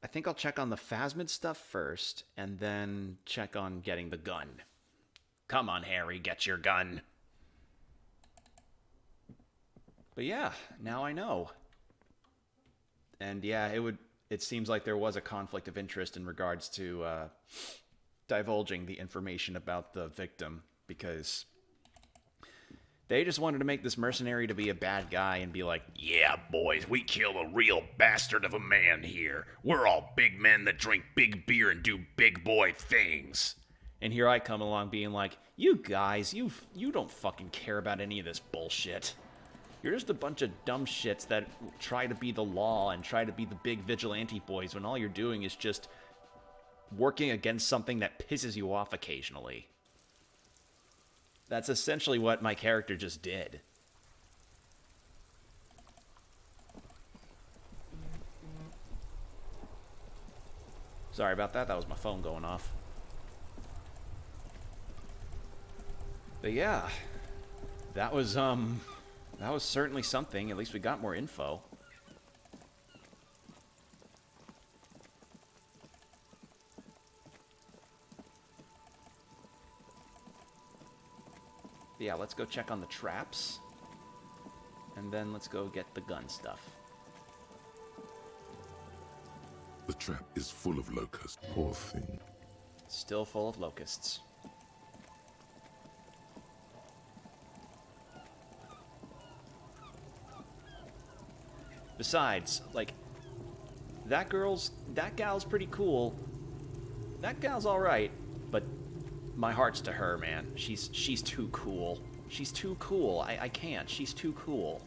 think I'll check on the phasmid stuff first, and then check on getting the gun. Come on, Harry, get your gun. But yeah, now I know. And yeah, it seems like there was a conflict of interest in regards to divulging the information about the victim, because they just wanted to make this mercenary to be a bad guy and be like, yeah, boys, we kill a real bastard of a man here. We're all big men that drink big beer and do big boy things. And here I come along being like, you guys, you don't fucking care about any of this bullshit. You're just a bunch of dumb shits that try to be the law and try to be the big vigilante boys when all you're doing is just working against something that pisses you off occasionally. That's essentially what my character just did. Sorry about that. That was my phone going off. But yeah, that was certainly something. At least we got more info. Yeah, let's go check on the traps. And then let's go get the gun stuff. The trap is full of locusts. Poor thing. Still full of locusts. Besides, like, that gal's pretty cool. That gal's alright, but my heart's to her, man. She's too cool. She's too cool. I can't. She's too cool.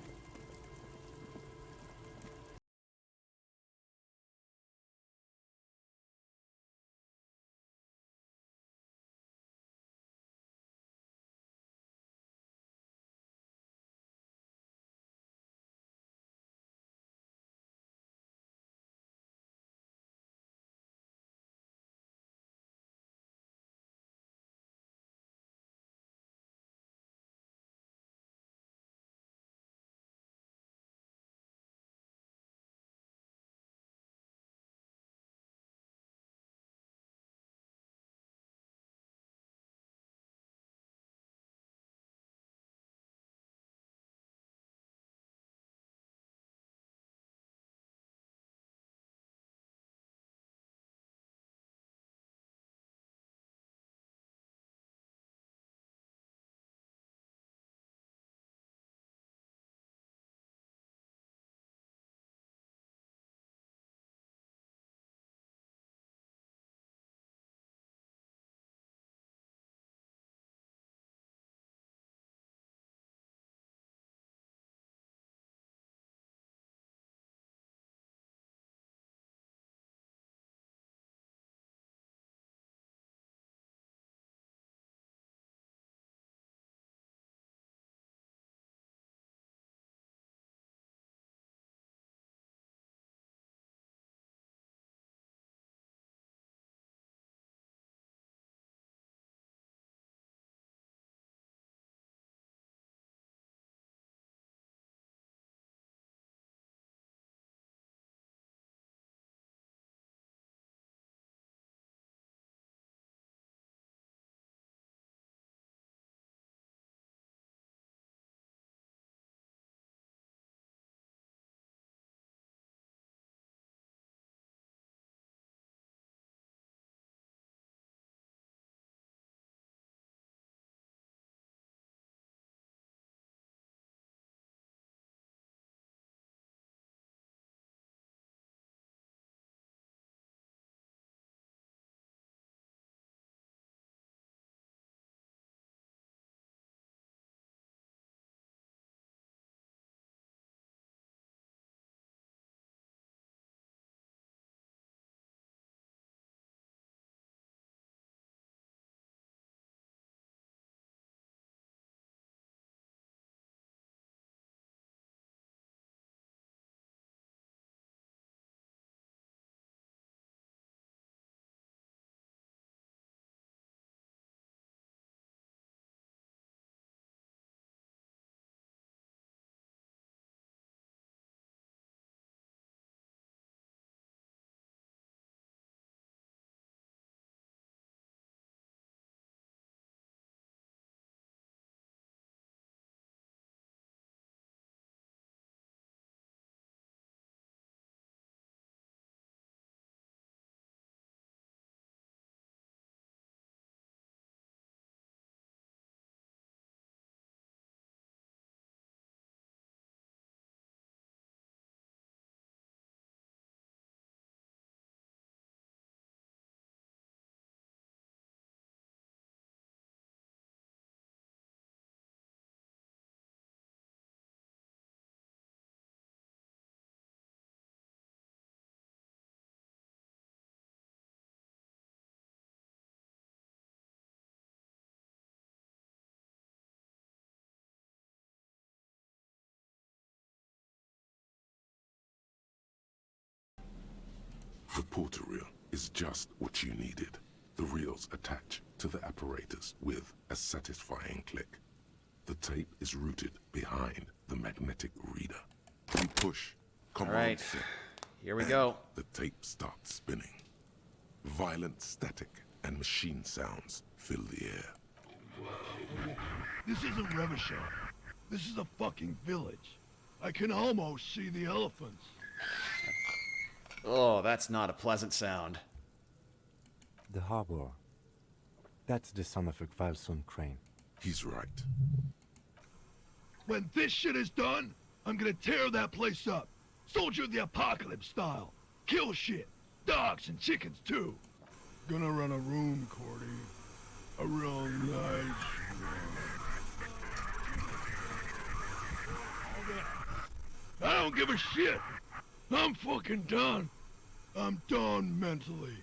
The porter reel is just what you needed. The reels attach to the apparatus with a satisfying click. The tape is routed behind the magnetic reader. You push command All right, set, here we and go. the tape starts spinning. Violent static and machine sounds fill the air. This isn't Revachol. This is a fucking village. I can almost see the elephants. Oh, that's not a pleasant sound. The harbor. That's the son of a Kvalson crane. He's right. When this shit is done, I'm gonna tear that place up. Soldier of the Apocalypse style. Kill shit. Dogs and chickens too. Gonna run a room, Cordy. A real nice room. I don't give a shit. I'm fucking done. I'm done mentally.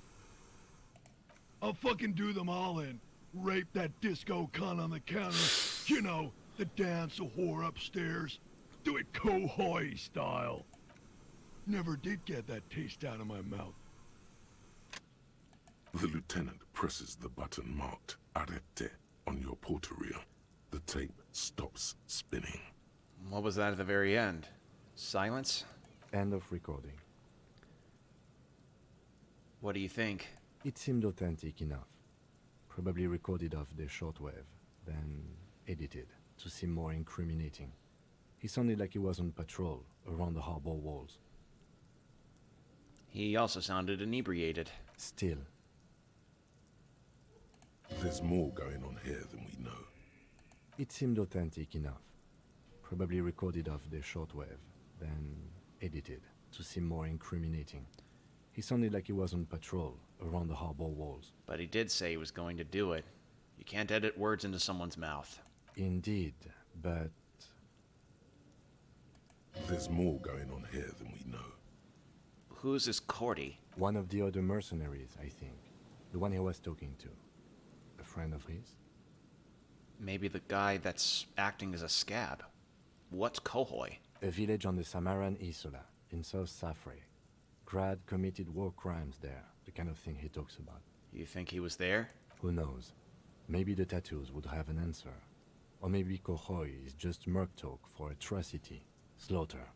I'll fucking do them all in. Rape that disco cunt on the counter. You know, the dance a whore upstairs. Do it Kohoi style. Never did get that taste out of my mouth. The lieutenant presses the button marked Arrete on your porter reel. The tape stops spinning. What was that at the very end? Silence? End of recording. What do you think? It seemed authentic enough. Probably recorded off the shortwave, then edited to seem more incriminating. He sounded like he was on patrol around the harbor walls. He also sounded inebriated. Still. There's more going on here than we know. It seemed authentic enough. Probably recorded off the shortwave, then edited to seem more incriminating. He sounded like he was on patrol around the harbor walls. But he did say he was going to do it. You can't edit words into someone's mouth. Indeed, but... There's more going on here than we know. Who's this Cordy? One of the other mercenaries, I think. The one he was talking to. A friend of his? Maybe the guy that's acting as a scab. What's Kohoi? A village on the Samaran Isola, in South Safre. Grad committed war crimes there, the kind of thing he talks about. You think he was there? Who knows? Maybe the tattoos would have an answer. Or maybe Kohoi is just merc talk for atrocity, slaughter.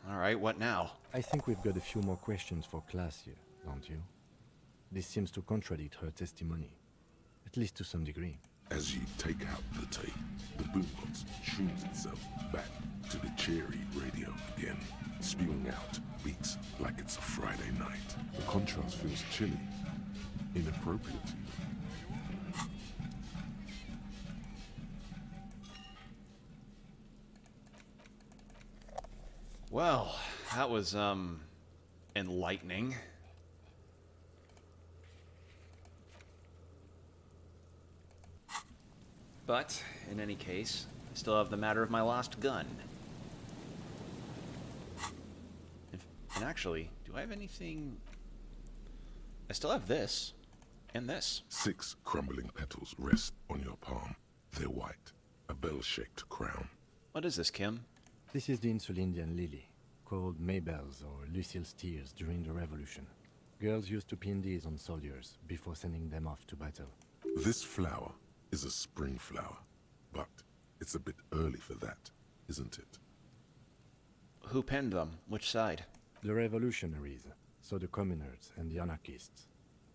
Alright, what now? I think we've got a few more questions for class here, don't you? This seems to contradict her testimony, at least to some degree. As you take out the tape, the boombox tunes itself back to the cheery radio again, spewing out beats like it's a Friday night. The contrast feels chilly, inappropriate even. Well, that was, enlightening. But, in any case, I still have the matter of my lost gun. And actually, do I have anything... I still have this. And this. 6 crumbling petals rest on your palm. They're white, a bell-shaped crown. What is this, Kim? This is the Insulindian lily, called Maybelle's or Lucille's tears during the Revolution. Girls used to pin these on soldiers before sending them off to battle. This flower is a spring flower, but it's a bit early for that, isn't it? Who penned them? Which side? The revolutionaries, so the communards and the anarchists.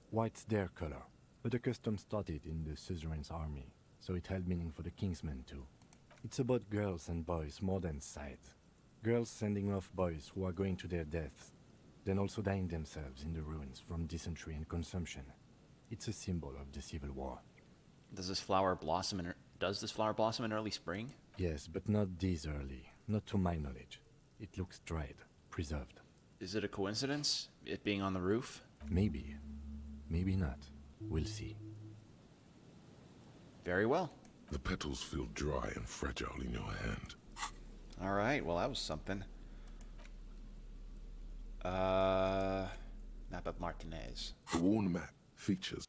White's their color, but the custom started in the suzerain's army, so it held meaning for the kingsmen too. It's about girls and boys more than sight. Girls sending off boys who are going to their deaths, then also dying themselves in the ruins from dysentery and consumption. It's a symbol of the Civil War. Does this flower blossom in early spring? Yes, but not this early. Not to my knowledge. It looks dried, preserved. Is it a coincidence, it being on the roof? Maybe. Maybe not. We'll see. Very well. The petals feel dry and fragile in your hand. Alright, well that was something. Map of Martinez. The worn map features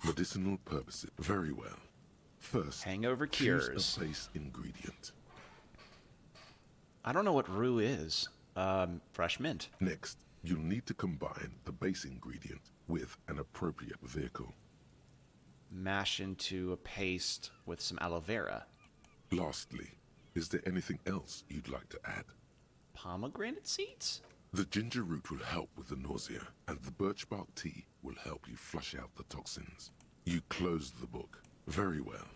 medicinal purposes. Very well. First, hangover choose cures. a base ingredient. I don't know what rue is. Fresh mint. Next, you'll need to combine the base ingredient with an appropriate vehicle. Mash into a paste with some aloe vera. Lastly, is there anything else you'd like to add? Pomegranate seeds? The ginger root will help with the nausea, and the birch bark tea will help you flush out the toxins. You closed the book. Very well.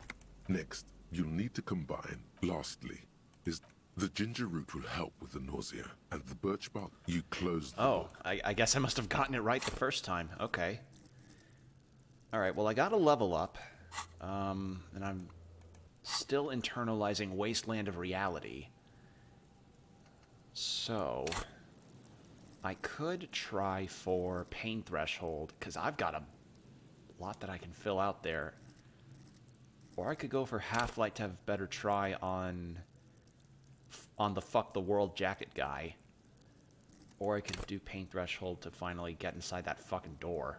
Next, you'll need to combine. Lastly, is the ginger root will help with the nausea, and the birch bark. You closed the book. I guess I must have gotten it right the first time. Okay. Alright, well I got a level up. And I'm still internalizing Wasteland of Reality. So I could try for Pain Threshold, because I've got a lot that I can fill out there. Or I could go for Half-Light to have better try on the Fuck the World jacket guy. Or I could do Pain Threshold to finally get inside that fucking door.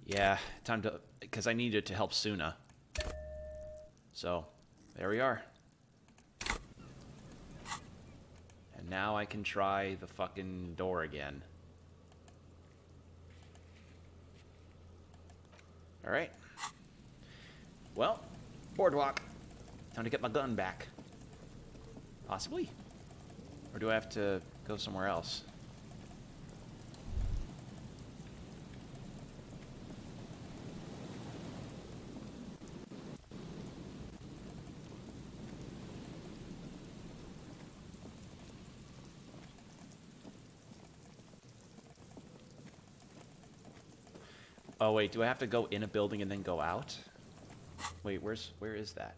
Yeah, time to... because I needed to help Suna. So, there we are. And now I can try the fucking door again. Alright. Well, boardwalk. Time to get my gun back. Possibly? Or do I have to go somewhere else? Oh wait, do I have to go in a building and then go out? Wait, where is that?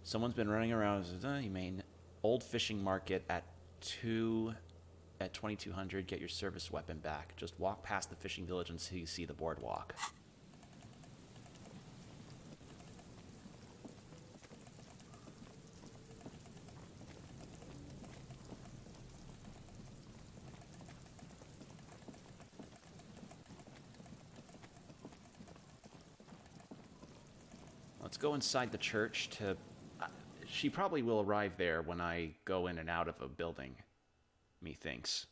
Someone's been running around. You mean old fishing market at 2200. Get your service weapon back. Just walk past the fishing village until you see the boardwalk. Let's go inside the church to... she probably will arrive there when I go in and out of a building, methinks.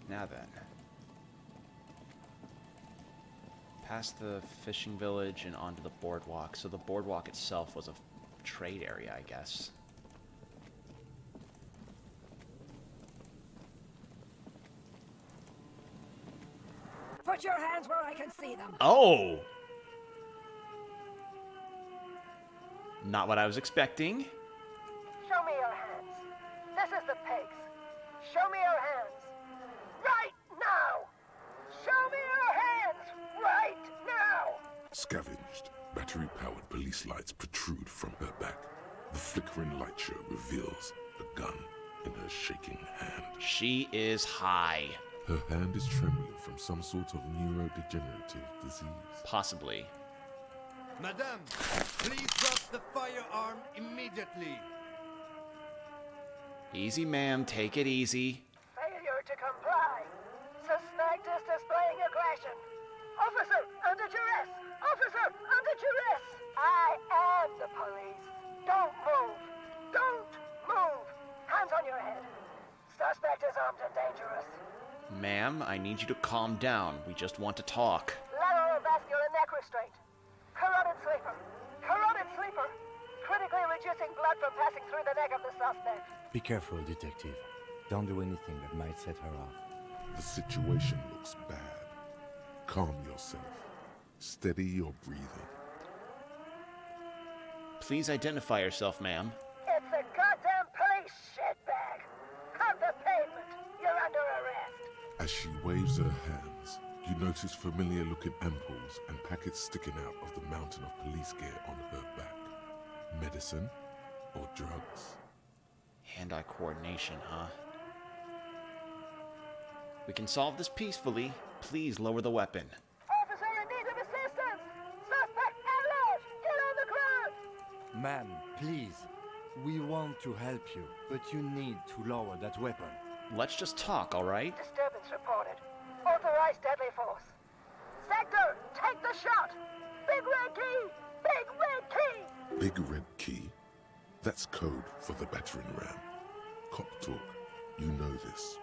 Now then. Past the fishing village and onto the boardwalk. So the boardwalk itself was a trade area, I guess. Put your hands where I can see them. Oh! Not what I was expecting. Show me your hands. This is the pigs. Show me your hands. Right now! Show me your hands! Right now! Scavenged, battery-powered police lights protrude from her back. The flickering light show reveals a gun in her shaking hand. She is high. Her hand is trembling from some sort of neurodegenerative disease. Possibly. Madame, please drop the firearm immediately. Easy, ma'am. Take it easy. Failure to comply. Suspect is displaying aggression. Officer, under duress! Officer, under duress! I am the police. Don't move. Don't move. Hands on your head. Suspect is armed and dangerous. Ma'am, I need you to calm down. We just want to talk. Lateral vascular neck restraint. Carotid sleeper. Carotid sleeper. Critically reducing blood from passing through the neck of the suspect. Be careful, detective. Don't do anything that might set her off. The situation looks bad. Calm yourself. Steady your breathing. Please identify yourself, ma'am. It's a goddamn police shitbag. Cut the pavement. You're under arrest. As she waves her hands, You notice familiar-looking ampoules and packets sticking out of the mountain of police gear on her back. Medicine or drugs? Hand-eye coordination, huh? We can solve this peacefully. Please lower the weapon. Officer in need of assistance! Suspect at large! Get on the ground! Ma'am, please. We want to help you, but you need to lower that weapon. Let's just talk, all right? Disturbance reported. Authorized deadly force. Sector, take the shot! Big red key! Big red key! Big red key? That's code for the battering ram. Cop talk. You know this.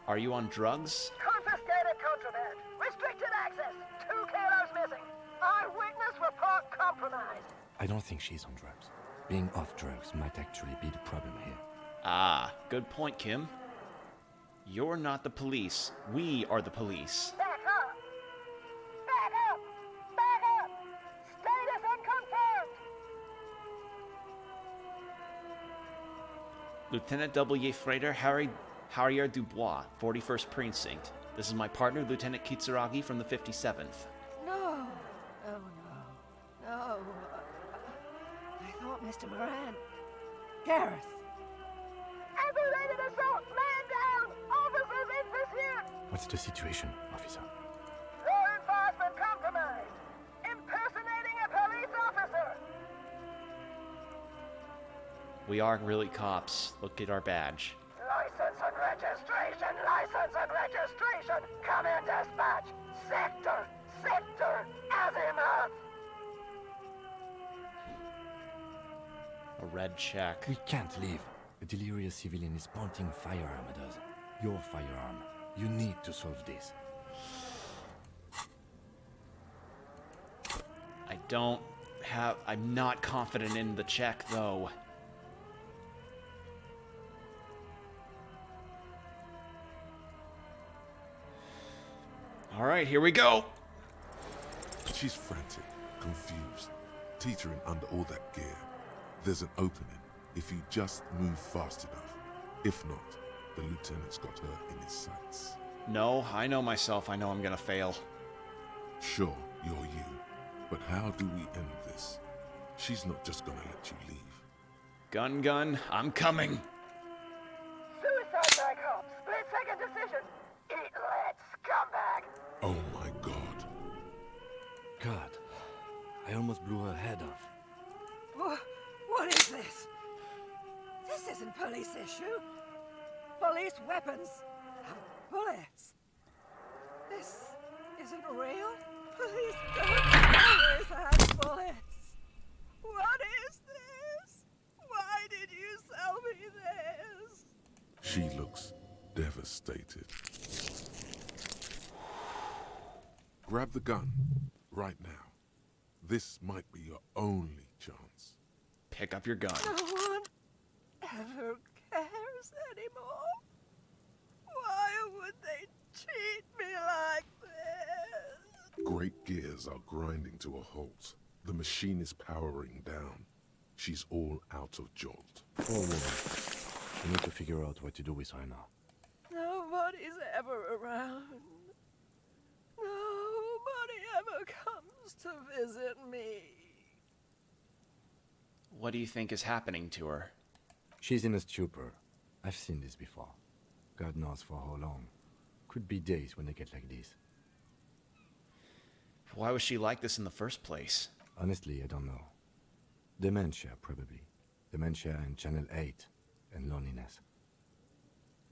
Are you on drugs? Confiscated contraband. Restricted access. 2 kilos missing. Eyewitness report compromised. I don't think she's on drugs. Being off drugs might actually be the problem here. Ah, good point, Kim. You're not the police. We are the police. Back up! Back up! Back up! Status unconfirmed! Lieutenant W. Freighter Harrier Dubois, 41st Precinct. This is my partner, Lieutenant Kitsuragi from the 57th. No! Oh, no. No. I thought Mr. Moran... Gareth! Aggravated assault! Man down! Officers in pursuit! What's the situation, officer? Law enforcement compromised! Impersonating a police officer! We are really cops. Look at our badge. License and registration! License and registration! Come in dispatch! Sector! Sector! Azimuth! A red check. We can't leave. A delirious civilian is pointing firearm at us. Your firearm. You need to solve this. I'm not confident in the check, though. Alright, here we go! She's frantic, confused, teetering under all that gear. There's an opening if you just move fast enough. If not, the lieutenant's got her in his sights. No, I know myself. I know I'm gonna fail. Sure, you're you. But how do we end this? She's not just gonna let you leave. Gun, I'm coming! Suicide by cop! Split-second decision! Eat lead, scumbag! Oh my god. God, I almost blew her head off. What is this? This isn't police issue. Police weapons have bullets. This isn't real. Police don't always have bullets. What is this? Why did you sell me this? She looks devastated. Grab the gun, right now. This might be your only chance. Pick up your gun. No one ever cares anymore. Why would they treat me like this? Great gears are grinding to a halt. The machine is powering down. She's all out of jolt. Poor woman. We need to figure out what to do with her now. Nobody's ever around. Nobody ever comes to visit me. What do you think is happening to her? She's in a stupor. I've seen this before. God knows for how long. Could be days when they get like this. Why was she like this in the first place? Honestly, I don't know. Dementia, probably. Dementia and Channel 8. And loneliness.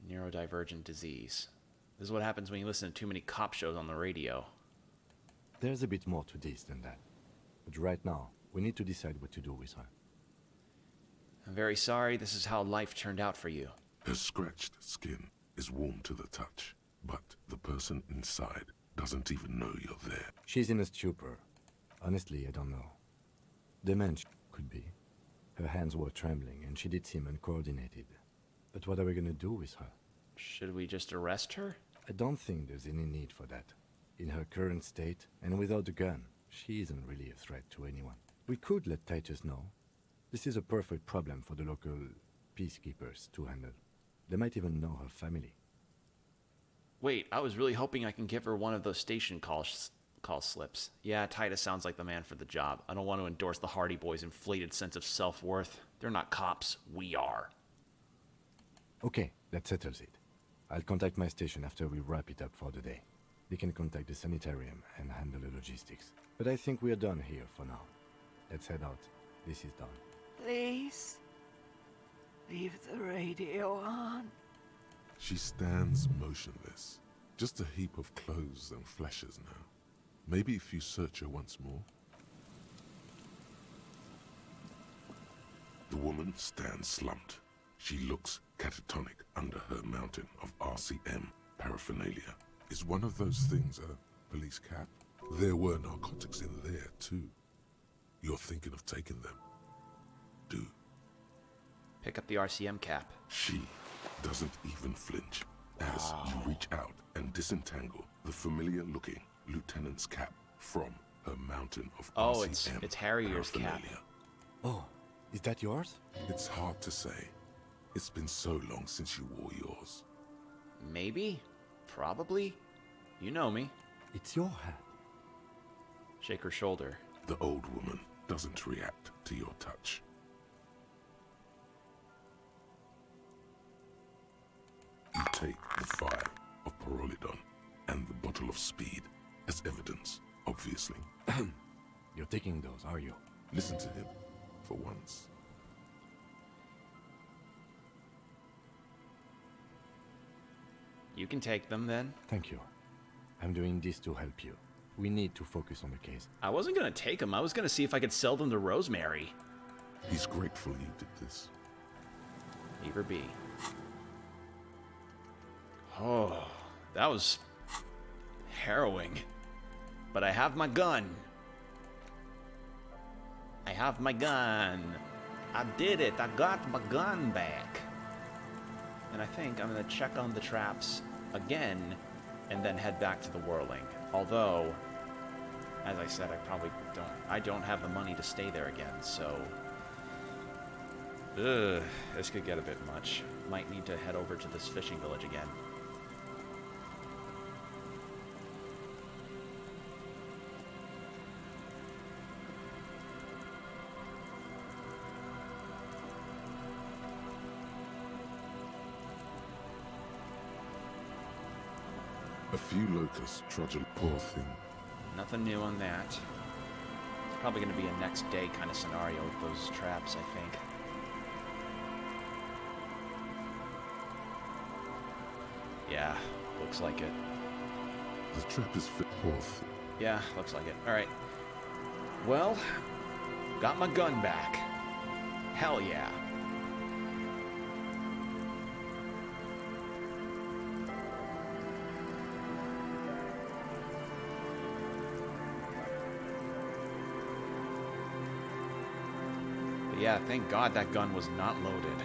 Neurodivergent disease. This is what happens when you listen to too many cop shows on the radio. There's a bit more to this than that. But right now, we need to decide what to do with her. I'm very sorry this is how life turned out for you. Her scratched skin is warm to the touch, but the person inside doesn't even know you're there. She's in a stupor. Honestly, I don't know. Dementia could be. Her hands were trembling and she did seem uncoordinated. But what are we gonna do with her? Should we just arrest her? I don't think there's any need for that. In her current state, and without a gun, she isn't really a threat to anyone. We could let Titus know. This is a perfect problem for the local peacekeepers to handle. They might even know her family. Wait, I was really hoping I can give her one of those station call slips. Yeah, Titus sounds like the man for the job. I don't want to endorse the Hardy Boys' inflated sense of self-worth. They're not cops. We are. Okay, that settles it. I'll contact my station after we wrap it up for the day. They can contact the sanitarium and handle the logistics. But I think we're done here for now. Let's head out. This is done. Please, leave the radio on. She stands motionless, just a heap of clothes and fleshes now. Maybe if you search her once more. The woman stands slumped. She looks catatonic under her mountain of RCM paraphernalia. Is one of those things a police cap? There were narcotics in there too. You're thinking of taking them. Do. Pick up the RCM cap. She doesn't even flinch as you reach out and disentangle the familiar-looking lieutenant's cap from her mountain of RCM it's Harrier's cap. paraphernalia. Oh, is that yours? It's hard to say. It's been so long since you wore yours. Maybe? Probably? You know me. It's your hat. Shake her shoulder. The old woman doesn't react to your touch. You take the phial of Pyrrolidon and the bottle of speed as evidence, obviously. You're taking those, are you? Listen to him, for once. You can take them then. Thank you. I'm doing this to help you. We need to focus on the case. I wasn't gonna take them. I was gonna see if I could sell them to Rosemary. He's grateful you did this. Leave her be. Oh, that was harrowing. But I have my gun. I have my gun. I did it. I got my gun back. And I think I'm gonna check on the traps again and then head back to the whirling. Although, as I said, I don't have the money to stay there again, so this could get a bit much. Might need to head over to this fishing village again. A few locusts trudge a poor thing. Nothing new on that. It's probably going to be a next day kind of scenario with those traps, I think. Yeah, looks like it. The trap is fit forth. Yeah, looks like it. Alright. Well, got my gun back. Hell yeah. But yeah, thank God that gun was not loaded.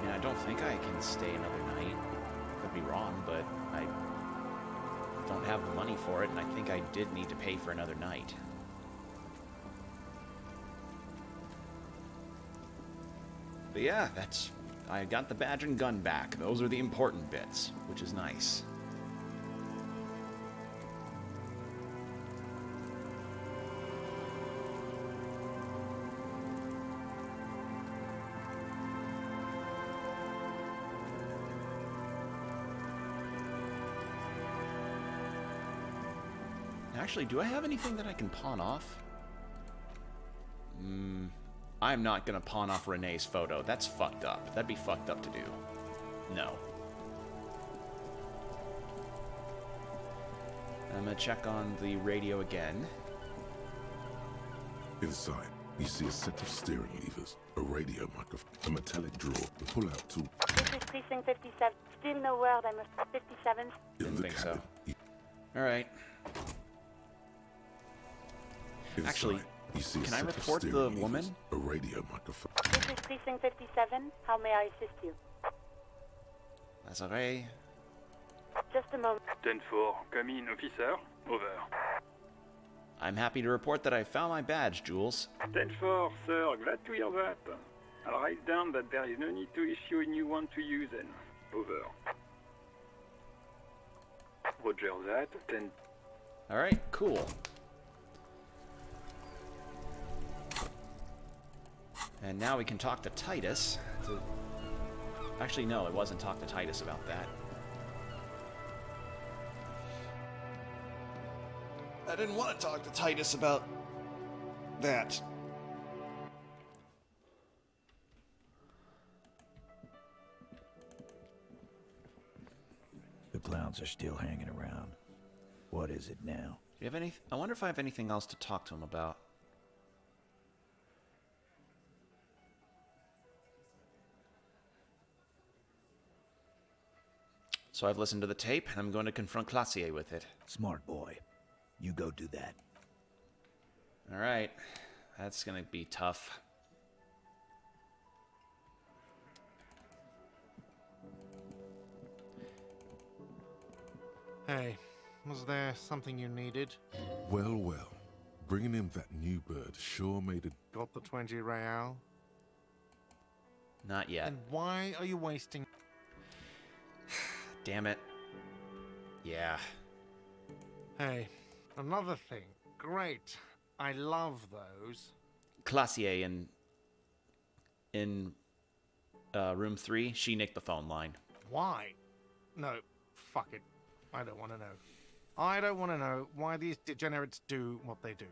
I don't think I can stay another night. Could be wrong, but I don't have the money for it, and I think I did need to pay for another night. But yeah, I got the badge and gun back. Those are the important bits, which is nice. Actually, do I have anything that I can pawn off? I'm not gonna pawn off Renee's photo. That's fucked up. That'd be fucked up to do. No. I'm gonna check on the radio again. Inside, you see a set of steering levers, a radio microphone, a metallic drawer, a pull-out tool. This is Precinct 57. Still no word, I'm 57. Didn't think so. Alright. Inside, Actually, you see a can I set of report the steering woman? levers, a radio microphone. This is Precinct 57. How may I assist you? Lazare. Just a moment. 10-4, come in, officer. Over. I'm happy to report that I found my badge, Jules. 10-4, sir, glad to hear that. I'll write down that there is no need to issue a new one to you then. Over. Roger that. 10. Alright, cool. And now we can talk to Titus. Actually, no, it wasn't talk to Titus about that. I didn't want to talk to Titus about that. The clowns are still hanging around. What is it now? Do you have any? I wonder if I have anything else to talk to him about. So I've listened to the tape, and I'm going to confront Classier with it. Smart boy. You go do that. Alright. That's going to be tough. Hey, was there something you needed? Well, well. Bringing him that new bird sure made it. Got the 20 real? Not yet. And why are you wasting... Damn it. Yeah. Hey, another thing. Great. I love those. Classier in room 3, she nicked the phone line. Why? No, fuck it. I don't want to know. I don't want to know why these degenerates do what they do.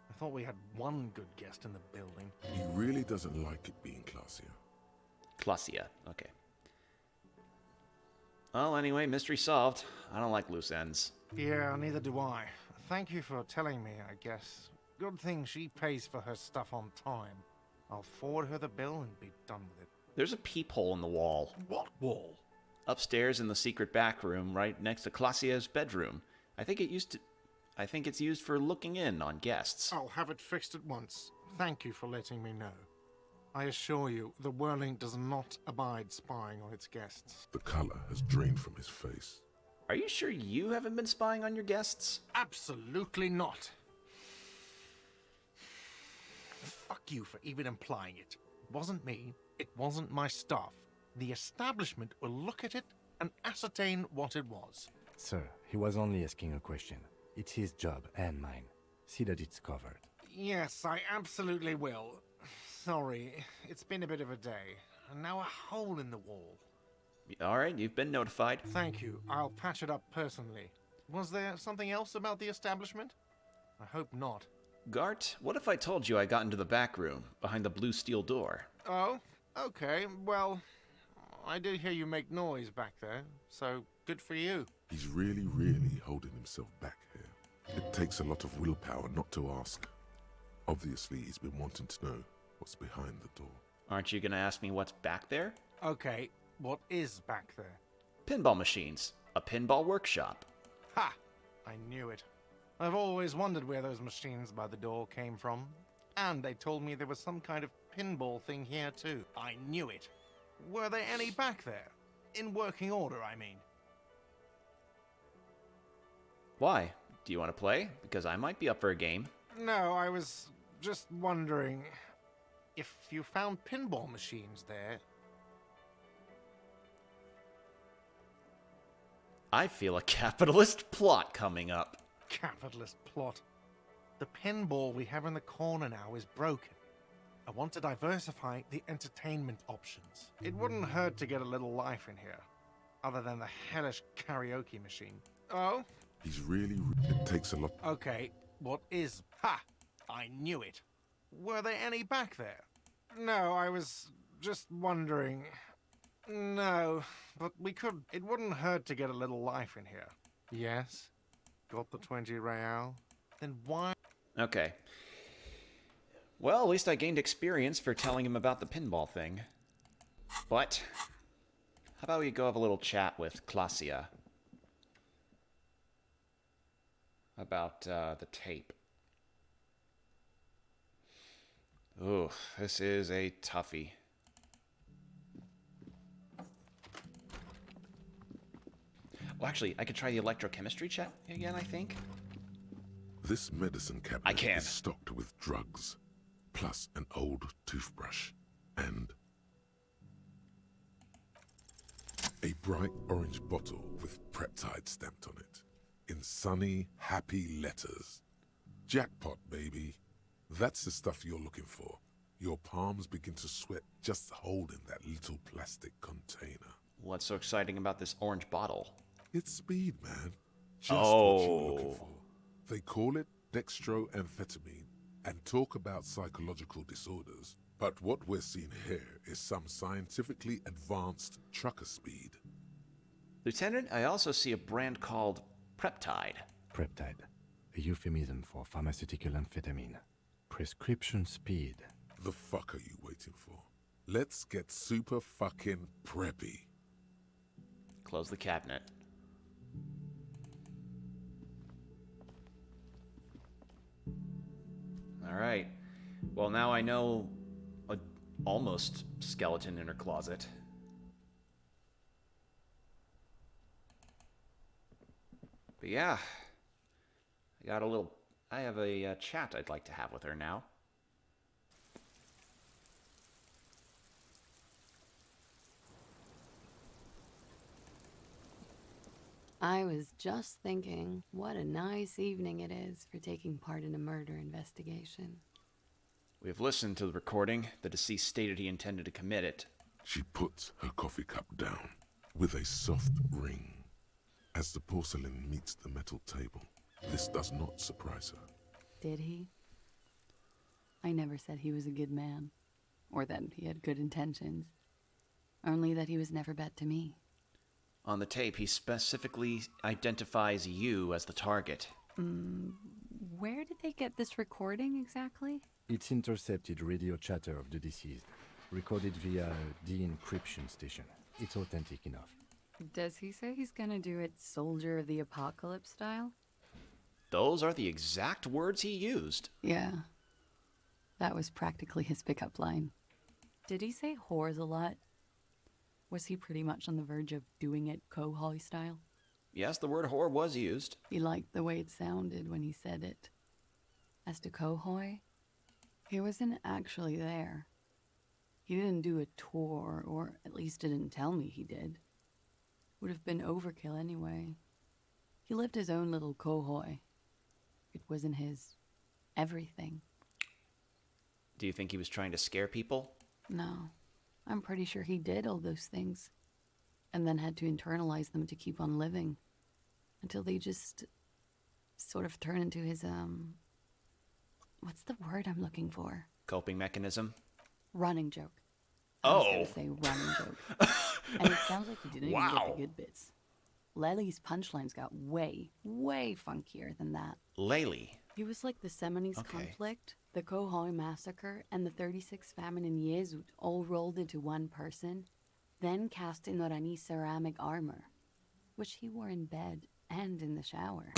I thought we had one good guest in the building. He really doesn't like it being classier. Classier, okay. Well, anyway, mystery solved. I don't like loose ends. Yeah, neither do I. Thank you for telling me, I guess. Good thing she pays for her stuff on time. I'll forward her the bill and be done with it. There's a peephole in the wall. What wall? Upstairs in the secret back room, right next to Classier's bedroom. I think it's used for looking in on guests. I'll have it fixed at once. Thank you for letting me know. I assure you, the Whirling does not abide spying on its guests. The color has drained from his face. Are you sure you haven't been spying on your guests? Absolutely not. Fuck you for even implying it. It wasn't me. It wasn't my staff. The establishment will look at it and ascertain what it was. Sir, he was only asking a question. It's his job and mine. See that it's covered. Yes, I absolutely will. Sorry, it's been a bit of a day. And now a hole in the wall. Alright, you've been notified. Thank you. I'll patch it up personally. Was there something else about the establishment? I hope not. Gart, what if I told you I got into the back room, behind the blue steel door? Oh, okay. Well, I did hear you make noise back there, so good for you. He's really, really holding himself back here. It takes a lot of willpower not to ask. Obviously, he's been wanting to know what's behind the door. Aren't you gonna ask me what's back there? Okay, what is back there? Pinball machines. A pinball workshop. Ha! I knew it. I've always wondered where those machines by the door came from. And they told me there was some kind of pinball thing here too. I knew it. Were there any back there? In working order, I mean. Why? Do you want to play? Because I might be up for a game. No, I was just wondering if you found pinball machines there. I feel a capitalist plot coming up. Capitalist plot. The pinball we have in the corner now is broken. I want to diversify the entertainment options. It wouldn't hurt to get a little life in here, other than the hellish karaoke machine. Oh? He's really... It takes a lot... Okay, what is... Ha! I knew it. Were there any back there? No, I was just wondering. No, but we could... It wouldn't hurt to get a little life in here. Yes? Got the 20 real? Then why... Okay. Well, at least I gained experience for telling him about the pinball thing. But, how about we go have a little chat with Clasia about the tape. Oh, this is a toughie. Well, actually, I could try the electrochemistry check again, I think. This medicine cabinet is stocked with drugs, plus an old toothbrush, and a bright orange bottle with Preptide stamped on it, in sunny, happy letters. Jackpot, baby. That's the stuff you're looking for. Your palms begin to sweat just holding that little plastic container. What's so exciting about this orange bottle? It's speed, man. Just what you're looking for. They call it dextroamphetamine and talk about psychological disorders. But what we're seeing here is some scientifically advanced trucker speed. Lieutenant, I also see a brand called Preptide. Preptide, a euphemism for pharmaceutical amphetamine. Prescription speed. The fuck are you waiting for? Let's get super fucking preppy. Close the cabinet. Alright. Well, now I know a almost skeleton in her closet. But yeah. I have a chat I'd like to have with her now. I was just thinking, what a nice evening it is for taking part in a murder investigation. We have listened to the recording. The deceased stated he intended to commit it. She puts her coffee cup down with a soft ring. As the porcelain meets the metal table, this does not surprise her. Did he? I never said he was a good man, or that he had good intentions. Only that he was never bad to me. On the tape, he specifically identifies you as the target. Where did they get this recording exactly? It's intercepted radio chatter of the deceased, recorded via de-encryption station. It's authentic enough. Does he say he's gonna do it Soldier of the Apocalypse style? Those are the exact words he used. Yeah. That was practically his pickup line. Did he say whores a lot? Was he pretty much on the verge of doing it Kohoi style? Yes, the word whore was used. He liked the way it sounded when he said it. As to Kohoi, he wasn't actually there. He didn't do a tour, or at least didn't tell me he did. Would have been overkill anyway. He lived his own little Kohoi. It wasn't his everything. Do you think he was trying to scare people? No. I'm pretty sure he did all those things. And then had to internalize them to keep on living. Until they just sort of turn into his, what's the word I'm looking for? Coping mechanism? Running joke. Oh! I was gonna say running joke. And it sounds like he didn't even get the good bits. Lely's punchlines got way, way funkier than that. Lely? He was like the Seminese conflict, the Kohoi massacre, and the 36 famine in Yezut all rolled into one person, then cast in Orani ceramic armor, which he wore in bed and in the shower.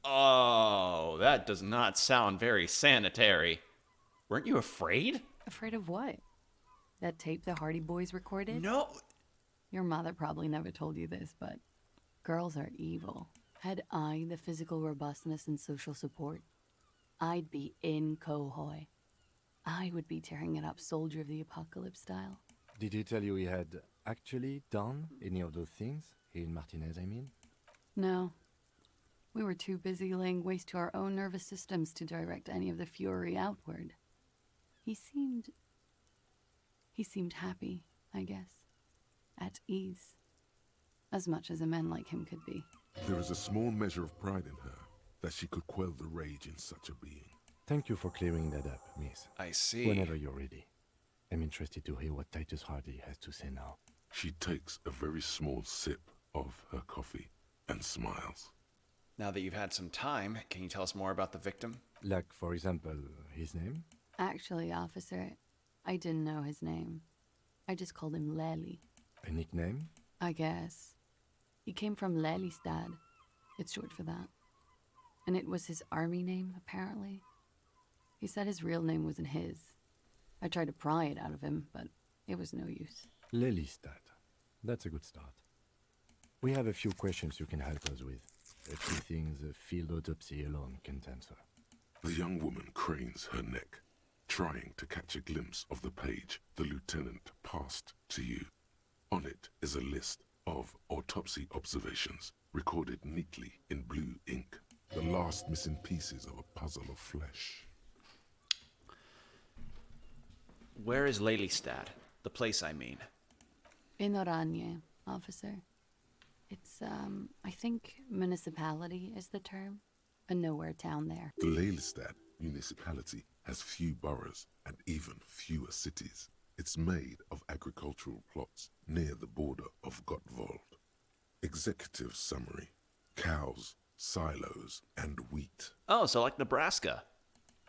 Oh, that does not sound very sanitary. Weren't you afraid? Afraid of what? That tape the Hardy Boys recorded? No. Your mother probably never told you this, but girls are evil. Had I the physical robustness and social support, I'd be in Kohoi. I would be tearing it up Soldier of the Apocalypse style. Did he tell you he had actually done any of those things? He and Martinez, I mean? No. We were too busy laying waste to our own nervous systems to direct any of the fury outward. He seemed happy, I guess. At ease. As much as a man like him could be. There is a small measure of pride in her, that she could quell the rage in such a being. Thank you for clearing that up, miss. I see. Whenever you're ready. I'm interested to hear what Titus Hardy has to say now. She takes a very small sip of her coffee and smiles. Now that you've had some time, can you tell us more about the victim? Like, for example, his name? Actually, officer, I didn't know his name. I just called him Lely. A nickname? I guess. He came from Lelystad. It's short for that. And it was his army name, apparently. He said his real name wasn't his. I tried to pry it out of him, but it was no use. Lelystad. That's a good start. We have a few questions you can help us with. A few things a field autopsy alone can't answer. The young woman cranes her neck, trying to catch a glimpse of the page the lieutenant passed to you. On it is a list of autopsy observations, recorded neatly in blue ink. The last missing pieces of a puzzle of flesh. Where is Lelystad? The place, I mean. In Oranje, officer. It's, I think municipality is the term. A nowhere town there. The Lelystad municipality has few boroughs and even fewer cities. It's made of agricultural plots near the border of Gottwald. Executive summary. Cows, silos, and wheat. Oh, so like Nebraska.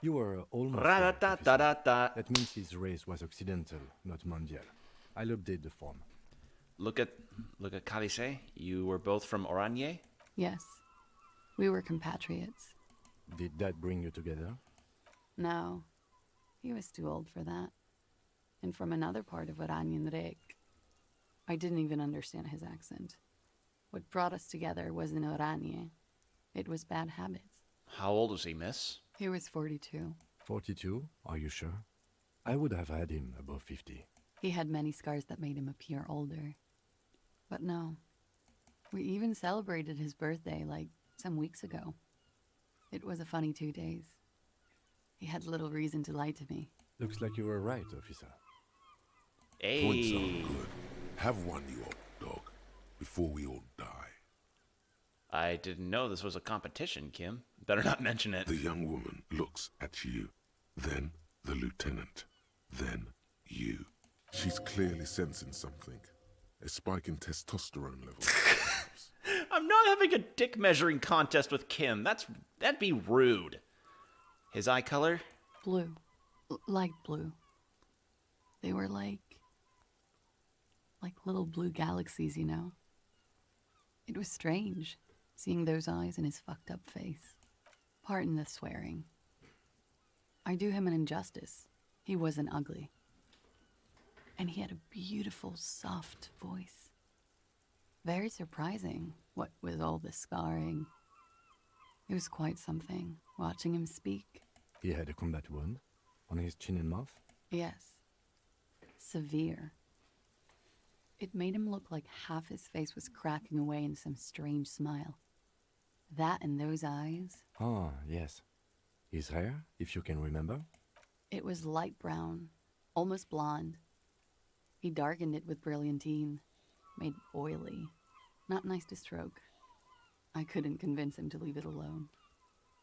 You were almost right, officer. That means his race was occidental, not mondial. I'll update the form. Look at Calice. You were both from Oranje? Yes. We were compatriots. Did that bring you together? No. He was too old for that. And from another part of Oranjenrijk. I didn't even understand his accent. What brought us together wasn't Oranje. It was bad habits. How old was he, miss? He was 42. 42? Are you sure? I would have had him above 50. He had many scars that made him appear older. But no. We even celebrated his birthday, like, some weeks ago. It was a funny 2 days. He had little reason to lie to me. Looks like you were right, officer. Hey. Points are good. Have one, you old dog, before we all die. I didn't know this was a competition, Kim. Better not mention it. The young woman looks at you, then the lieutenant, then you. She's clearly sensing something. A spike in testosterone levels. I'm not having a dick measuring contest with Kim. That'd be rude. His eye color? Blue. Light blue. They were like little blue galaxies, you know? It was strange, seeing those eyes in his fucked up face. Pardon the swearing. I do him an injustice. He wasn't ugly. And he had a beautiful, soft voice. Very surprising, what with all the scarring. It was quite something, watching him speak. He had a combat wound on his chin and mouth? Yes. Severe. It made him look like half his face was cracking away in some strange smile. That and those eyes. Ah, yes. His hair, if you can remember? It was light brown, almost blonde. He darkened it with brilliantine, made oily. Not nice to stroke. I couldn't convince him to leave it alone.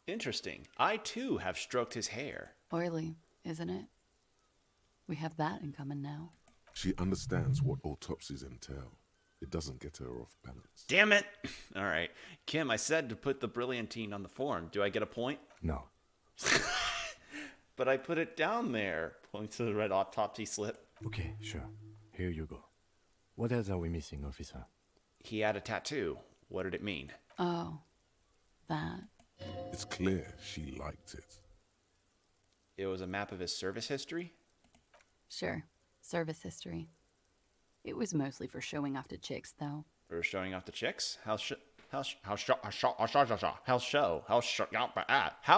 Interesting. I, too, have stroked his hair. Oily, isn't it? We have that in common now. She understands what autopsies entail. It doesn't get her off balance. Damn it! All right. Kim, I said to put the brilliantine on the form. Do I get a point? No. But I put it down there. Point to the red autopsy slip. Okay, sure. Here you go. What else are we missing, officer? He had a tattoo. What did it mean? Oh, that. It's clear she liked it. It was a map of his service history? Sure. Service history. It was mostly for showing off to chicks, though. For showing off to chicks? How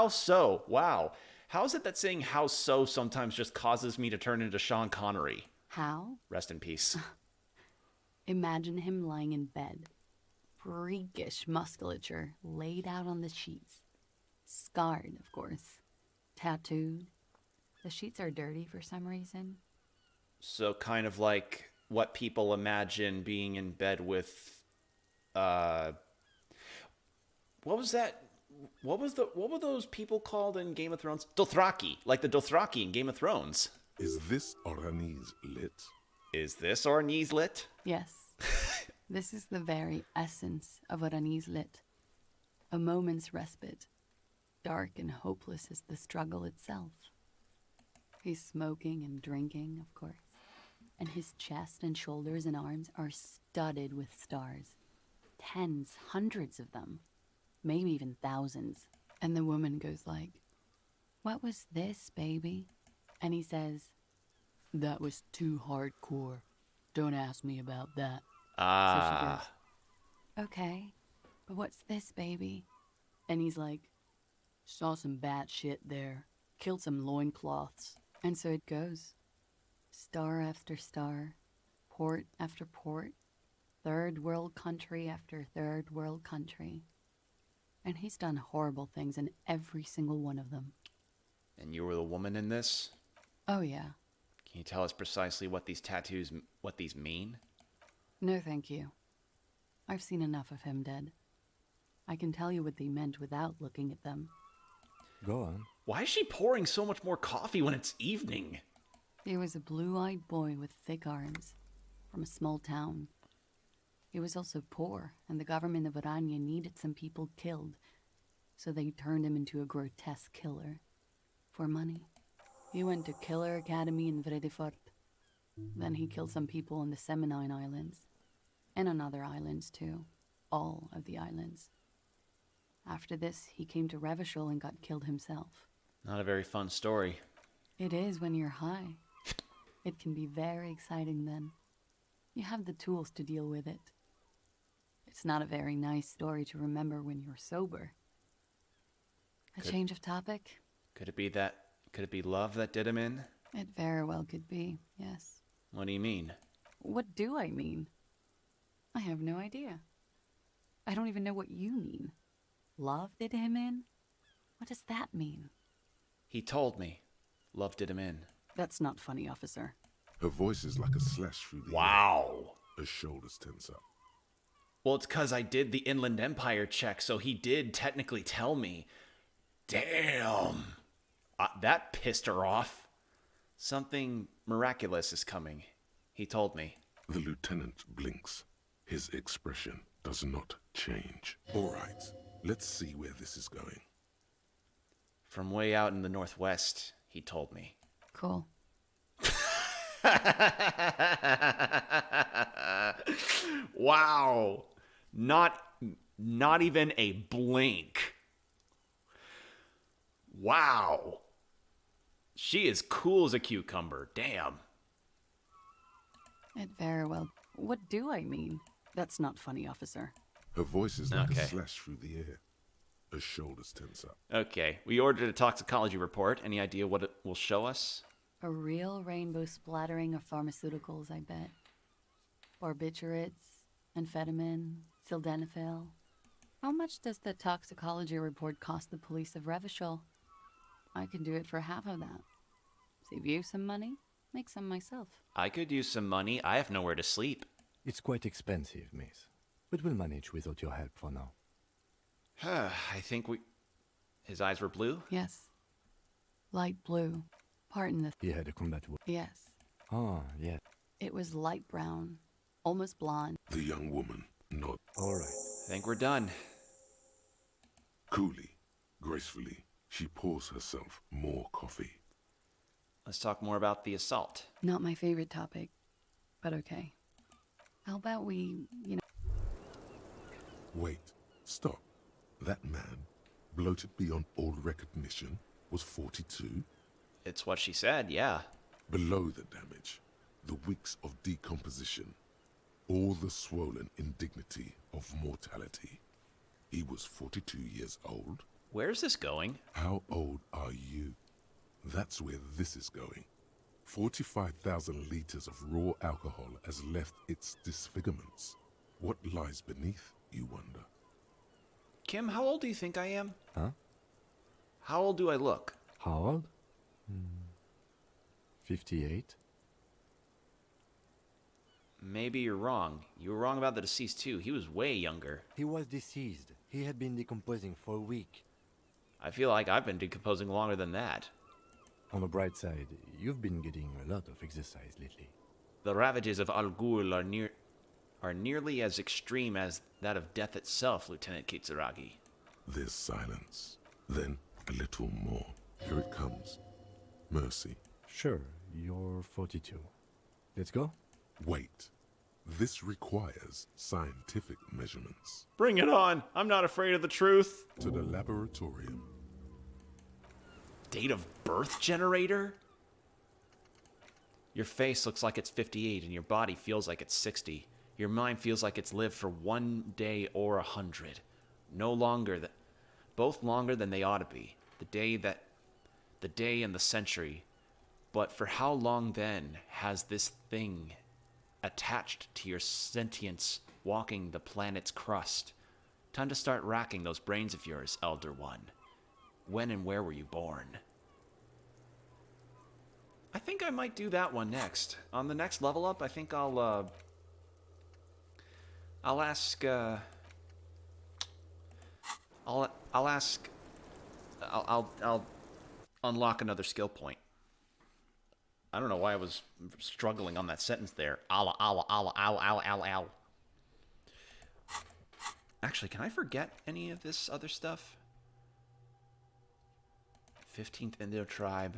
so? Wow. How is it that saying how so sometimes just causes me to turn into Sean Connery? How? Rest in peace. Imagine him lying in bed. Freakish musculature laid out on the sheets. Scarred, of course. Tattooed. The sheets are dirty for some reason. So kind of like what people imagine being in bed with, what was that? What were those people called in Game of Thrones? Dothraki, like the Dothraki in Game of Thrones. Is this Oranese lit? Is this Oranese lit? Yes. This is the very essence of Oranese lit. A moment's respite. Dark and hopeless as the struggle itself. He's smoking and drinking, of course. And his chest and shoulders and arms are studded with stars. Tens, hundreds of them. Maybe even thousands. And the woman goes like, What was this, baby? And he says, that was too hardcore. Don't ask me about that. So she goes, okay, but what's this, baby? And he's like, saw some bat shit there. Killed some loincloths. And so it goes. Star after star. Port after port. Third world country after third world country. And he's done horrible things in every single one of them. And you were the woman in this? Oh, yeah. Can you tell us precisely what these tattoos, what these mean? No, thank you. I've seen enough of him dead. I can tell you what they meant without looking at them. Go on. Why is she pouring so much more coffee when it's evening? He was a blue-eyed boy with thick arms, from a small town. He was also poor, and the government of Orania needed some people killed, so they turned him into a grotesque killer. For money. He went to Killer Academy in Vredefort. Then he killed some people on the Seminine Islands. And on other islands, too. All of the islands. After this, he came to Revachol and got killed himself. Not a very fun story. It is when you're high. It can be very exciting then. You have the tools to deal with it. It's not a very nice story to remember when you're sober. A change of topic? Could it be love that did him in? It very well could be, yes. What do you mean? What do I mean? I have no idea. I don't even know what you mean. Love did him in? What does that mean? He told me. Love did him in. That's not funny, officer. Her voice is like a slash through the Wow. air. Her shoulders tense up. Well, it's because I did the Inland Empire check, so he did technically tell me. Damn. That pissed her off. Something miraculous is coming. He told me. The lieutenant blinks. His expression does not change. All right, let's see where this is going. From way out in the northwest, he told me. Cool. Wow. Not even a blink. Wow. She is cool as a cucumber. Damn. It very well. What do I mean? That's not funny, officer. Her voice is like Okay. a slash through the air. Her shoulders tense up. Okay, we ordered a toxicology report. Any idea what it will show us? A real rainbow splattering of pharmaceuticals, I bet. Barbiturates, amphetamine, sildenafil. How much does the toxicology report cost the police of Revachol? I can do it for half of that. Save you some money, make some myself. I could use some money. I have nowhere to sleep. It's quite expensive, miss. But we'll manage without your help for now. I think we... His eyes were blue? Yes. Light blue. Pardon the... He had a combat wound. Yes. Ah, yes. It was light brown. Almost blonde. The young woman nods. All right. I think we're done. Coolly, gracefully, she pours herself more coffee. Let's talk more about the assault. Not my favorite topic, but okay. How about we, Wait, stop. That man, bloated beyond all recognition, was 42? It's what she said, yeah. Below the damage, the weeks of decomposition, all the swollen indignity of mortality. He was 42 years old. Where's this going? How old are you? That's where this is going. 45,000 liters of raw alcohol has left its disfigurements. What lies beneath, you wonder? Kim, how old do you think I am? Huh? How old do I look? How old? 58? Maybe you're wrong. You were wrong about the deceased too. He was way younger. He was deceased. He had been decomposing for a week. I feel like I've been decomposing longer than that. On the bright side, you've been getting a lot of exercise lately. The ravages of Al Ghul are nearly as extreme as that of death itself, Lieutenant Kitsuragi. There's silence. Then a little more. Here it comes. Mercy. Sure, you're 42. Let's go? Wait. This requires scientific measurements. Bring it on! I'm not afraid of the truth. To the laboratorium. Date of birth generator? Your face looks like it's 58 and your body feels like it's 60. Your mind feels like it's lived for 1 day or 100. No longer than, both longer than they ought to be. The day and the century. But for how long then has this thing attached to your sentience walking the planet's crust? Time to start racking those brains of yours, Elder One. When and where were you born? I think I might do that one next. On the next level up, I think I'll ask, I'll unlock another skill point. I don't know why I was struggling on that sentence there. Ow, ow, ow, ow, ow, ow, ow. Actually, can I forget any of this other stuff? 15th Indo tribe.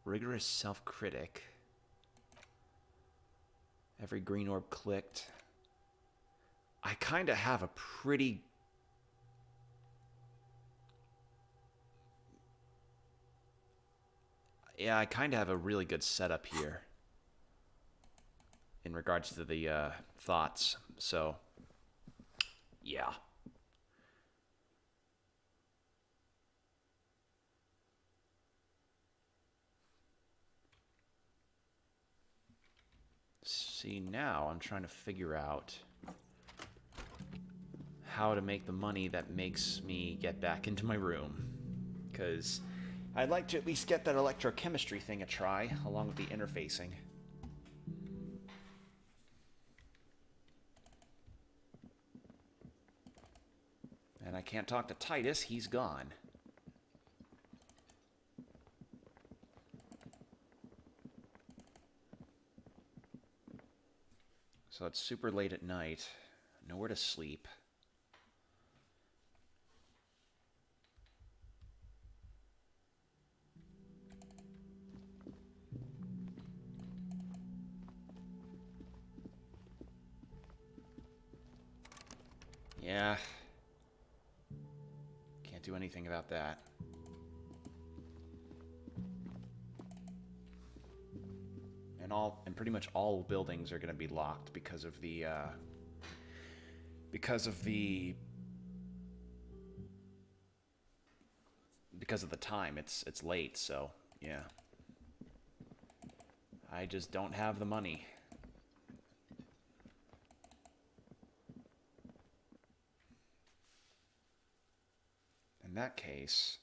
Rigorous self-critic. Every green orb clicked. I kind of have a pretty... Yeah, I kind of have a really good setup here in regards to the thoughts. So, yeah. See, now I'm trying to figure out how to make the money that makes me get back into my room. Because I'd like to at least get that electrochemistry thing a try, along with the interfacing. And I can't talk to Titus, he's gone. So it's super late at night, nowhere to sleep. Yeah. Can't do anything about that. And pretty much all buildings are going to be locked because of the time. It's late, so yeah. I just don't have the money. In that case,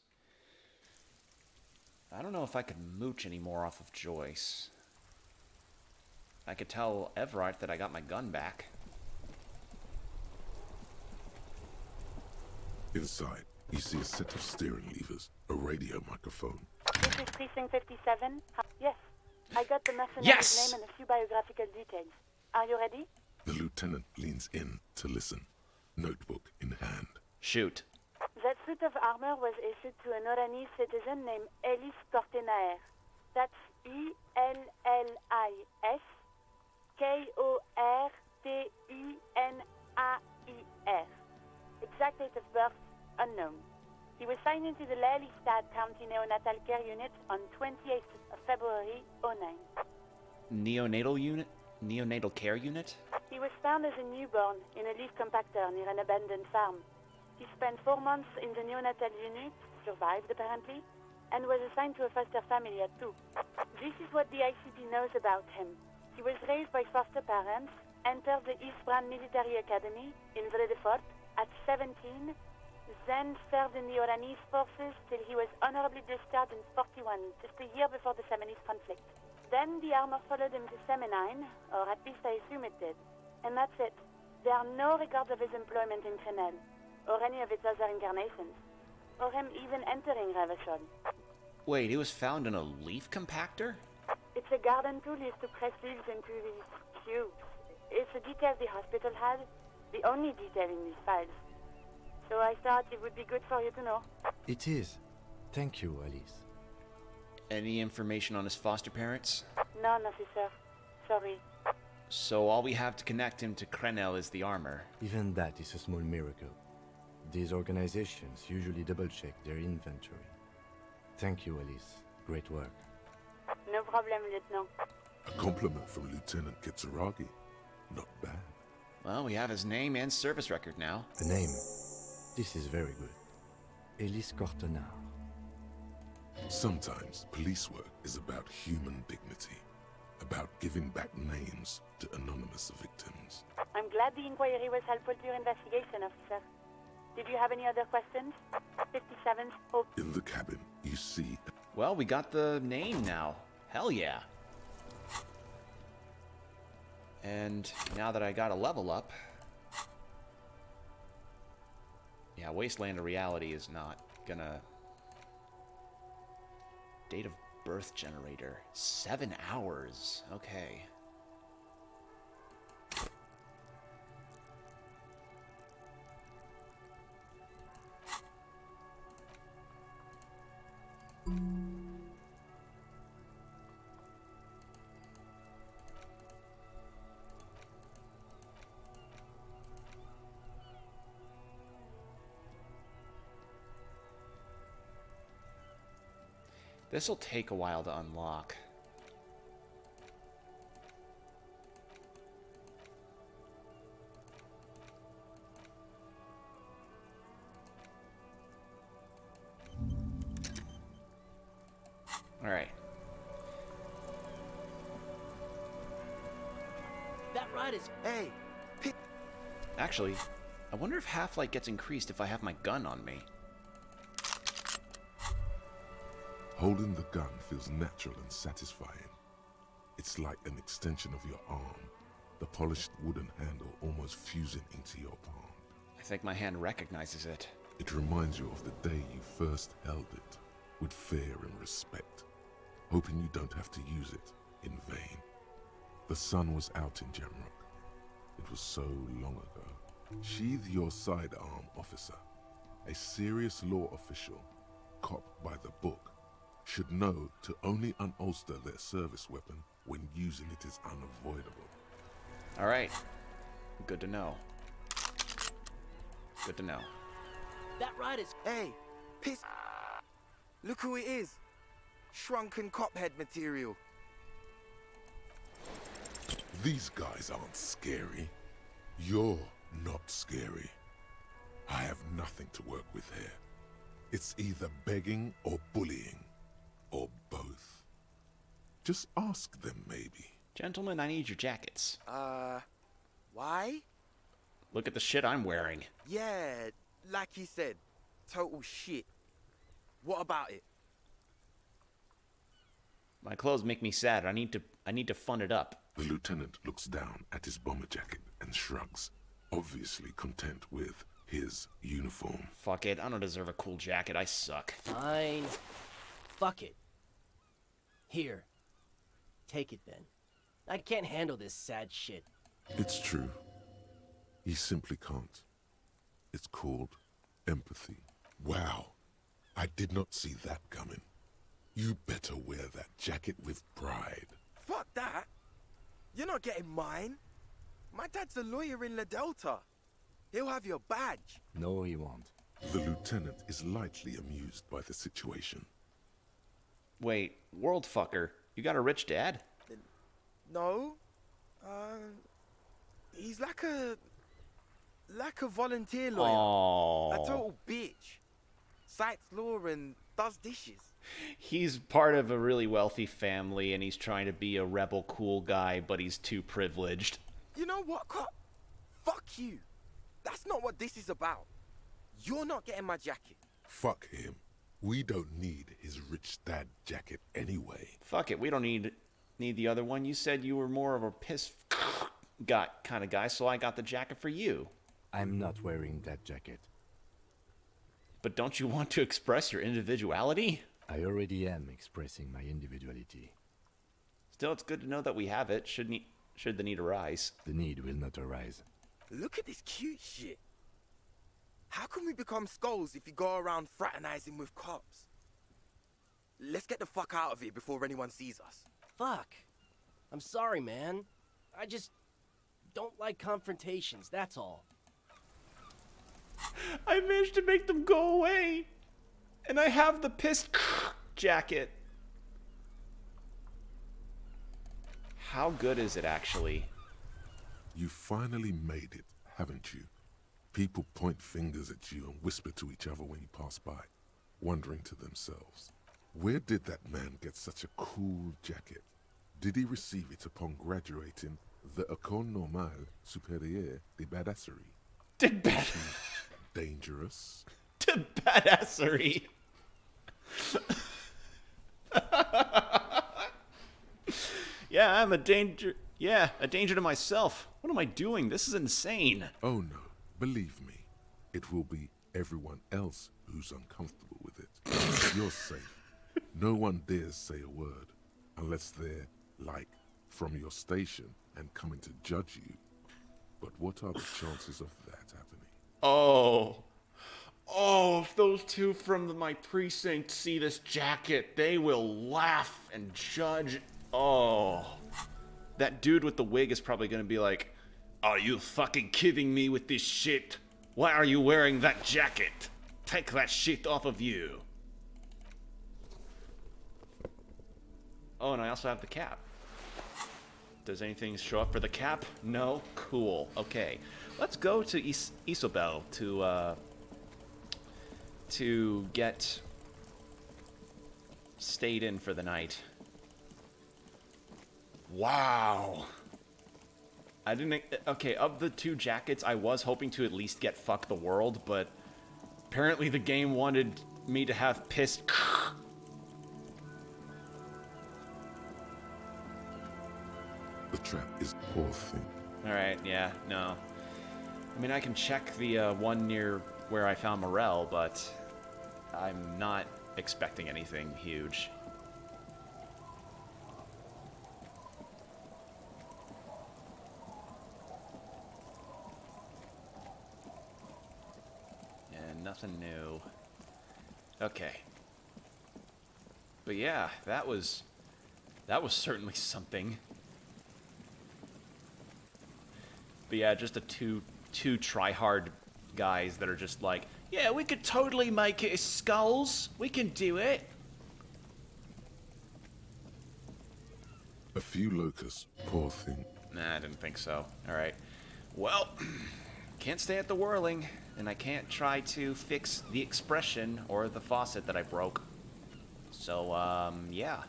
I don't know if I could mooch anymore off of Joyce. I could tell Everett that I got my gun back. Inside, you see a set of steering levers, a radio microphone. This is Precinct 57. Yes, I got the mercenary's Yes! name and a few biographical details. Are you ready? The lieutenant leans in to listen, notebook in hand. Shoot. That suit of armor was issued to an Oranese citizen named Ellis Cortenaer. That's E-L-L-I-S Kortenaer. Exact date of birth, unknown. He was signed into the Lelystad County Neonatal Care Unit on 28th of February, 09. Neonatal care unit? He was found as a newborn in a leaf compactor near an abandoned farm. He spent 4 months in the neonatal unit, survived apparently, and was assigned to a foster family at 2. This is what the ICP knows about him. He was raised by foster parents, entered the East Brand Military Academy in Vredefort at 17, then served in the Oranese forces till he was honorably discharged in 41, just a year before the Seminese conflict. Then the armor followed him to Seminine, or at least I assume it did. And that's it. There are no records of his employment in Trenel, or any of its other incarnations, or him even entering Revachol. Wait, he was found in a leaf compactor? It's a garden tool used to press leaves into these cubes. It's a detail the hospital had, the only detail in these files. So I thought it would be good for you to know. It is. Thank you, Alice. Any information on his foster parents? None, officer. Sorry. So all we have to connect him to Krenel is the armor. Even that is a small miracle. These organizations usually double-check their inventory. Thank you, Elise. Great work. No problem, Lieutenant. A compliment from Lieutenant Kitsuragi. Not bad. Well, we have his name and service record now. A name. This is very good. Elise Cortenard. Sometimes police work is about human dignity, about giving back names to anonymous victims. I'm glad the inquiry was helpful to your investigation, officer. Did you have any other questions? 57th Hope. In the cabin, you see... Well, we got the name now. Hell yeah. And now that I got a level up... Yeah, Wasteland of Reality is not gonna... Date of birth generator. 7 hours. Okay. This'll take a while to unlock. All right. That ride is... Hey! Actually, I wonder if half-light gets increased if I have my gun on me. Holding the gun feels natural and satisfying. It's like an extension of your arm, the polished wooden handle almost fusing into your palm. I think my hand recognizes it. It reminds you of the day you first held it, with fear and respect, hoping you don't have to use it in vain. The sun was out in Jamrock. It was so long ago. Sheathe your sidearm, officer. A serious law official, cop by the book, should know to only unholster their service weapon when using it is unavoidable. All right. Good to know. Good to know. That ride is... Hey, piss... Look who it is. Shrunken cophead material. These guys aren't scary. You're not scary. I have nothing to work with here. It's either begging or bullying. Or both. Just ask them, maybe. Gentlemen, I need your jackets. Why? Look at the shit I'm wearing. Yeah, like he said, total shit. What about it? My clothes make me sad. I need to fun it up. The lieutenant looks down at his bomber jacket and shrugs, obviously content with his uniform. Fuck it, I don't deserve a cool jacket. I suck. Fine. Fuck it. Here. Take it then. I can't handle this sad shit. It's true. He simply can't. It's called empathy. Wow. I did not see that coming. You better wear that jacket with pride. Fuck that. You're not getting mine. My dad's a lawyer in La Delta. He'll have your badge. No, he won't. The lieutenant is lightly amused by the situation. Wait, world fucker, you got a rich dad? No. He's like a volunteer lawyer. Aww. A total bitch. Cites law and does dishes. He's part of a really wealthy family and he's trying to be a rebel cool guy, but he's too privileged. You know what, cop? Fuck you. That's not what this is about. You're not getting my jacket. Fuck him. We don't need his rich dad jacket anyway. Fuck it, we don't need the other one. You said you were more of a piss kind of guy, so I got the jacket for you. I'm not wearing that jacket. But don't you want to express your individuality? I already am expressing my individuality. Still, it's good to know that we have it, should the need arise. The need will not arise. Look at this cute shit. How can we become skulls if you go around fraternizing with cops? Let's get the fuck out of here before anyone sees us. Fuck. I'm sorry, man. I just don't like confrontations, that's all. I managed to make them go away. And I have the pissed jacket. How good is it, actually? You finally made it, haven't you? People point fingers at you and whisper to each other when you pass by, wondering to themselves, where did that man get such a cool jacket? Did he receive it upon graduating the École Normale Supérieure de Badasserie? Dangerous? To badasserie. Yeah, I'm a danger. Yeah, a danger to myself. What am I doing? This is insane. Oh no, believe me, it will be everyone else who's uncomfortable with it. You're safe. No one dares say a word unless they're, like, from your station and coming to judge you. But what are the chances of that happening? Oh, if those two from my precinct see this jacket, they will laugh and judge. Oh, that dude with the wig is probably going to be like, are you fucking kidding me with this shit? Why are you wearing that jacket? Take that shit off of you. Oh, and I also have the cap. Does anything show up for the cap? No? Cool. Okay. Let's go to Isobel to get stayed in for the night. Wow. I didn't... Okay, of the two jackets, I was hoping to at least get Fuck the World, but apparently the game wanted me to have pissed... The trap is poor thing. Alright, yeah, no. I mean, I can check the one near where I found Morel, but I'm not expecting anything huge. And nothing new. Okay. But yeah, that was certainly something. But yeah, just two try-hard guys that are just like, yeah, we could totally make it as skulls. We can do it. A few locusts, poor thing. Nah, I didn't think so. Alright. Well, can't stay at the whirling, and I can't try to fix the expression or the faucet that I broke. So, yeah.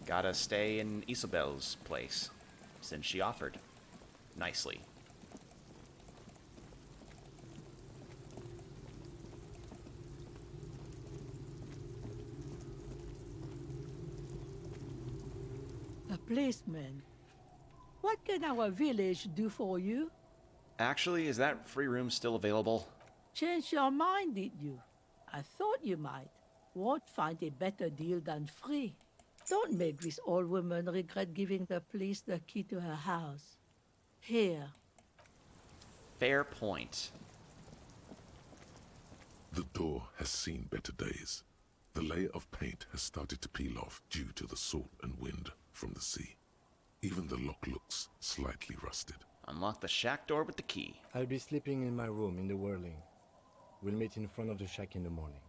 Gotta stay in Isobel's place, since she offered. Nicely. A policeman. What can our village do for you? Actually, is that free room still available? Change your mind, did you? I thought you might. Won't find a better deal than free. Don't make this old woman regret giving the police the key to her house. Here. Fair point. The door has seen better days. The layer of paint has started to peel off due to the salt and wind from the sea. Even the lock looks slightly rusted. Unlock the shack door with the key. I'll be sleeping in my room in the whirling. We'll meet in front of the shack in the morning.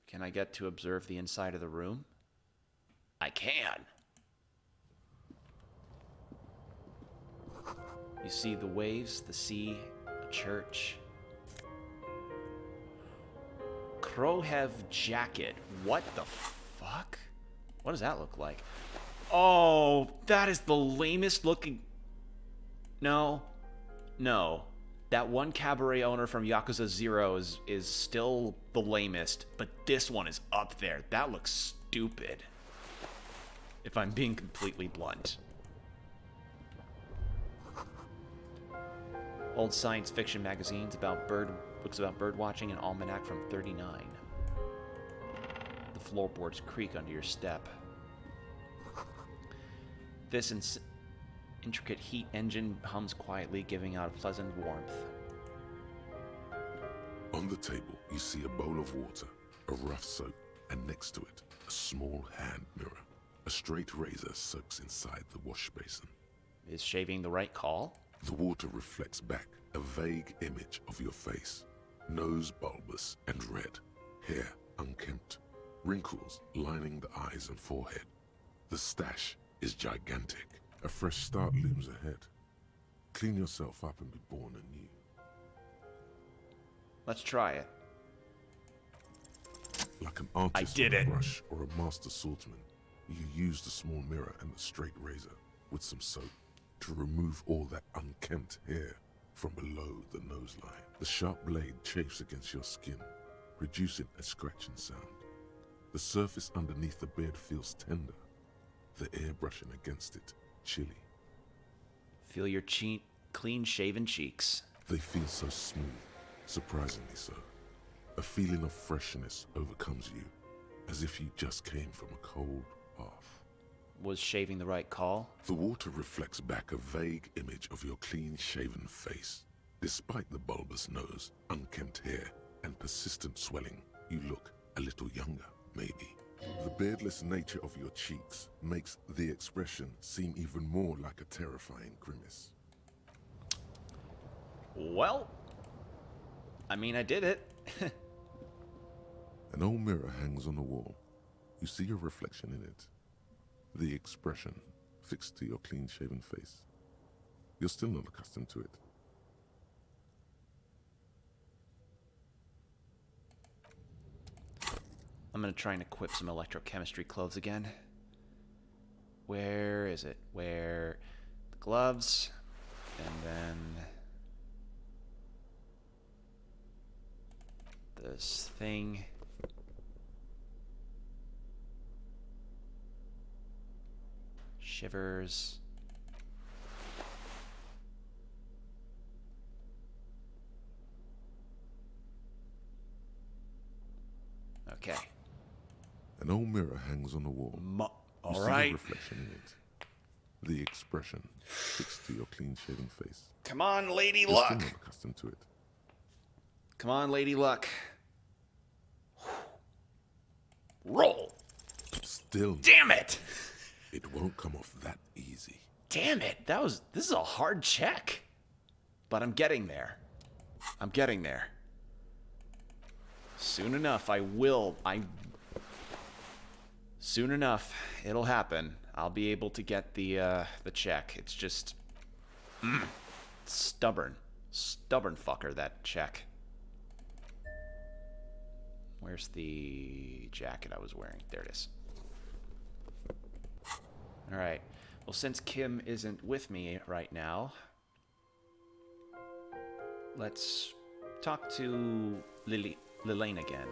Can I get to observe the inside of the room? I can. You see the waves, the sea, a church. Crowhev jacket. What the fuck? What does that look like? Oh, that is the lamest looking... No. No. That one cabaret owner from Yakuza 0 is still the lamest, but this one is up there. That looks stupid. If I'm being completely blunt. Old science fiction magazines about books about bird watching, an almanac from '39. The floorboards creak under your step. This intricate heat engine hums quietly, giving out a pleasant warmth. On the table, you see a bowl of water, a rough soap, and next to it, a small hand mirror. A straight razor soaks inside the wash basin. Is shaving the right call? The water reflects back a vague image of your face. Nose bulbous and red, hair unkempt, wrinkles lining the eyes and forehead. The stash is gigantic. A fresh start looms ahead. Clean yourself up and be born anew. Let's try it. Like an artist with a brush or a master swordsman, you use the small mirror and the straight razor with some soap to remove all that unkempt hair from below the nose line. The sharp blade chafes against your skin, reducing a scratching sound. The surface underneath the beard feels tender, the air brushing against it chilly. Feel your clean-shaven cheeks. They feel so smooth, surprisingly so. A feeling of freshness overcomes you, as if you just came from a cold bath. Was shaving the right call? The water reflects back a vague image of your clean-shaven face. Despite the bulbous nose, unkempt hair, and persistent swelling, you look a little younger, maybe. The beardless nature of your cheeks makes the expression seem even more like a terrifying grimace. Well, I mean, I did it. An old mirror hangs on the wall. You see your reflection in it. The expression fixed to your clean-shaven face. You're still not accustomed to it. I'm gonna try and equip some electrochemistry clothes again. Where is it? Where? The gloves. And then this thing. Shivers. Okay. An old mirror hangs on the wall. All you right. see the reflection in it. The expression fixed to your clean-shaven face. Come on, Lady You're Luck. still not accustomed to it. Come on, Lady Luck. Roll. Still. Damn it. It won't come off that easy. Damn it. This is a hard check. But I'm getting there. I'm getting there. Soon enough, soon enough, it'll happen. I'll be able to get the check. It's just stubborn fucker, that check. Where's the jacket I was wearing? There it is. All right. Well, since Kim isn't with me right now, let's talk to Lillian again.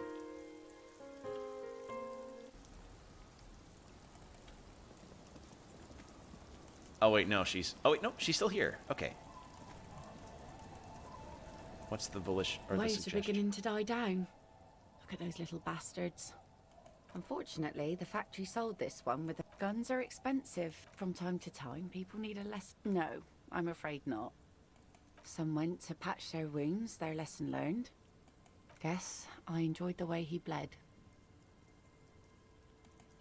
Oh wait, no, she's still here. Okay. What's the volition or the Waves are suggestion? beginning to die down. Look at those little bastards. Unfortunately, the factory sold this one with the guns are expensive. From time to time, people need a lesson. No, I'm afraid not. Some went to patch their wounds, their lesson learned. Guess I enjoyed the way he bled.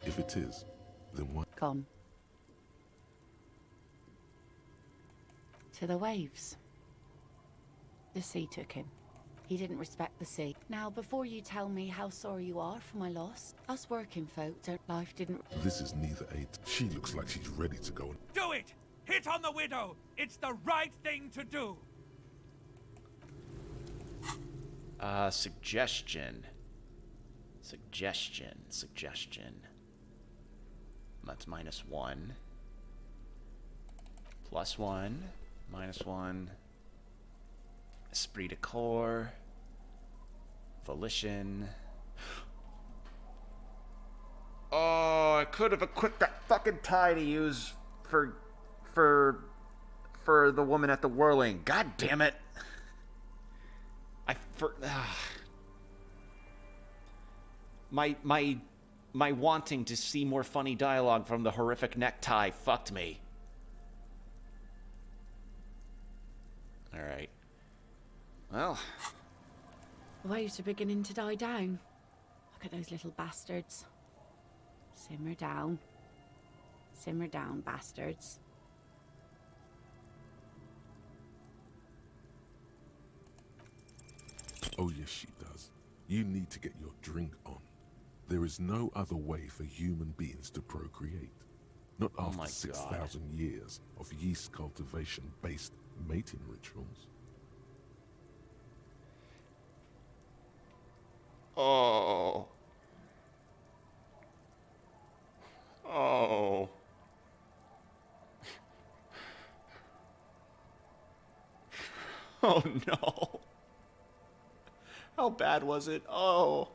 If it is, then why? Gone. To the waves. The sea took him. He didn't respect the sea. Now, before you tell me how sorry you are for my loss, us working folk life didn't... This is neither a... She looks like she's ready to go. Do it! Hit on the widow! It's the right thing to do! Suggestion. That's -1. +1. -1. Esprit de corps. Volition. Oh, I could have equipped that fucking tie to use for the woman at the whirling. God damn it. My wanting to see more funny dialogue from the horrific necktie fucked me. All right. Well, The waves are beginning to die down. Look Look at those little bastards. Simmer down. Simmer down, bastards. Oh yes, she does. You need to get your drink on. There is no other way for human beings to procreate. Not Oh after my 6,000 years of yeast cultivation-based mating rituals. Oh. Oh. Oh no. How bad was it? Oh.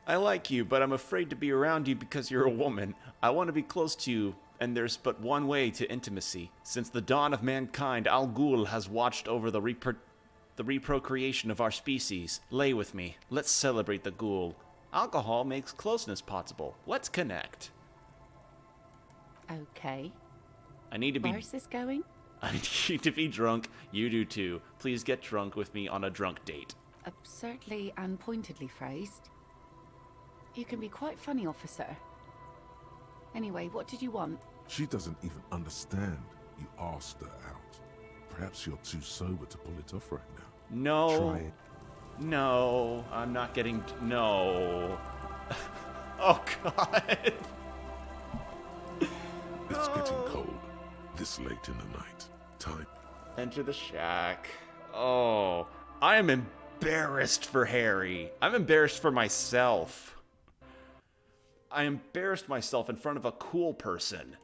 I like you, but I'm afraid to be around you because you're a woman. I want to be close to you, and there's but one way to intimacy. Since the dawn of mankind, Al Ghul has watched over the reprocreation of our species. Lay with me. Let's celebrate the Ghul. Alcohol makes closeness possible. Let's connect. Okay. I need to be... Where's this going? I need to be drunk. You do too. Please get drunk with me on a drunk date. Absurdly and pointedly phrased. You can be quite funny, officer. Anyway, what did you want? She doesn't even understand. You asked her out. Perhaps you're too sober to pull it off right now. No. Try it. No. I'm not getting... No. Oh, God. It's getting cold. This late in the night. Time. Enter the shack. Oh. I am embarrassed for Harry. I'm embarrassed for myself. I embarrassed myself in front of a cool person.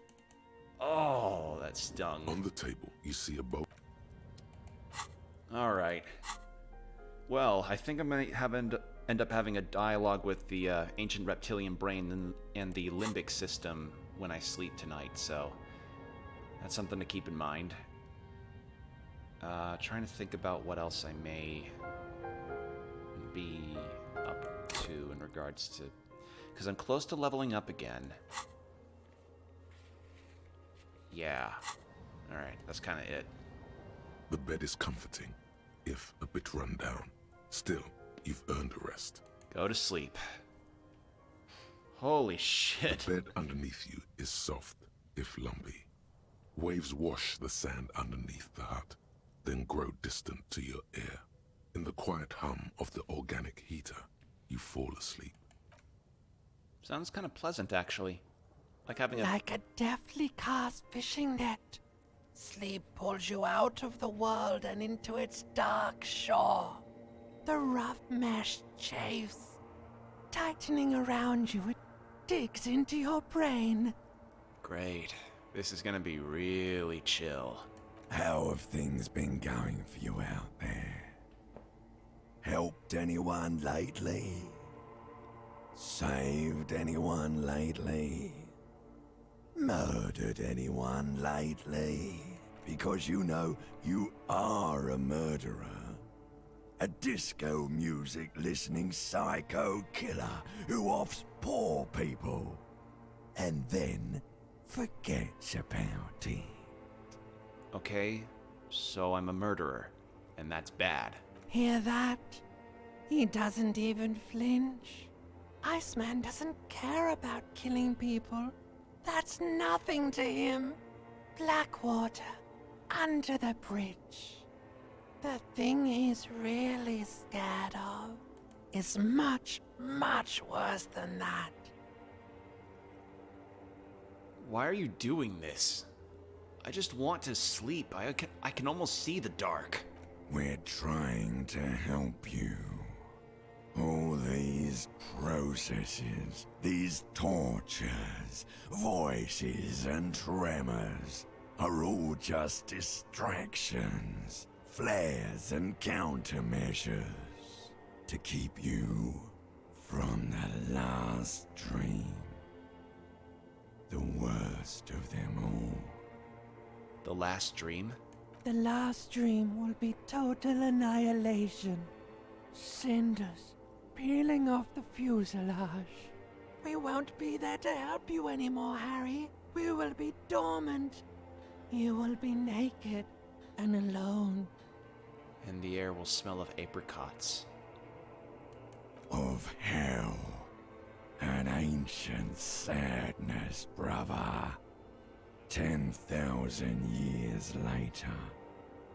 Oh, that stung. On the table, you see a bowl. All right. Well, I think I'm going to end up having a dialogue with the ancient reptilian brain and the limbic system when I sleep tonight, so that's something to keep in mind. Trying to think about what else I may be up to in regards to... Because I'm close to leveling up again. Yeah. Alright, that's kind of it. The bed is comforting, if a bit run down. Still, you've earned a rest. Go to sleep. Holy shit. The bed underneath you is soft, if lumpy. Waves wash the sand underneath the hut, then grow distant to your ear. In the quiet hum of the organic heater, you fall asleep. Sounds kind of pleasant, actually. Like having a... Like a deftly cast fishing net. Sleep pulls you out of the world and into its dark shore. The rough mesh chafes. Tightening around you, it digs into your brain. Great. This is gonna be really chill. How have things been going for you out there? Helped anyone lately? Saved anyone lately? Murdered anyone lately? Because you know you are a murderer. A disco music listening psycho killer who offs poor people and then forgets about it. Okay, so I'm a murderer, and that's bad. Hear that? He doesn't even flinch. Iceman doesn't care about killing people. That's nothing to him. Blackwater, under the bridge. The thing he's really scared of is much, much worse than that. Why are you doing this? I just want to sleep. I can almost see the dark. We're trying to help you. All these processes, these tortures, voices and tremors are all just distractions, flares and countermeasures to keep you from the last dream. The worst of them all. The last dream? The last dream will be total annihilation. Cinders peeling off the fuselage. We won't be there to help you anymore, Harry. We will be dormant. You will be naked and alone. And the air will smell of apricots. Of of hell. An ancient sadness, brother. 10,000 years later,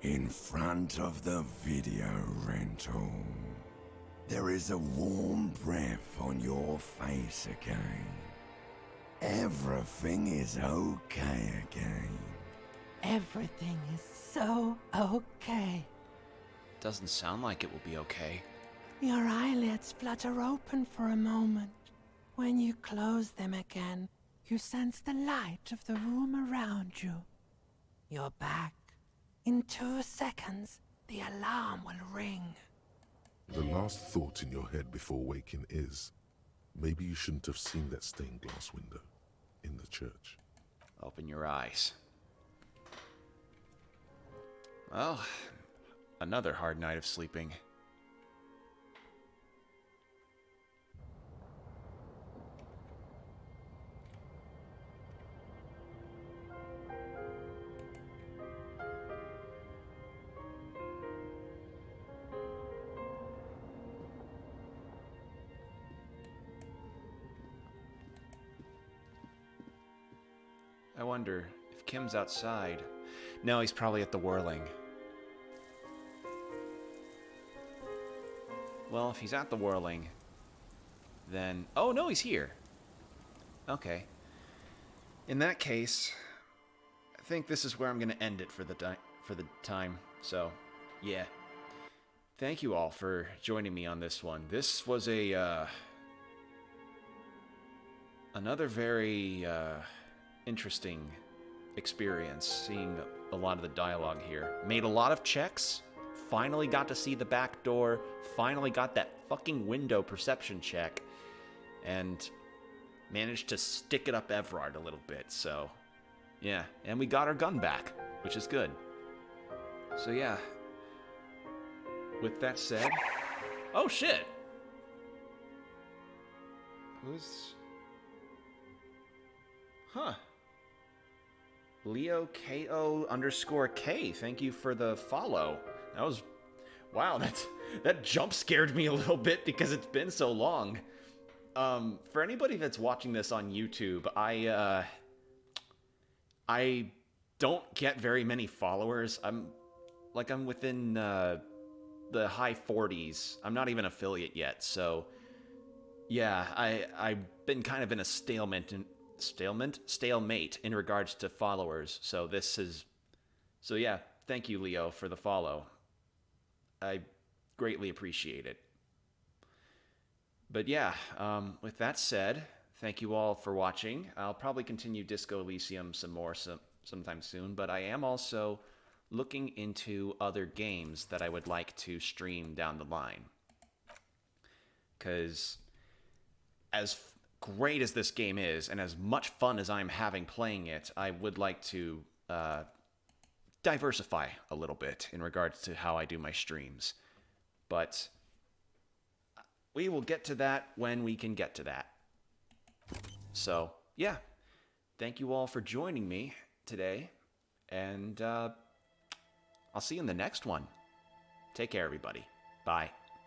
in front of the video rental, there is a warm breath on your face again. Everything is okay again. Everything is so okay. Doesn't sound like it will be okay. Your eyelids flutter open for a moment. When you close them again, you sense the light of the room around you. You're back. In 2 seconds, the alarm will ring. The last thought in your head before waking is, maybe you shouldn't have seen that stained glass window in the church. Open your eyes. Well, another hard night of sleeping. I wonder if Kim's outside. No, he's probably at the whirling. Well, if he's at the whirling, then... Oh, no, he's here. Okay. In that case, I think this is where I'm going to end it for the time. So, yeah. Thank you all for joining me on this one. This was a, another very, interesting experience, seeing a lot of the dialogue here. Made a lot of checks, finally got to see the back door, finally got that fucking window perception check, and managed to stick it up Everard a little bit, so yeah. And we got our gun back, which is good. So yeah. With that said... Oh shit! Who's... Huh. Leo KO_K, thank you for the follow. That was... Wow, that jump scared me a little bit because it's been so long. For anybody that's watching this on YouTube, I don't get very many followers. I'm within the high 40s. I'm not even affiliate yet, so yeah, I've been kind of in a stalemate in regards to followers. So yeah, thank you, Leo, for the follow. I greatly appreciate it. But yeah, with that said, thank you all for watching. I'll probably continue Disco Elysium sometime soon, but I am also looking into other games that I would like to stream down the line. Because as great as this game is, and as much fun as I'm having playing it, I would like to diversify a little bit in regards to how I do my streams. But we will get to that when we can get to that. So, yeah. Thank you all for joining me today. And I'll see you in the next one. Take care, everybody. Bye.